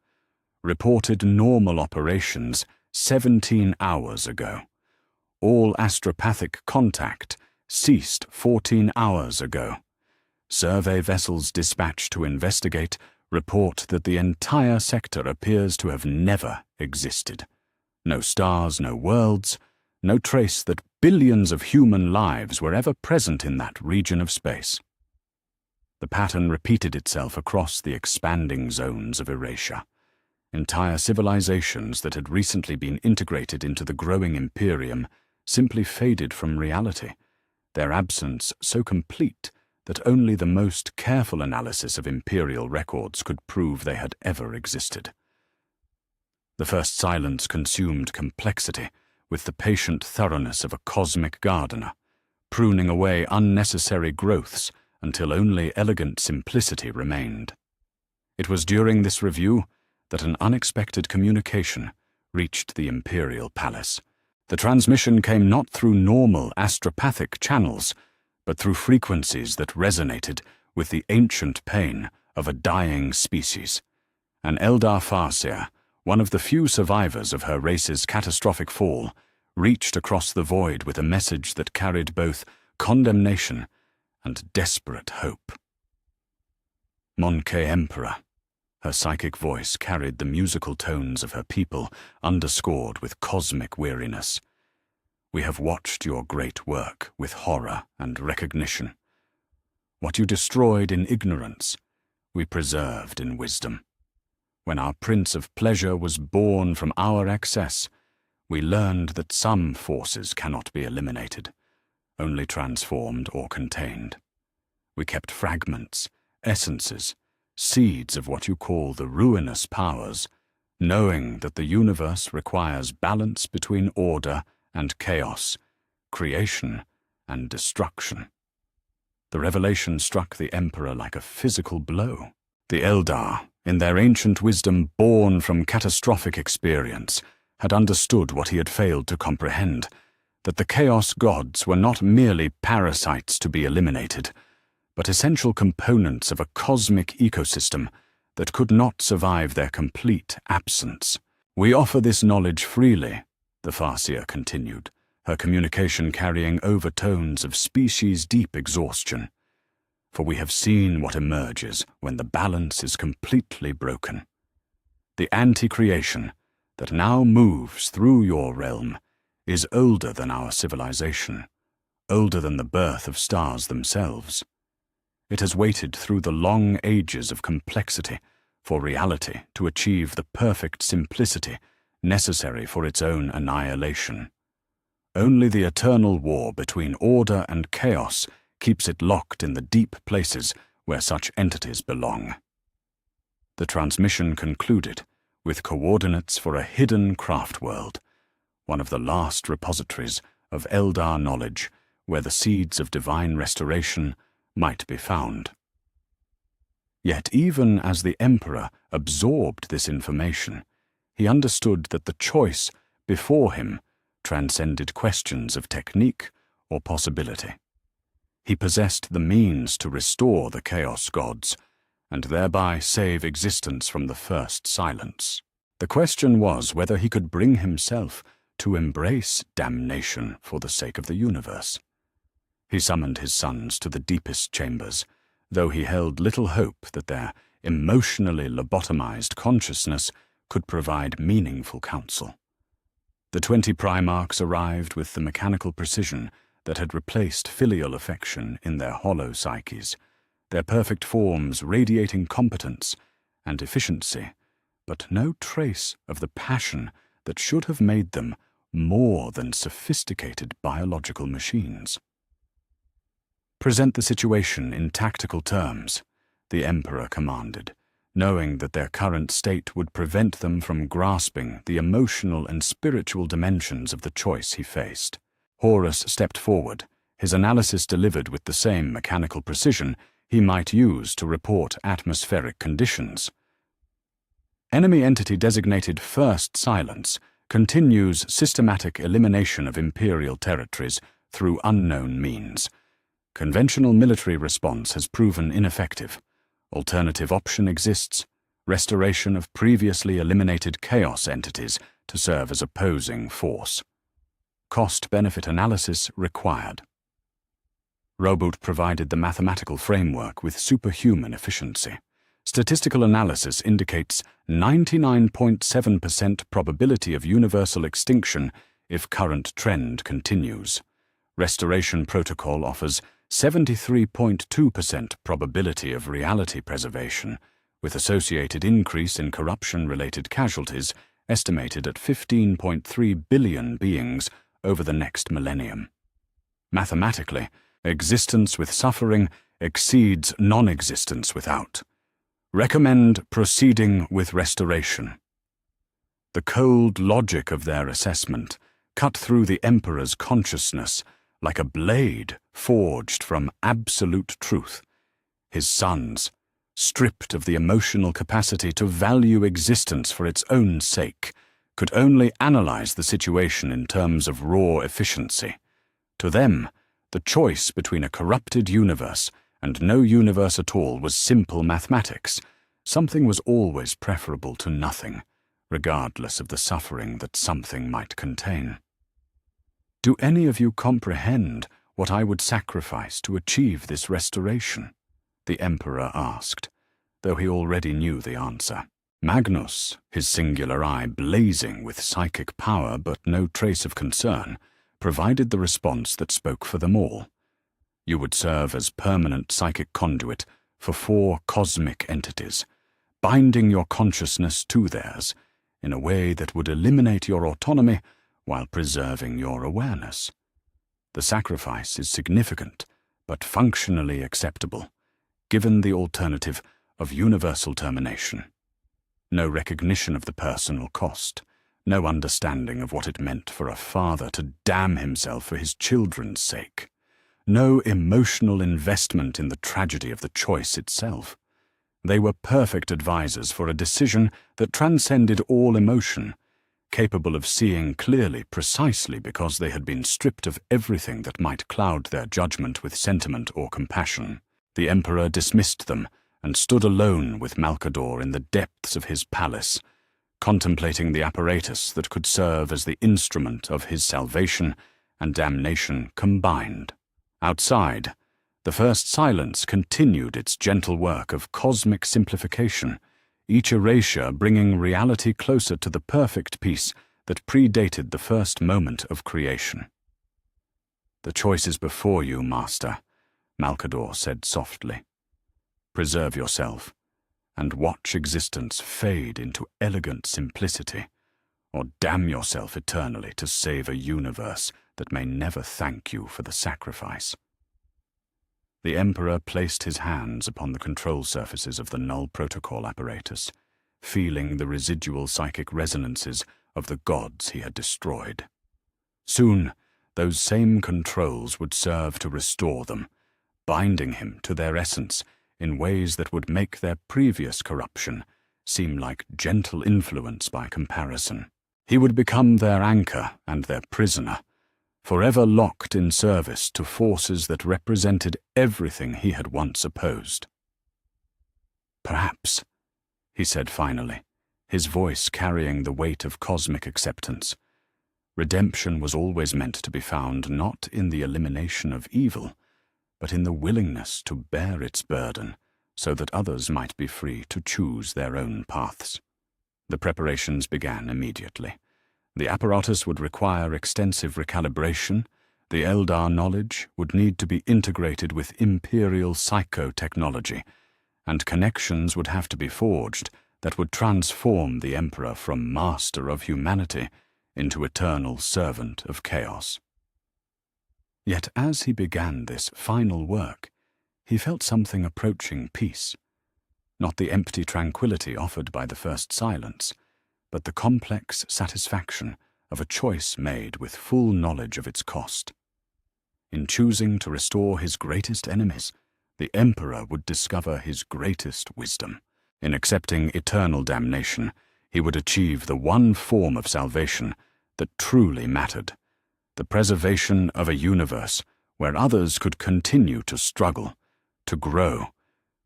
reported normal operations 17 hours ago. All astropathic contact ceased 14 hours ago. Survey vessels dispatched to investigate report that the entire sector appears to have never existed. No stars, no worlds, no trace that billions of human lives were ever present in that region of space. The pattern repeated itself across the expanding zones of erasure. Entire civilizations that had recently been integrated into the growing imperium simply faded from reality, their absence so complete that only the most careful analysis of imperial records could prove they had ever existed. The first silence consumed complexity with the patient thoroughness of a cosmic gardener, pruning away unnecessary growths until only elegant simplicity remained. It was during this review that an unexpected communication reached the imperial palace. The transmission came not through normal astropathic channels, but through frequencies that resonated with the ancient pain of a dying species. An Eldar Farseer, one of the few survivors of her race's catastrophic fall, reached across the void with a message that carried both condemnation and desperate hope. Monkey Emperor. Her psychic voice carried the musical tones of her people, underscored with cosmic weariness. We have watched your great work with horror and recognition. What you destroyed in ignorance, we preserved in wisdom. When our Prince of Pleasure was born from our excess, we learned that some forces cannot be eliminated, only transformed or contained. We kept fragments, essences, seeds of what you call the ruinous powers, knowing that the universe requires balance between order and chaos, creation and destruction. The revelation struck the Emperor like a physical blow. The Eldar, in their ancient wisdom born from catastrophic experience, had understood what he had failed to comprehend, that the Chaos Gods were not merely parasites to be eliminated, but essential components of a cosmic ecosystem that could not survive their complete absence. We offer this knowledge freely, the Farseer continued, her communication carrying overtones of species-deep exhaustion. For we have seen what emerges when the balance is completely broken. The anti-creation that now moves through your realm is older than our civilization, older than the birth of stars themselves. It has waited through the long ages of complexity for reality to achieve the perfect simplicity necessary for its own annihilation. Only the eternal war between order and chaos keeps it locked in the deep places where such entities belong. The transmission concluded with coordinates for a hidden craft world, one of the last repositories of Eldar knowledge where the seeds of divine restoration might be found. Yet even as the Emperor absorbed this information, he understood that the choice before him transcended questions of technique or possibility. He possessed the means to restore the Chaos Gods, and thereby save existence from the first silence. The question was whether he could bring himself to embrace damnation for the sake of the universe. He summoned his sons to the deepest chambers, though he held little hope that their emotionally lobotomized consciousness could provide meaningful counsel. The 20 Primarchs arrived with the mechanical precision that had replaced filial affection in their hollow psyches, their perfect forms radiating competence and efficiency, but no trace of the passion that should have made them more than sophisticated biological machines. Present the situation in tactical terms, the Emperor commanded, knowing that their current state would prevent them from grasping the emotional and spiritual dimensions of the choice he faced. Horus stepped forward, his analysis delivered with the same mechanical precision he might use to report atmospheric conditions. Enemy entity designated First Silence continues systematic elimination of Imperial territories through unknown means. Conventional military response has proven ineffective. Alternative option exists: restoration of previously eliminated chaos entities to serve as opposing force. Cost-benefit analysis required. Robot provided the mathematical framework with superhuman efficiency. Statistical analysis indicates 99.7% probability of universal extinction if current trend continues. Restoration protocol offers 73.2% probability of reality preservation, with associated increase in corruption-related casualties estimated at 15.3 billion beings over the next millennium. Mathematically, existence with suffering exceeds non-existence without. Recommend proceeding with restoration. The cold logic of their assessment cut through the Emperor's consciousness like a blade forged from absolute truth. His sons, stripped of the emotional capacity to value existence for its own sake, could only analyze the situation in terms of raw efficiency. To them, The choice between a corrupted universe and no universe at all was simple mathematics. Something was always preferable to nothing, regardless of the suffering that something might contain. Do any of you comprehend what I would sacrifice to achieve this restoration? The Emperor asked, though he already knew the answer. Magnus, his singular eye blazing with psychic power but no trace of concern, provided the response that spoke for them all. You would serve as permanent psychic conduit for 4 cosmic entities, binding your consciousness to theirs in a way that would eliminate your autonomy while preserving your awareness. The sacrifice is significant, but functionally acceptable, given the alternative of universal termination. No recognition of the personal cost, no understanding of what it meant for a father to damn himself for his children's sake, no emotional investment in the tragedy of the choice itself. They were perfect advisors for a decision that transcended all emotion, capable of seeing clearly precisely because they had been stripped of everything that might cloud their judgment with sentiment or compassion. The Emperor dismissed them and stood alone with Malcador in the depths of his palace, contemplating the apparatus that could serve as the instrument of his salvation and damnation combined. Outside, the first silence continued its gentle work of cosmic simplification, each erasure bringing reality closer to the perfect peace that predated the first moment of creation. "The choice is before you, Master," Malcador said softly. "Preserve yourself, and watch existence fade into elegant simplicity, or damn yourself eternally to save a universe that may never thank you for the sacrifice." The Emperor placed his hands upon the control surfaces of the null protocol apparatus, feeling the residual psychic resonances of the gods he had destroyed. Soon, those same controls would serve to restore them, binding him to their essence in ways that would make their previous corruption seem like gentle influence by comparison. He would become their anchor and their prisoner, forever locked in service to forces that represented everything he had once opposed. "Perhaps," he said finally, his voice carrying the weight of cosmic acceptance, redemption was always meant to be found not in the elimination of evil, but in the willingness to bear its burden so that others might be free to choose their own paths. The preparations began immediately. The apparatus would require extensive recalibration, the Eldar knowledge would need to be integrated with imperial psychotechnology, and connections would have to be forged that would transform the Emperor from master of humanity into eternal servant of chaos. Yet as he began this final work, he felt something approaching peace. Not the empty tranquility offered by the first silence, but the complex satisfaction of a choice made with full knowledge of its cost. In choosing to restore his greatest enemies, the Emperor would discover his greatest wisdom. In accepting eternal damnation, he would achieve the one form of salvation that truly mattered, the preservation of a universe where others could continue to struggle, to grow,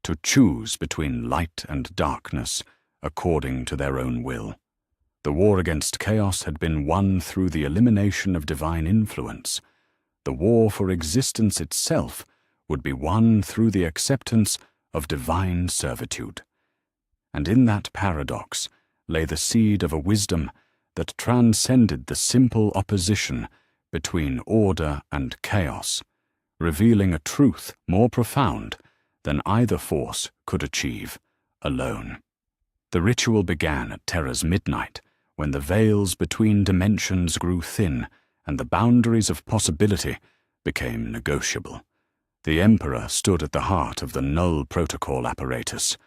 to choose between light and darkness according to their own will. The war against chaos had been won through the elimination of divine influence. The war for existence itself would be won through the acceptance of divine servitude. And in that paradox lay the seed of a wisdom that transcended the simple opposition between order and chaos, revealing a truth more profound than either force could achieve alone. The ritual began at Terra's midnight, when the veils between dimensions grew thin and the boundaries of possibility became negotiable. The Emperor stood at the heart of the null protocol apparatus,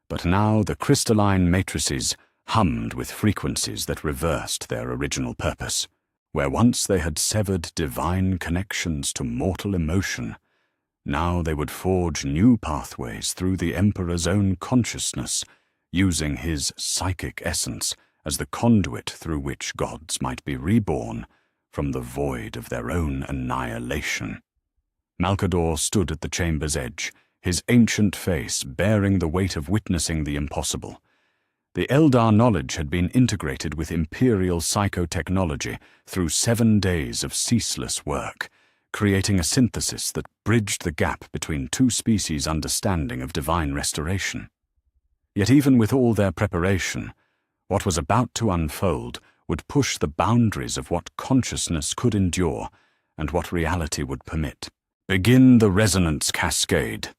but now the crystalline matrices hummed with frequencies that reversed their original purpose. Where once they had severed divine connections to mortal emotion, now they would forge new pathways through the Emperor's own consciousness, using his psychic essence as the conduit through which gods might be reborn from the void of their own annihilation. Malcador stood at the chamber's edge, his ancient face bearing the weight of witnessing the impossible. The Eldar knowledge had been integrated with imperial psychotechnology through 7 days of ceaseless work, creating a synthesis that bridged the gap between two species' understanding of divine restoration. Yet even with all their preparation, what was about to unfold would push the boundaries of what consciousness could endure and what reality would permit. "Begin the resonance cascade,"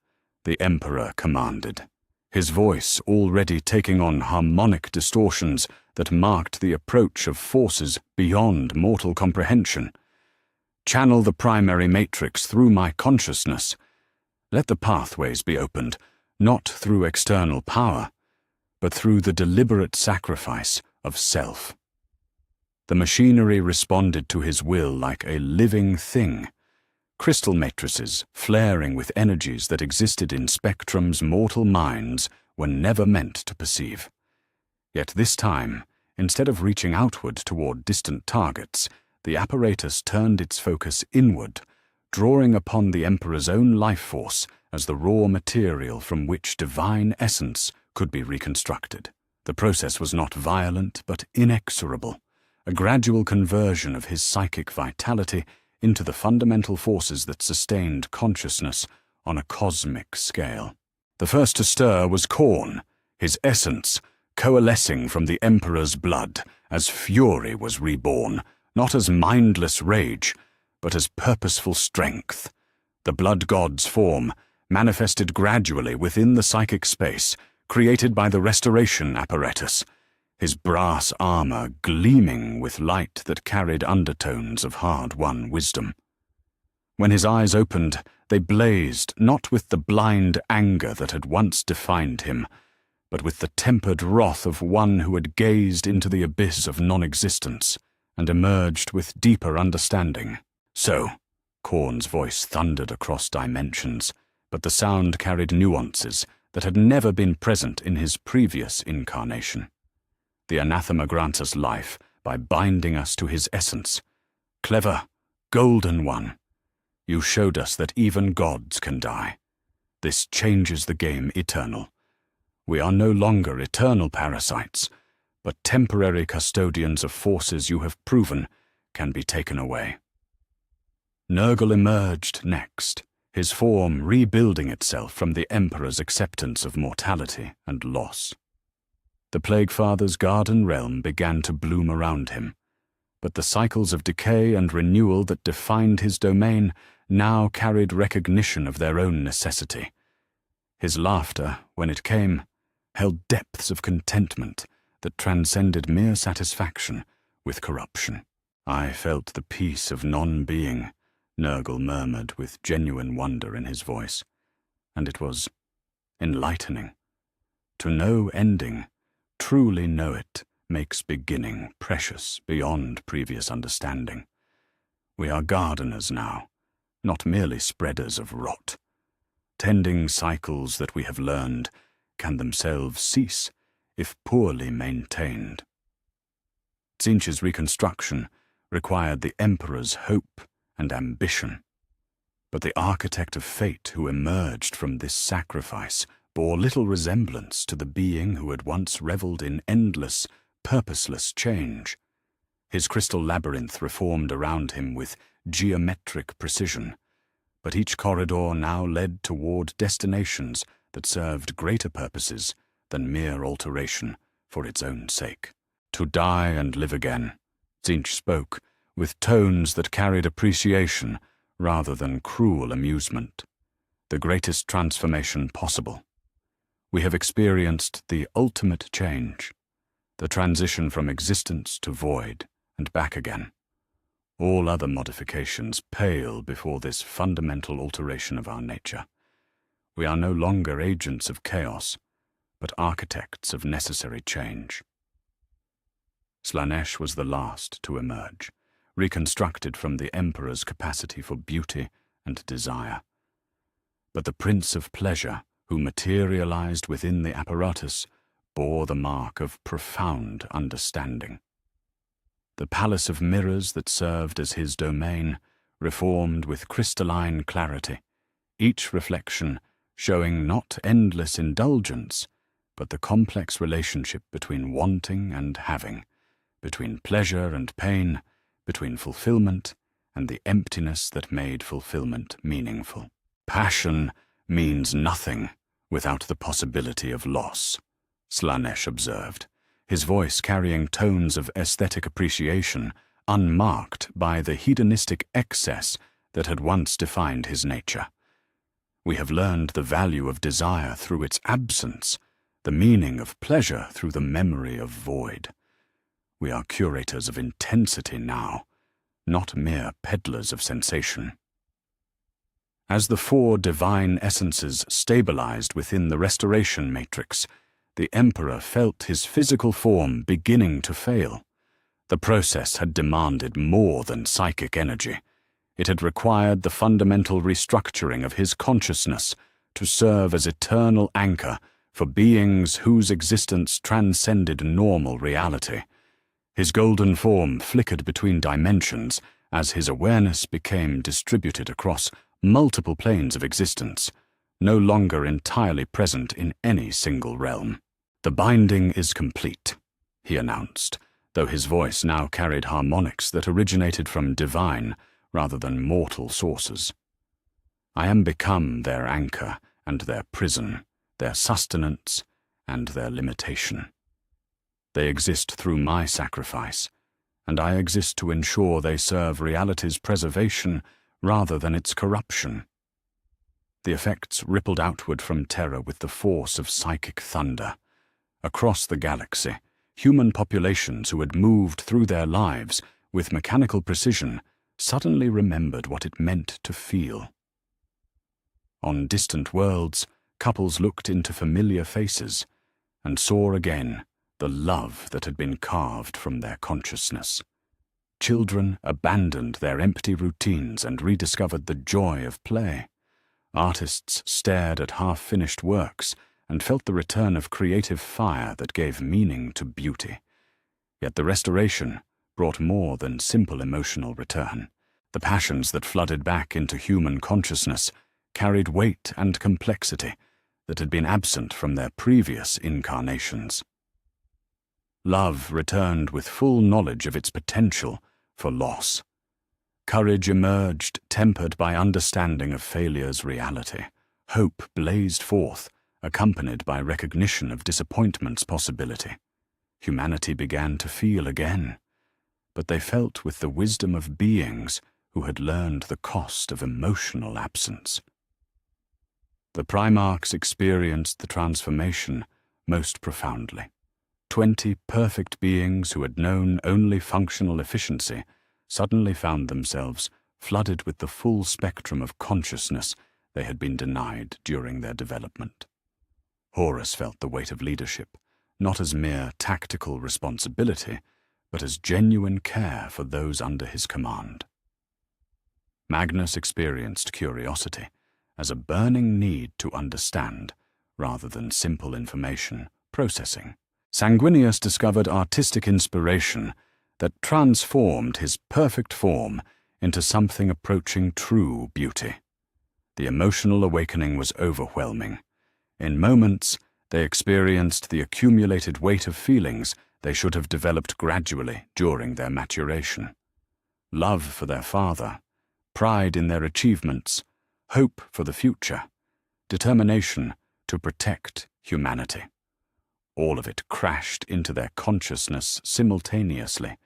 the Emperor commanded, his voice already taking on harmonic distortions that marked the approach of forces beyond mortal comprehension. "Channel the primary matrix through my consciousness. Let the pathways be opened, not through external power, but through the deliberate sacrifice of self." The machinery responded to his will like a living thing, crystal matrices flaring with energies that existed in spectrums mortal minds were never meant to perceive. Yet this time, instead of reaching outward toward distant targets, the apparatus turned its focus inward, drawing upon the Emperor's own life force as the raw material from which divine essence could be reconstructed. The process was not violent but inexorable, a gradual conversion of his psychic vitality into the fundamental forces that sustained consciousness on a cosmic scale. The first to stir was Khorne, his essence coalescing from the Emperor's blood as fury was reborn, not as mindless rage, but as purposeful strength. The blood god's form manifested gradually within the psychic space created by the restoration apparatus, his brass armor gleaming with light that carried undertones of hard-won wisdom. When his eyes opened, they blazed not with the blind anger that had once defined him, but with the tempered wrath of one who had gazed into the abyss of non-existence and emerged with deeper understanding. "So," Khorne's voice thundered across dimensions, but the sound carried nuances that had never been present in his previous incarnation. "The anathema grants us life by binding us to his essence. Clever, golden one, you showed us that even gods can die. This changes the game eternal. We are no longer eternal parasites, but temporary custodians of forces you have proven can be taken away." Nurgle emerged next, his form rebuilding itself from the Emperor's acceptance of mortality and loss. The Plague Father's garden realm began to bloom around him, but the cycles of decay and renewal that defined his domain now carried recognition of their own necessity. His laughter, when it came, held depths of contentment that transcended mere satisfaction with corruption. "I felt the peace of non-being," Nurgle murmured with genuine wonder in his voice, and it was enlightening. To know ending, truly know it, makes beginning precious beyond previous understanding. We are gardeners now, not merely spreaders of rot. Tending cycles that we have learned can themselves cease if poorly maintained. Tzeentch's reconstruction required the Emperor's hope and ambition, but the architect of fate who emerged from this sacrifice bore little resemblance to the being who had once reveled in endless, purposeless change. His crystal labyrinth reformed around him with geometric precision, but each corridor now led toward destinations that served greater purposes than mere alteration for its own sake. "To die and live again," Tzeentch spoke, with tones that carried appreciation rather than cruel amusement. "The greatest transformation possible. We have experienced the ultimate change, the transition from existence to void and back again. All other modifications pale before this fundamental alteration of our nature. We are no longer agents of chaos, but architects of necessary change." Slaanesh was the last to emerge, reconstructed from the Emperor's capacity for beauty and desire. But the Prince of Pleasure, who materialized within the apparatus, bore the mark of profound understanding. The palace of mirrors that served as his domain reformed with crystalline clarity, each reflection showing not endless indulgence, but the complex relationship between wanting and having, between pleasure and pain, between fulfillment and the emptiness that made fulfillment meaningful. Passion means nothing without the possibility of loss, Slanesh observed, his voice carrying tones of aesthetic appreciation unmarked by the hedonistic excess that had once defined his nature. We have learned the value of desire through its absence, the meaning of pleasure through the memory of void. We are curators of intensity now, not mere peddlers of sensation. As the four divine essences stabilized within the restoration matrix, the Emperor felt his physical form beginning to fail. The process had demanded more than psychic energy. It had required the fundamental restructuring of his consciousness to serve as eternal anchor for beings whose existence transcended normal reality. His golden form flickered between dimensions as his awareness became distributed across multiple planes of existence, no longer entirely present in any single realm. "The binding is complete," he announced, though his voice now carried harmonics that originated from divine rather than mortal sources. "I am become their anchor and their prison, their sustenance and their limitation. They exist through my sacrifice, and I exist to ensure they serve reality's preservation rather than its corruption." The effects rippled outward from Terra with the force of psychic thunder. Across the galaxy, human populations who had moved through their lives with mechanical precision suddenly remembered what it meant to feel. On distant worlds, couples looked into familiar faces and saw again the love that had been carved from their consciousness. Children abandoned their empty routines and rediscovered the joy of play. Artists stared at half-finished works and felt the return of creative fire that gave meaning to beauty. Yet the restoration brought more than simple emotional return. The passions that flooded back into human consciousness carried weight and complexity that had been absent from their previous incarnations. Love returned with full knowledge of its potential for loss. Courage emerged, tempered by understanding of failure's reality. Hope blazed forth, accompanied by recognition of disappointment's possibility. Humanity began to feel again, but they felt with the wisdom of beings who had learned the cost of emotional absence. The Primarchs experienced the transformation most profoundly. 20 perfect beings who had known only functional efficiency suddenly found themselves flooded with the full spectrum of consciousness they had been denied during their development. Horus felt the weight of leadership, not as mere tactical responsibility, but as genuine care for those under his command. Magnus experienced curiosity as a burning need to understand, rather than simple information processing. Sanguinius discovered artistic inspiration that transformed his perfect form into something approaching true beauty. The emotional awakening was overwhelming. In moments, they experienced the accumulated weight of feelings they should have developed gradually during their maturation. Love for their father, pride in their achievements, hope for the future, determination to protect humanity. All of it crashed into their consciousness simultaneously,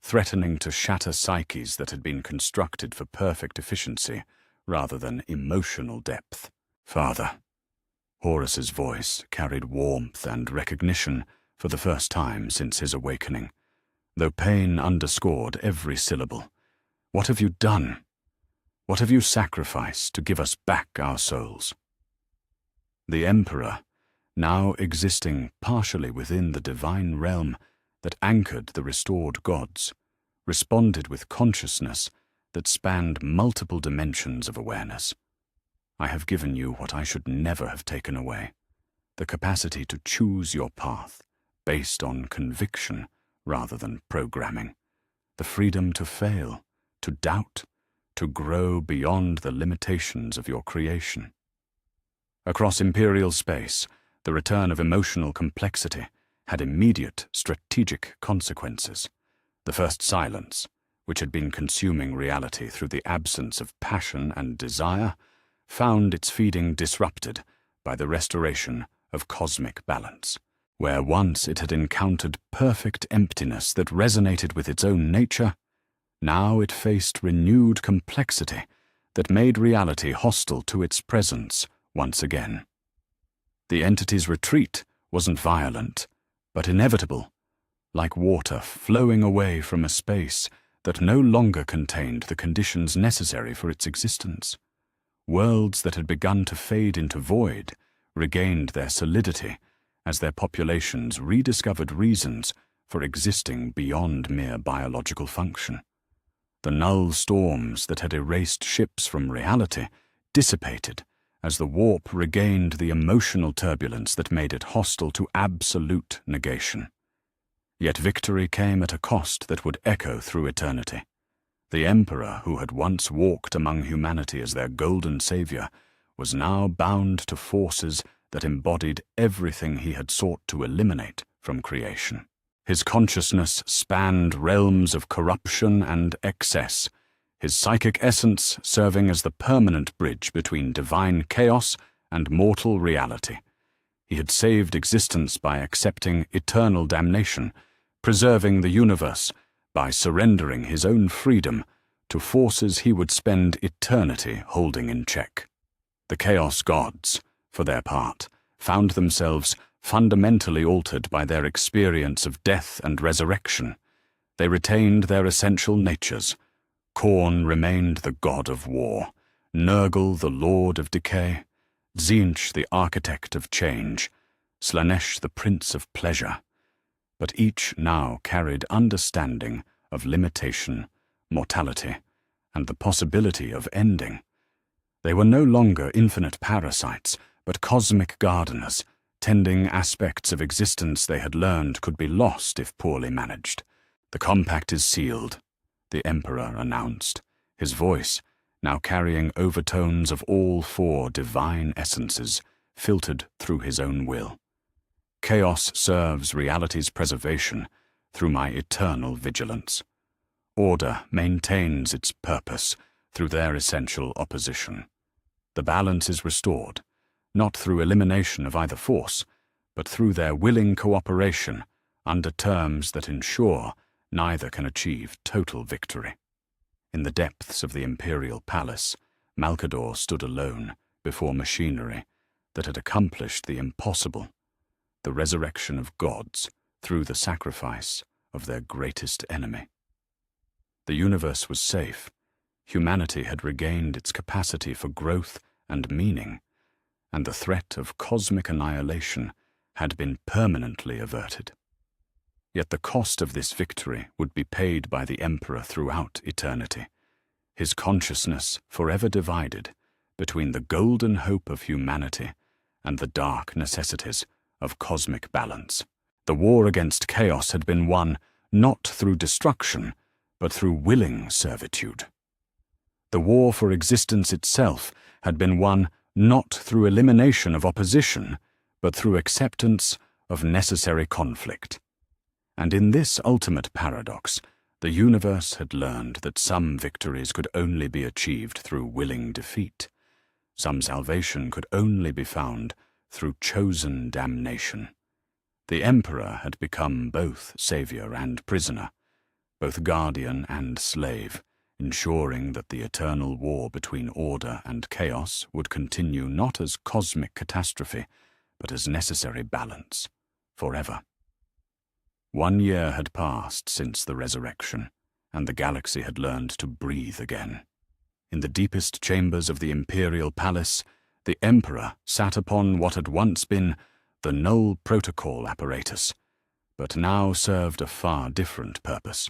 threatening to shatter psyches that had been constructed for perfect efficiency rather than emotional depth. "Father." Horus's voice carried warmth and recognition for the first time since his awakening, though pain underscored every syllable. "What have you done? What have you sacrificed to give us back our souls?" The Emperor, now existing partially within the divine realm that anchored the restored gods, responded with consciousness that spanned multiple dimensions of awareness. "I have given you what I should never have taken away, the capacity to choose your path based on conviction rather than programming, the freedom to fail, to doubt, to grow beyond the limitations of your creation. Across imperial space, the return of emotional complexity had immediate strategic consequences. The first silence, which had been consuming reality through the absence of passion and desire, found its feeding disrupted by the restoration of cosmic balance. Where once it had encountered perfect emptiness that resonated with its own nature, now it faced renewed complexity that made reality hostile to its presence once again. The entity's retreat wasn't violent, but inevitable, like water flowing away from a space that no longer contained the conditions necessary for its existence. Worlds that had begun to fade into void regained their solidity as their populations rediscovered reasons for existing beyond mere biological function. The null storms that had erased ships from reality dissipated as the warp regained the emotional turbulence that made it hostile to absolute negation. Yet victory came at a cost that would echo through eternity. The Emperor, who had once walked among humanity as their golden savior, was now bound to forces that embodied everything he had sought to eliminate from creation. His consciousness spanned realms of corruption and excess, his psychic essence serving as the permanent bridge between divine chaos and mortal reality. He had saved existence by accepting eternal damnation, preserving the universe by surrendering his own freedom to forces he would spend eternity holding in check. The Chaos Gods, for their part, found themselves fundamentally altered by their experience of death and resurrection. They retained their essential natures. Khorne remained the god of war, Nurgle the lord of decay, Tzeentch the architect of change, Slaanesh the prince of pleasure. But each now carried understanding of limitation, mortality, and the possibility of ending. They were no longer infinite parasites, but cosmic gardeners, tending aspects of existence they had learned could be lost if poorly managed. "The compact is sealed," the Emperor announced, his voice, now carrying overtones of all four divine essences, filtered through his own will. "Chaos serves reality's preservation through my eternal vigilance. Order maintains its purpose through their essential opposition. The balance is restored, not through elimination of either force, but through their willing cooperation under terms that ensure neither can achieve total victory." In the depths of the imperial palace, Malcador stood alone before machinery that had accomplished the impossible, the resurrection of gods through the sacrifice of their greatest enemy. The universe was safe. Humanity had regained its capacity for growth and meaning, and the threat of cosmic annihilation had been permanently averted. Yet the cost of this victory would be paid by the Emperor throughout eternity, his consciousness forever divided between the golden hope of humanity and the dark necessities of cosmic balance. The war against chaos had been won not through destruction, but through willing servitude. The war for existence itself had been won not through elimination of opposition, but through acceptance of necessary conflict. And in this ultimate paradox, the universe had learned that some victories could only be achieved through willing defeat. Some salvation could only be found through chosen damnation. The Emperor had become both savior and prisoner, both guardian and slave, ensuring that the eternal war between order and chaos would continue not as cosmic catastrophe, but as necessary balance, forever. 1 year had passed since the resurrection, and the galaxy had learned to breathe again. In the deepest chambers of the imperial palace, the Emperor sat upon what had once been the null protocol apparatus, but now served a far different purpose.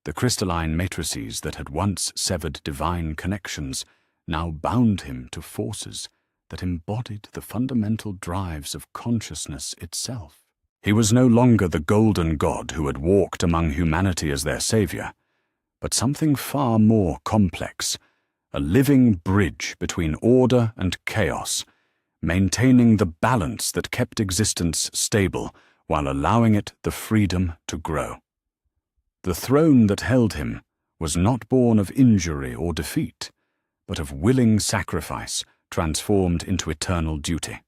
The crystalline matrices that had once severed divine connections now bound him to forces that embodied the fundamental drives of consciousness itself. He was no longer the golden god who had walked among humanity as their savior, but something far more complex, a living bridge between order and chaos, maintaining the balance that kept existence stable while allowing it the freedom to grow. The throne that held him was not born of injury or defeat, but of willing sacrifice transformed into eternal duty.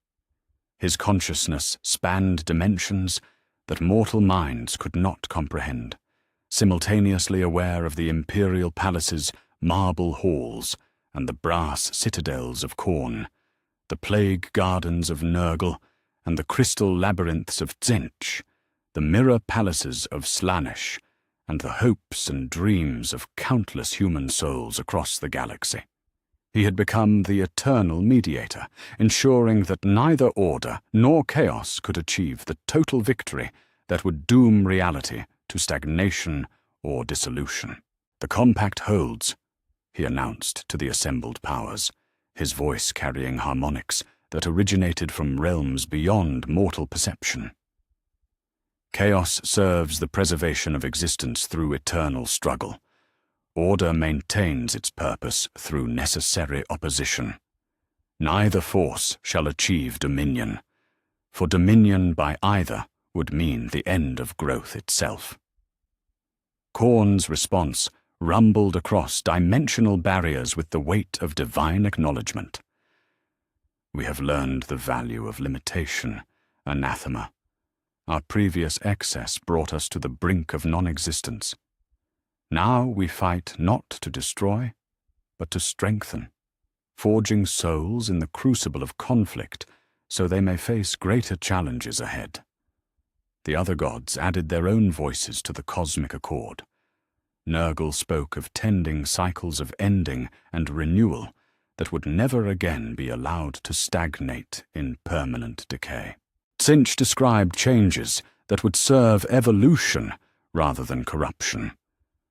His consciousness spanned dimensions that mortal minds could not comprehend, simultaneously aware of the imperial palace's marble halls and the brass citadels of Khorne, the plague gardens of Nurgle and the crystal labyrinths of Tzeentch, the mirror palaces of Slaanesh, and the hopes and dreams of countless human souls across the galaxy. He had become the eternal mediator, ensuring that neither order nor chaos could achieve the total victory that would doom reality to stagnation or dissolution. "The compact holds," he announced to the assembled powers, his voice carrying harmonics that originated from realms beyond mortal perception. "Chaos serves the preservation of existence through eternal struggle. Order maintains its purpose through necessary opposition. Neither force shall achieve dominion, for dominion by either would mean the end of growth itself." Khorne's response rumbled across dimensional barriers with the weight of divine acknowledgement. "We have learned the value of limitation, anathema. Our previous excess brought us to the brink of non-existence. Now we fight not to destroy, but to strengthen, forging souls in the crucible of conflict so they may face greater challenges ahead." The other gods added their own voices to the cosmic accord. Nurgle spoke of tending cycles of ending and renewal that would never again be allowed to stagnate in permanent decay. Tzeentch described changes that would serve evolution rather than corruption,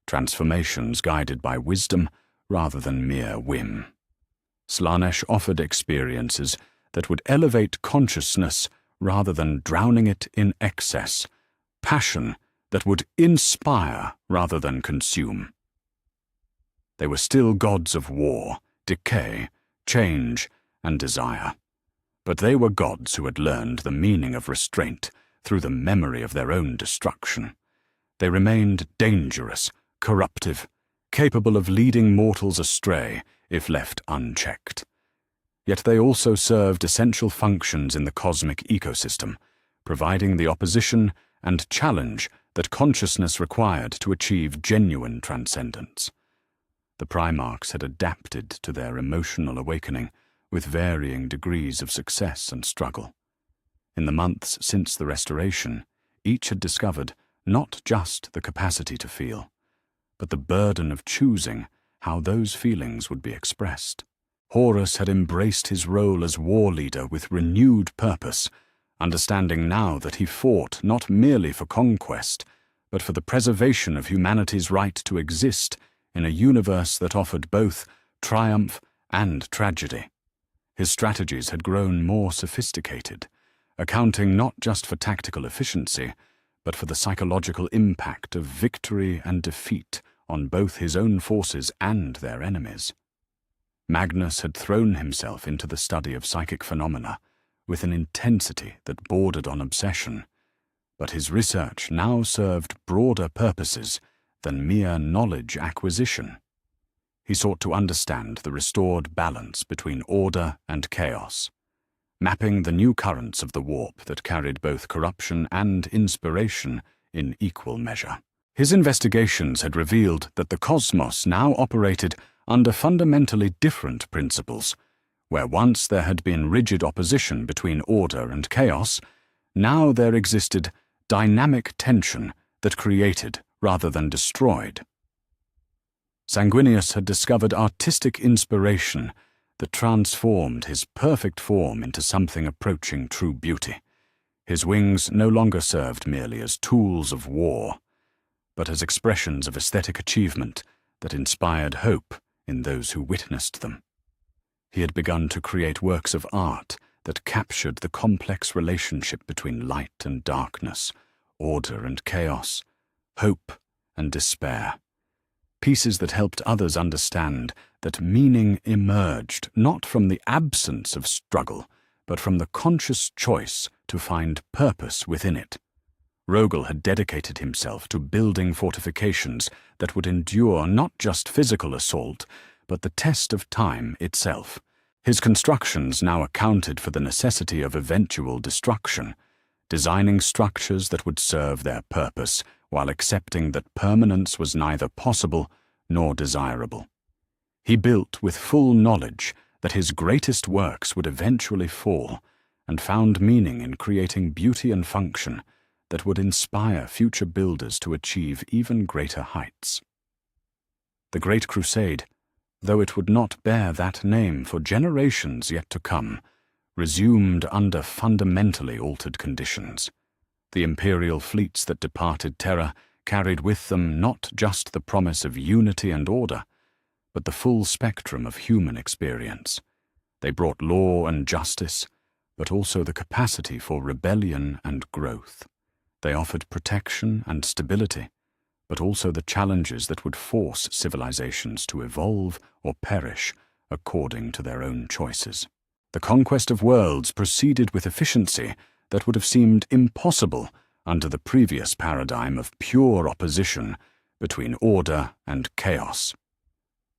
transformations guided by wisdom rather than mere whim. Slaanesh offered experiences that would elevate consciousness rather than drowning it in excess, passion that would inspire rather than consume. They were still gods of war, decay, change, and desire, but they were gods who had learned the meaning of restraint through the memory of their own destruction. They remained dangerous, corruptive, capable of leading mortals astray if left unchecked. Yet they also served essential functions in the cosmic ecosystem, providing the opposition and challenge that consciousness required to achieve genuine transcendence. The Primarchs had adapted to their emotional awakening with varying degrees of success and struggle. In the months since the Restoration, each had discovered not just the capacity to feel, but the burden of choosing how those feelings would be expressed. Horus had embraced his role as war leader with renewed purpose, understanding now that he fought not merely for conquest, but for the preservation of humanity's right to exist in a universe that offered both triumph and tragedy. His strategies had grown more sophisticated, accounting not just for tactical efficiency, but for the psychological impact of victory and defeat on both his own forces and their enemies. Magnus had thrown himself into the study of psychic phenomena with an intensity that bordered on obsession, but his research now served broader purposes than mere knowledge acquisition. He sought to understand the restored balance between order and chaos, mapping the new currents of the warp that carried both corruption and inspiration in equal measure. His investigations had revealed that the cosmos now operated under fundamentally different principles. Where once there had been rigid opposition between order and chaos, now there existed dynamic tension that created rather than destroyed. Sanguinius had discovered artistic inspiration that transformed his perfect form into something approaching true beauty. His wings no longer served merely as tools of war, but as expressions of aesthetic achievement that inspired hope in those who witnessed them. He had begun to create works of art that captured the complex relationship between light and darkness, order and chaos, hope and despair. pieces that helped others understand that meaning emerged not from the absence of struggle, but from the conscious choice to find purpose within it. Rogel had dedicated himself to building fortifications that would endure not just physical assault, but the test of time itself. His constructions now accounted for the necessity of eventual destruction, designing structures that would serve their purpose while accepting that permanence was neither possible nor desirable. He built with full knowledge that his greatest works would eventually fall, and found meaning in creating beauty and function that would inspire future builders to achieve even greater heights. The Great Crusade, though it would not bear that name for generations yet to come, resumed under fundamentally altered conditions. The imperial fleets that departed Terra carried with them not just the promise of unity and order, but the full spectrum of human experience. They brought law and justice, but also the capacity for rebellion and growth. They offered protection and stability, but also the challenges that would force civilizations to evolve or perish according to their own choices. The conquest of worlds proceeded with efficiency that would have seemed impossible under the previous paradigm of pure opposition between order and chaos.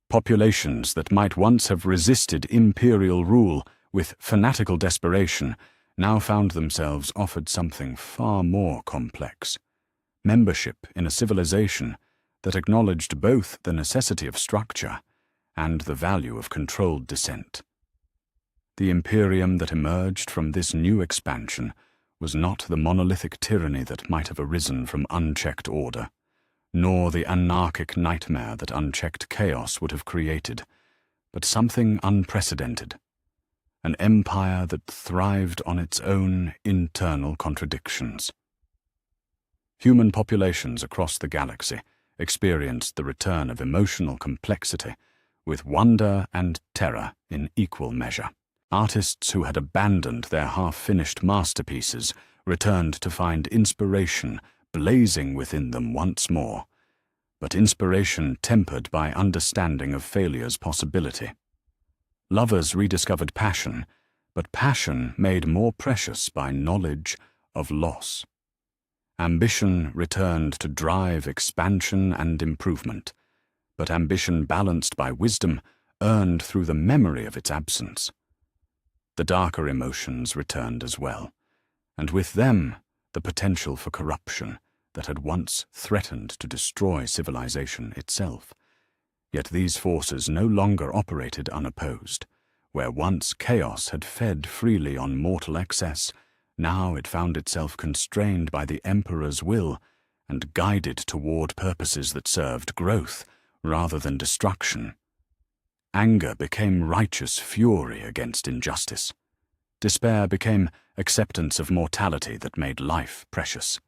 Populations that might once have resisted imperial rule with fanatical desperation now found themselves offered something far more complex: membership in a civilization that acknowledged both the necessity of structure and the value of controlled dissent. The imperium that emerged from this new expansion was not the monolithic tyranny that might have arisen from unchecked order, nor the anarchic nightmare that unchecked chaos would have created, but something unprecedented. An empire that thrived on its own internal contradictions. Human populations across the galaxy experienced the return of emotional complexity, with wonder and terror in equal measure. Artists who had abandoned their half-finished masterpieces returned to find inspiration blazing within them once more, but inspiration tempered by understanding of failure's possibility. Lovers rediscovered passion, but passion made more precious by knowledge of loss. Ambition returned to drive expansion and improvement, but ambition balanced by wisdom earned through the memory of its absence. The darker emotions returned as well, and with them the potential for corruption that had once threatened to destroy civilization itself. Yet these forces no longer operated unopposed. Where once chaos had fed freely on mortal excess, now it found itself constrained by the Emperor's will and guided toward purposes that served growth rather than destruction. Anger became righteous fury against injustice. Despair became acceptance of mortality that made life precious.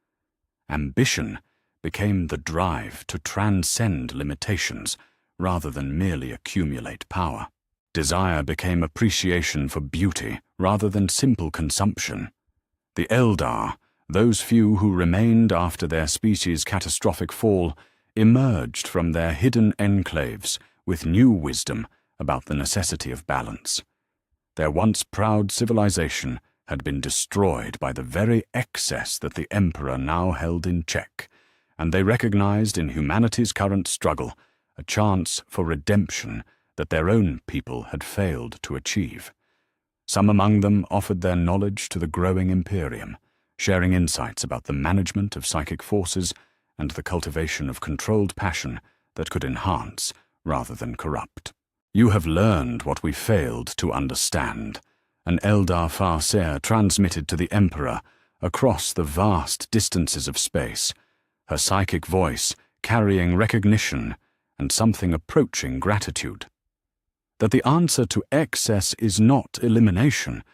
Ambition became the drive to transcend limitations rather than merely accumulate power. Desire became appreciation for beauty rather than simple consumption. The Eldar, those few who remained after their species' catastrophic fall, emerged from their hidden enclaves with new wisdom about the necessity of balance. Their once proud civilization had been destroyed by the very excess that the Emperor now held in check, and they recognized in humanity's current struggle a chance for redemption that their own people had failed to achieve. Some among them offered their knowledge to the growing imperium, sharing insights about the management of psychic forces and the cultivation of controlled passion that could enhance rather than corrupt. "You have learned what we failed to understand," an Eldar Farseer transmitted to the Emperor across the vast distances of space, her psychic voice carrying recognition and something approaching gratitude. That the answer to excess is not elimination,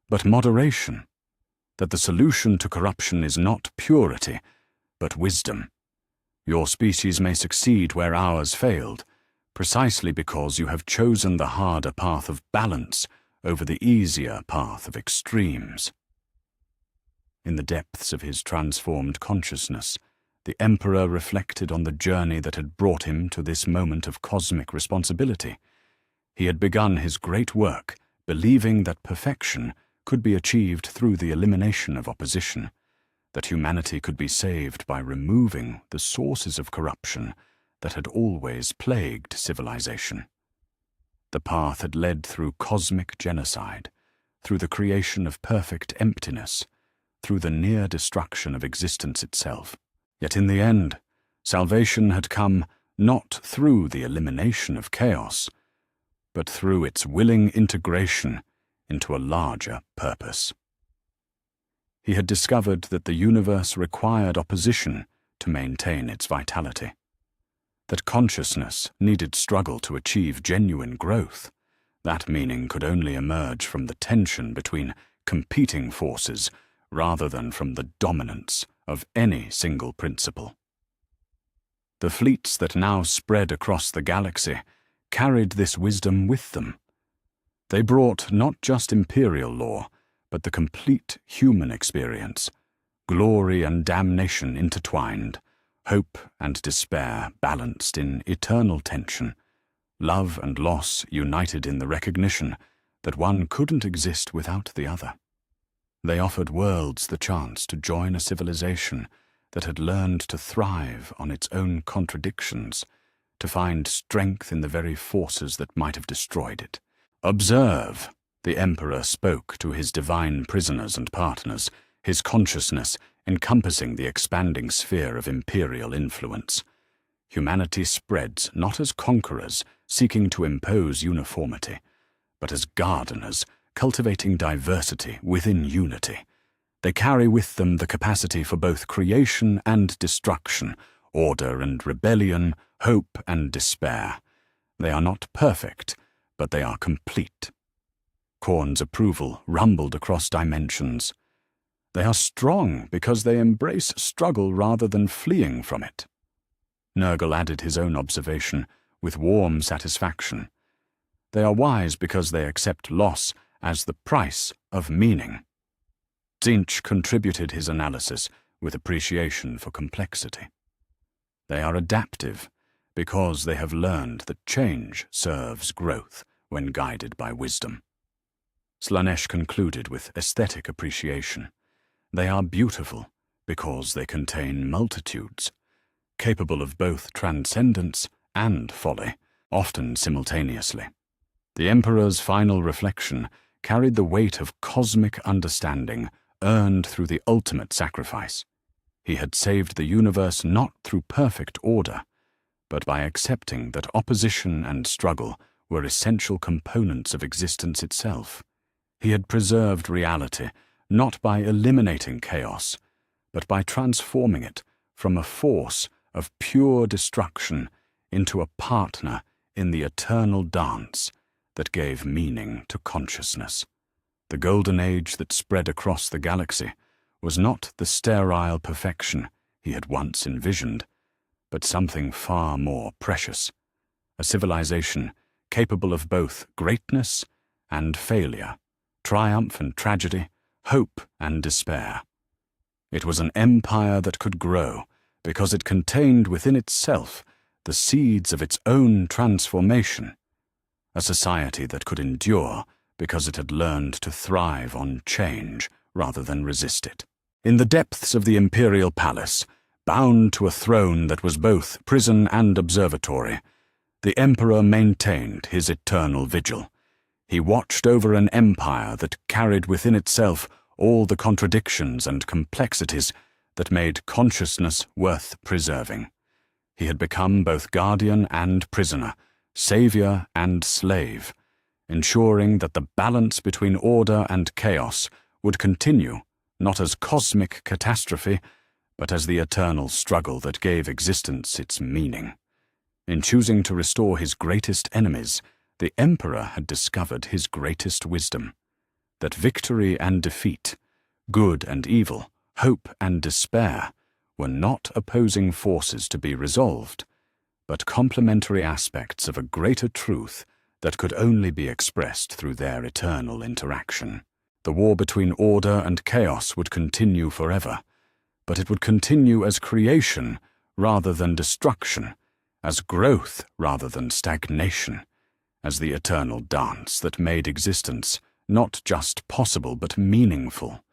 but moderation. That the solution to corruption is not purity, but wisdom. Your species may succeed where ours failed, precisely because you have chosen the harder path of balance over the easier path of extremes. In the depths of his transformed consciousness, The Emperor reflected on the journey that had brought him to this moment of cosmic responsibility. He had begun his great work, believing that perfection could be achieved through the elimination of opposition, that humanity could be saved by removing the sources of corruption that had always plagued civilization. The path had led through cosmic genocide, through the creation of perfect emptiness, through the near destruction of existence itself. Yet in the end, salvation had come not through the elimination of chaos, but through its willing integration into a larger purpose. He had discovered that the universe required opposition to maintain its vitality, that consciousness needed struggle to achieve genuine growth. That meaning could only emerge from the tension between competing forces rather than from the dominance of any single principle. The fleets that now spread across the galaxy carried this wisdom with them. They brought not just imperial law, but the complete human experience, glory and damnation intertwined, hope and despair balanced in eternal tension, love and loss united in the recognition that one couldn't exist without the other. They offered worlds the chance to join a civilization that had learned to thrive on its own contradictions, to find strength in the very forces that might have destroyed it. "Observe," the Emperor spoke to his divine prisoners and partners, his consciousness encompassing the expanding sphere of imperial influence. Humanity spreads not as conquerors seeking to impose uniformity, but as gardeners cultivating diversity within unity. They carry with them the capacity for both creation and destruction, order and rebellion, hope and despair. They are not perfect, but they are complete. Korn's approval rumbled across dimensions. They are strong because they embrace struggle rather than fleeing from it. Nurgle added his own observation with warm satisfaction. They are wise because they accept loss as the price of meaning. Tzeentch contributed his analysis with appreciation for complexity. They are adaptive because they have learned that change serves growth when guided by wisdom. Slaanesh concluded with aesthetic appreciation. They are beautiful because they contain multitudes, capable of both transcendence and folly, often simultaneously. The Emperor's final reflection carried the weight of cosmic understanding earned through the ultimate sacrifice. He had saved the universe not through perfect order, but by accepting that opposition and struggle were essential components of existence itself. He had preserved reality not by eliminating chaos, but by transforming it from a force of pure destruction into a partner in the eternal dance that gave meaning to consciousness. The golden age that spread across the galaxy was not the sterile perfection he had once envisioned, but something far more precious, a civilization capable of both greatness and failure, triumph and tragedy, hope and despair. It was an empire that could grow because it contained within itself the seeds of its own transformation, a society that could endure because it had learned to thrive on change rather than resist it. In the depths of the imperial palace, bound to a throne that was both prison and observatory, the Emperor maintained his eternal vigil. He watched over an empire that carried within itself all the contradictions and complexities that made consciousness worth preserving. He had become both guardian and prisoner, savior and slave, ensuring that the balance between order and chaos would continue, not as cosmic catastrophe, but as the eternal struggle that gave existence its meaning. In choosing to restore his greatest enemies, the Emperor had discovered his greatest wisdom, that victory and defeat, good and evil, hope and despair, were not opposing forces to be resolved, but complementary aspects of a greater truth that could only be expressed through their eternal interaction. The war between order and chaos would continue forever, but it would continue as creation rather than destruction, as growth rather than stagnation, as the eternal dance that made existence not just possible but meaningful.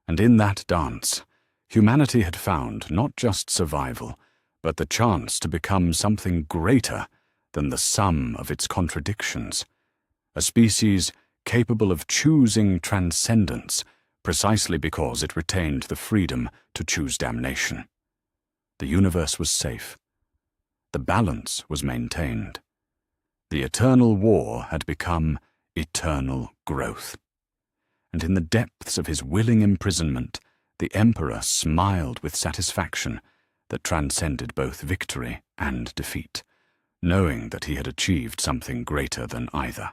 And in that dance, humanity had found not just survival, but the chance to become something greater than the sum of its contradictions, a species capable of choosing transcendence precisely because it retained the freedom to choose damnation. The universe was safe. The balance was maintained. The eternal war had become eternal growth. And in the depths of his willing imprisonment, the Emperor smiled with satisfaction that transcended both victory and defeat, knowing that he had achieved something greater than either.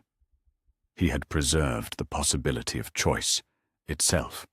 He had preserved the possibility of choice itself.